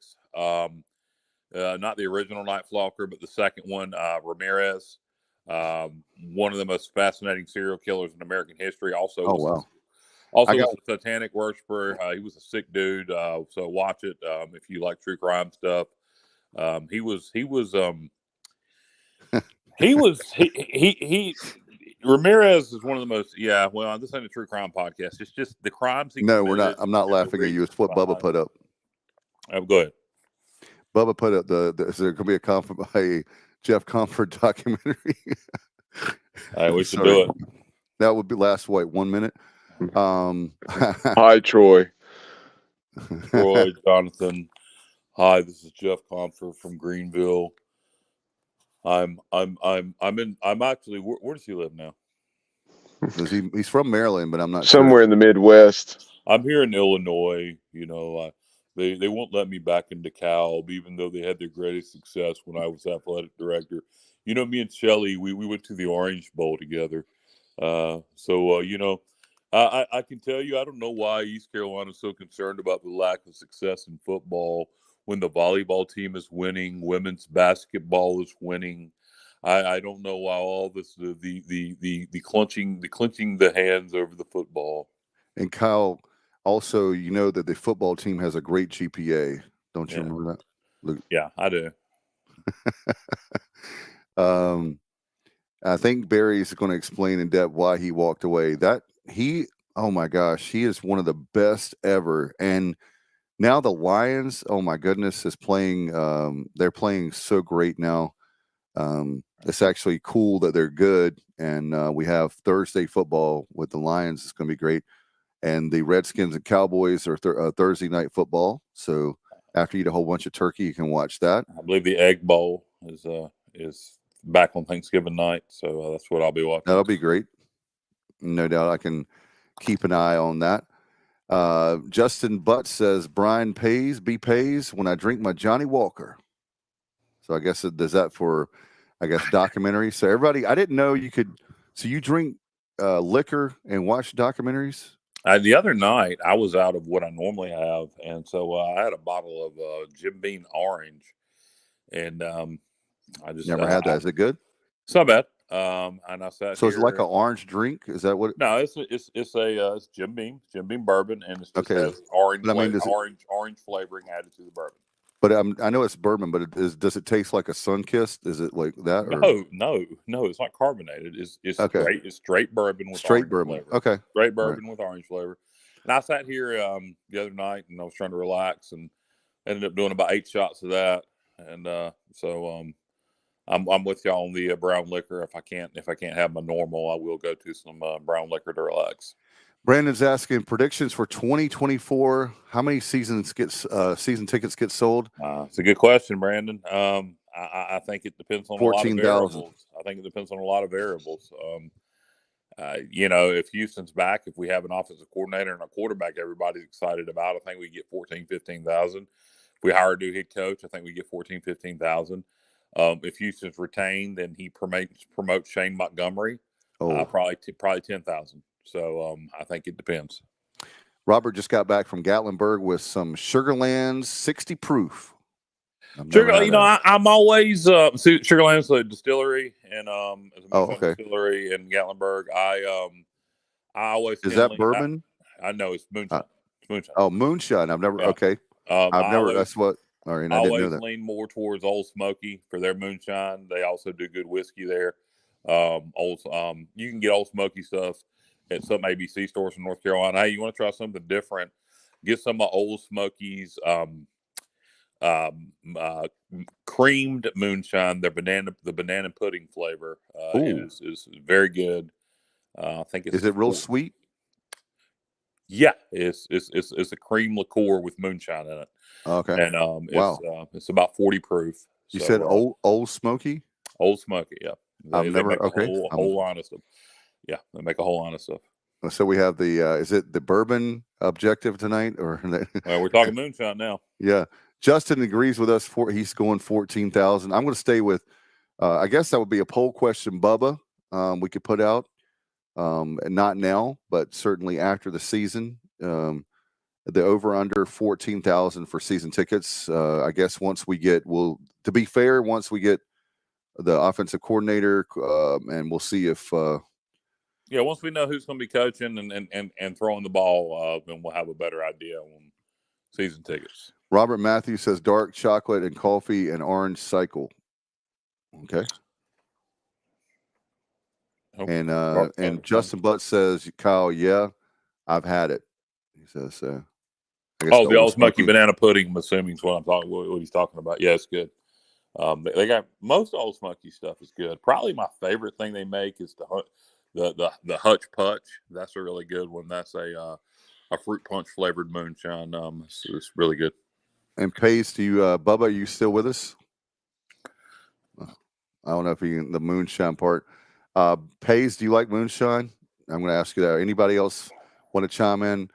Speaker 4: Not the original Night Stalker, but the second one, Ramirez. One of the most fascinating serial killers in American history. Also, was a satanic worshiper. He was a sick dude. So watch it if you like true crime stuff. Ramirez is one of the most. Yeah, well, this ain't a true crime podcast. It's just the crimes he committed.
Speaker 3: No, we're not. I'm not laughing at you. It's what Bubba put up.
Speaker 4: Go ahead.
Speaker 3: Bubba put up is there going to be a Jeff Comfort documentary?
Speaker 4: We should do it.
Speaker 3: That would be last 1 minute.
Speaker 5: Hi, Troy.
Speaker 4: Troy, Jonathan. Hi, this is Jeff Comfort from Greenville. I'm actually. Where does he live now?
Speaker 3: He's from Maryland, but I'm not
Speaker 5: somewhere
Speaker 3: sure.
Speaker 5: in the Midwest.
Speaker 4: I'm here in Illinois. You know, they won't let me back into Cal, even though they had their greatest success when I was athletic director. You know, me and Shelly, we went to the Orange Bowl together. You know, I can tell you, I don't know why East Carolina is so concerned about the lack of success in football when the volleyball team is winning, women's basketball is winning. I don't know why all this the clenching the hands over the football.
Speaker 3: And Kyle, also, you know that the football team has a great GPA. Don't you remember that? Luke?
Speaker 4: Yeah, I do.
Speaker 3: I think Barry's going to explain in depth why he walked away. Oh my gosh, he is one of the best ever. And now the Lions, oh my goodness, is playing. They're playing so great now. It's actually cool that they're good. And we have Thursday football with the Lions. It's going to be great. And the Redskins and Cowboys are Thursday night football. So after you eat a whole bunch of turkey, you can watch that.
Speaker 4: I believe the Egg Bowl is back on Thanksgiving night. So that's what I'll be watching.
Speaker 3: That'll be great. No doubt I can keep an eye on that. Justin Butt says, Brian pays when I drink my Johnny Walker. So I guess it does that for, documentary. So everybody, I didn't know you could. So you drink liquor and watch documentaries?
Speaker 4: The other night, I was out of what I normally have, and so I had a bottle of Jim Beam Orange, and I just
Speaker 3: never had that. Is it good?
Speaker 4: It's not bad. And I sat.
Speaker 3: So it's like an orange drink. Is that what?
Speaker 4: No, it's Jim Beam bourbon, and it's just has orange, orange flavoring added to the bourbon.
Speaker 3: But I know it's bourbon, but does it taste like a Sunkist? Is it like that? Or?
Speaker 4: No, it's not carbonated. It's
Speaker 3: okay.
Speaker 4: Straight. It's straight bourbon with
Speaker 3: straight
Speaker 4: orange
Speaker 3: bourbon.
Speaker 4: Flavor.
Speaker 3: Okay,
Speaker 4: straight bourbon with orange flavor. And I sat here the other night, and I was trying to relax, and ended up doing about 8 shots of that. And I'm with y'all on the brown liquor. If I can't have my normal, I will go to some brown liquor to relax.
Speaker 3: Brandon's asking predictions for 2024. How many season tickets get sold?
Speaker 4: It's a good question, Brandon. I think it depends on
Speaker 3: 14,000.
Speaker 4: I think it depends on a lot of variables. You know, if Houston's back, if we have an offensive coordinator and a quarterback everybody's excited about, I think we get 14,000, 15,000. If we hire a new head coach, I think we get 14,000, 15,000. If Houston's retained, then he promotes Shane Montgomery.
Speaker 3: Oh,
Speaker 4: Probably 10,000. So I think it depends.
Speaker 3: Robert just got back from Gatlinburg with some Sugarlands 60 proof.
Speaker 4: Sugar, I'm always Sugarland's a distillery and distillery in Gatlinburg. I always
Speaker 3: is that bourbon?
Speaker 4: I know it's moonshine. It's moonshine.
Speaker 3: Oh, moonshine. I've never.
Speaker 4: Yeah.
Speaker 3: Okay, that's what. All right, I didn't know that.
Speaker 4: Lean more towards Old Smoky for their moonshine. They also do good whiskey there. You can get Old Smoky stuff at some ABC stores in North Carolina. Hey, you want to try something different? Get some of Old Smoky's creamed moonshine. The banana pudding flavor. It is very good. I think it's.
Speaker 3: Is it real sweet?
Speaker 4: Yeah, it's a cream liqueur with moonshine in it.
Speaker 3: Okay.
Speaker 4: And it's about 40 proof.
Speaker 3: You said Old Smoky?
Speaker 4: Old Smoky, yeah. They make a whole line of stuff. Yeah, they make a whole line of stuff.
Speaker 3: So we have the is it the bourbon objective tonight, or
Speaker 4: well, we're talking moonshine now.
Speaker 3: Yeah, Justin agrees with us. He's going 14,000. I'm going to stay with. I guess that would be a poll question, Bubba. We could put out, not now, but certainly after the season. The over under 14,000 for season tickets. I guess once we get, to be fair, once we get the offensive coordinator, and we'll see if.
Speaker 4: Once we know who's going to be coaching and throwing the ball, then we'll have a better idea on season tickets.
Speaker 3: Robert Matthews says dark chocolate and coffee and orange cycle. Okay. And Justin Butt says, Kyle, yeah, I've had it. He says, the
Speaker 4: Old Smoky banana pudding, I'm assuming is what he's talking about. Yeah, it's good. They got most Old Smoky stuff is good. Probably my favorite thing they make is the Hutch Putch. That's a really good one. That's a fruit punch flavored moonshine. It's really good.
Speaker 3: And Pace, to you, Bubba, are you still with us? I don't know if the moonshine part. Pace, do you like moonshine? I'm going to ask you that. Anybody else want to chime in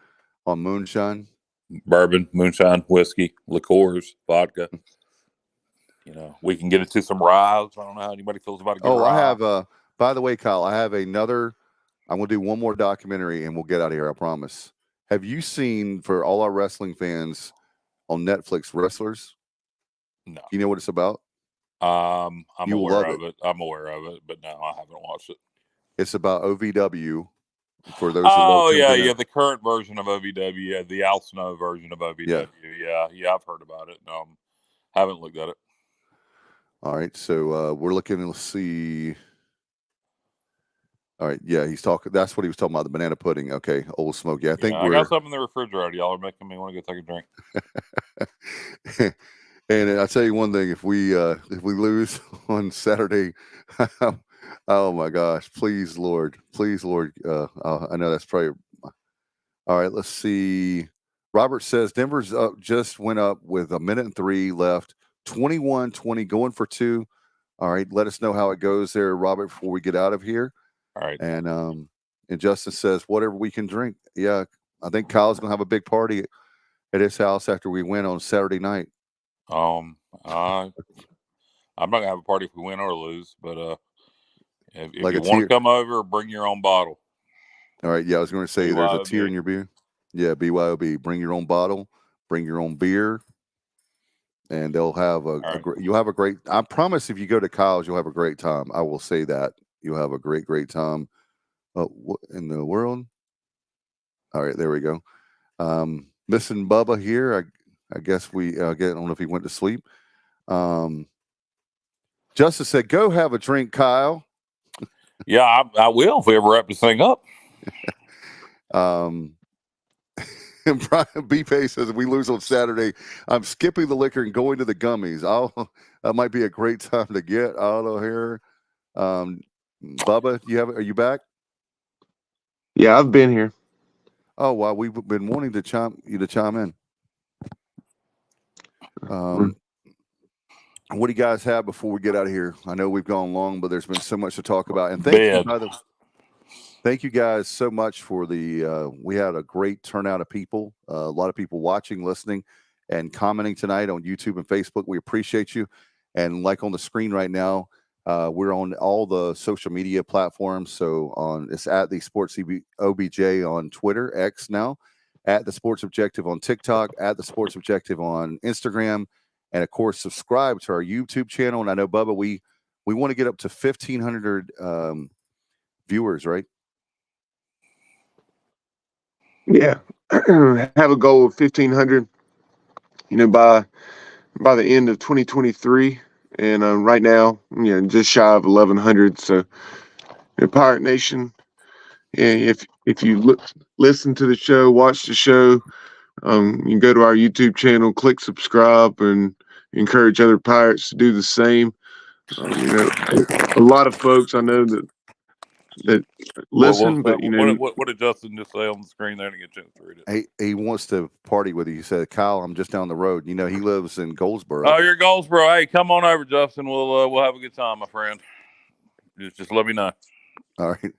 Speaker 3: on moonshine?
Speaker 4: Bourbon, moonshine, whiskey, liqueurs, vodka. We can get into some rye. I don't know how anybody feels about it.
Speaker 3: I have. By the way, Kyle, I have another. I'm going to do one more documentary, and we'll get out of here. I promise. Have you seen, for all our wrestling fans, on Netflix, Wrestlers?
Speaker 4: No.
Speaker 3: You know what it's about?
Speaker 4: I'm aware of it. I'm aware of it, but no, I haven't watched it.
Speaker 3: It's about OVW. For those.
Speaker 4: The current version of OVW, the Al Snow version of OVW. Yeah, I've heard about it. Haven't looked at it.
Speaker 3: All right, so we're looking. Let's see. All right, yeah, he's talking. That's what he was talking about. The banana pudding. Okay, Old Smoky. I
Speaker 4: got something in the refrigerator. Y'all are making me want to go take a
Speaker 3: drink. And I tell you one thing: if we lose on Saturday. Oh my gosh! Please, Lord. I know that's probably. All right. Let's see. Robert says Denver's just went up with 1:03 left. 21-20 going for 2. All right. Let us know how it goes there, Robert, before we get out of here.
Speaker 4: All right.
Speaker 3: And Justin says whatever we can drink. Yeah, I think Kyle's gonna have a big party at his house after we win on Saturday night.
Speaker 4: I'm not gonna have a party if we win or lose, but if you want to come over, bring your own bottle.
Speaker 3: All right. Yeah, I was going to say BYOB. There's a tier in your beer. Yeah, BYOB. Bring your own bottle. Bring your own beer, and they'll have you'll have a great. I promise, if you go to Kyle's, you'll have a great time. I will say that you'll have a great time. What in the world? All right, there we go. Missing Bubba here. I guess I don't know if he went to sleep. Justice said, "Go have a drink, Kyle."
Speaker 4: Yeah, I will if we ever wrap this thing up.
Speaker 3: And Brian B-Pay says, if we lose on Saturday, I'm skipping the liquor and going to the gummies. That might be a great time to get out of here. Bubba, are you back?
Speaker 5: Yeah, I've been here.
Speaker 3: Oh, wow. We've been wanting to chime in. What do you guys have before we get out of here? I know we've gone long, but there's been so much to talk about. And thank you guys so much for we had a great turnout of people, a lot of people watching, listening, and commenting tonight on YouTube and Facebook. We appreciate you. And like on the screen right now, we're on all the social media platforms. So it's at the Sports OBJ on Twitter, X now, at the Sports Objective on TikTok, at the Sports Objective on Instagram, and of course subscribe to our YouTube channel. And I know, Bubba, we want to get up to 1,500 viewers, right?
Speaker 5: Yeah, have a goal of 1,500. By the end of 2023, and right now, just shy of 1,100. So, Pirate Nation, if you listen to the show, watch the show, you can go to our YouTube channel, click subscribe, and encourage other Pirates to do the same. A lot of folks I know that listen, but
Speaker 4: what did Justin just say on the screen there to get a chance to read it?
Speaker 3: He wants to party with you. He said, Kyle, I'm just down the road. He lives in Goldsboro.
Speaker 4: Oh, you're Goldsboro. Hey, come on over, Justin. We'll have a good time, my friend. Just let me know.
Speaker 3: All right.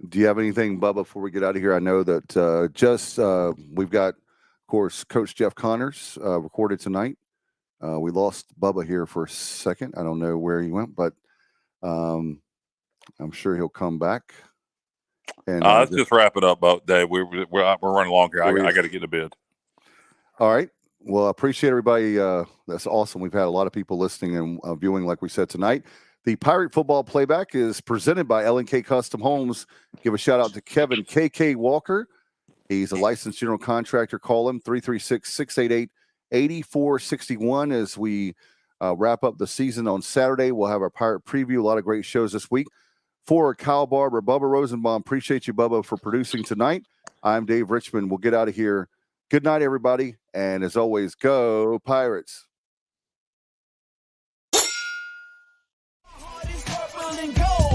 Speaker 3: Do you have anything, Bubba, before we get out of here? I know that we've got, of course, Coach Jeff Connors recorded tonight. We lost Bubba here for a second. I don't know where he went, but I'm sure he'll come back. And
Speaker 4: let's just wrap it up, Dave. We're running long here. I got to get to bed.
Speaker 3: All right. Well, I appreciate everybody. That's awesome. We've had a lot of people listening and viewing, like we said tonight. The Pirate Football Playback is presented by L&K Custom Homes. Give a shout out to Kevin KK Walker. He's a licensed general contractor. Call him 336-688-8461 as we wrap up the season on Saturday. We'll have our Pirate preview. A lot of great shows this week. For Kyle Barber, Bubba Rosenbaum, appreciate you, Bubba, for producing tonight. I'm Dave Richmond. We'll get out of here. Good night, everybody. And as always, go Pirates.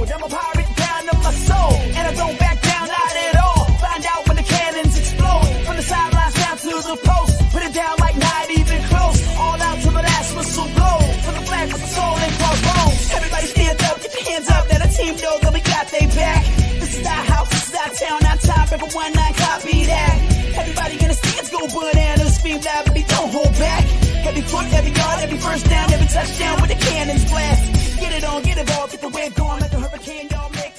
Speaker 2: I'm a pirate down to my soul, and I don't back down, not at all. Find out when the cannons explode, from the sidelines down to the post. Put it down like not even close, all out to the last whistle blow. For the flag with the soul and crossbones. Everybody stand up, get your hands up, let the team know that we got they back. This is our house, this is our town, our time, everyone not copy that. Everybody in the stands go bananas, scream loud, baby, don't hold back. Every foot, every yard, every first down, every touchdown with the cannons blast. Get it on, get it off, get the wave going.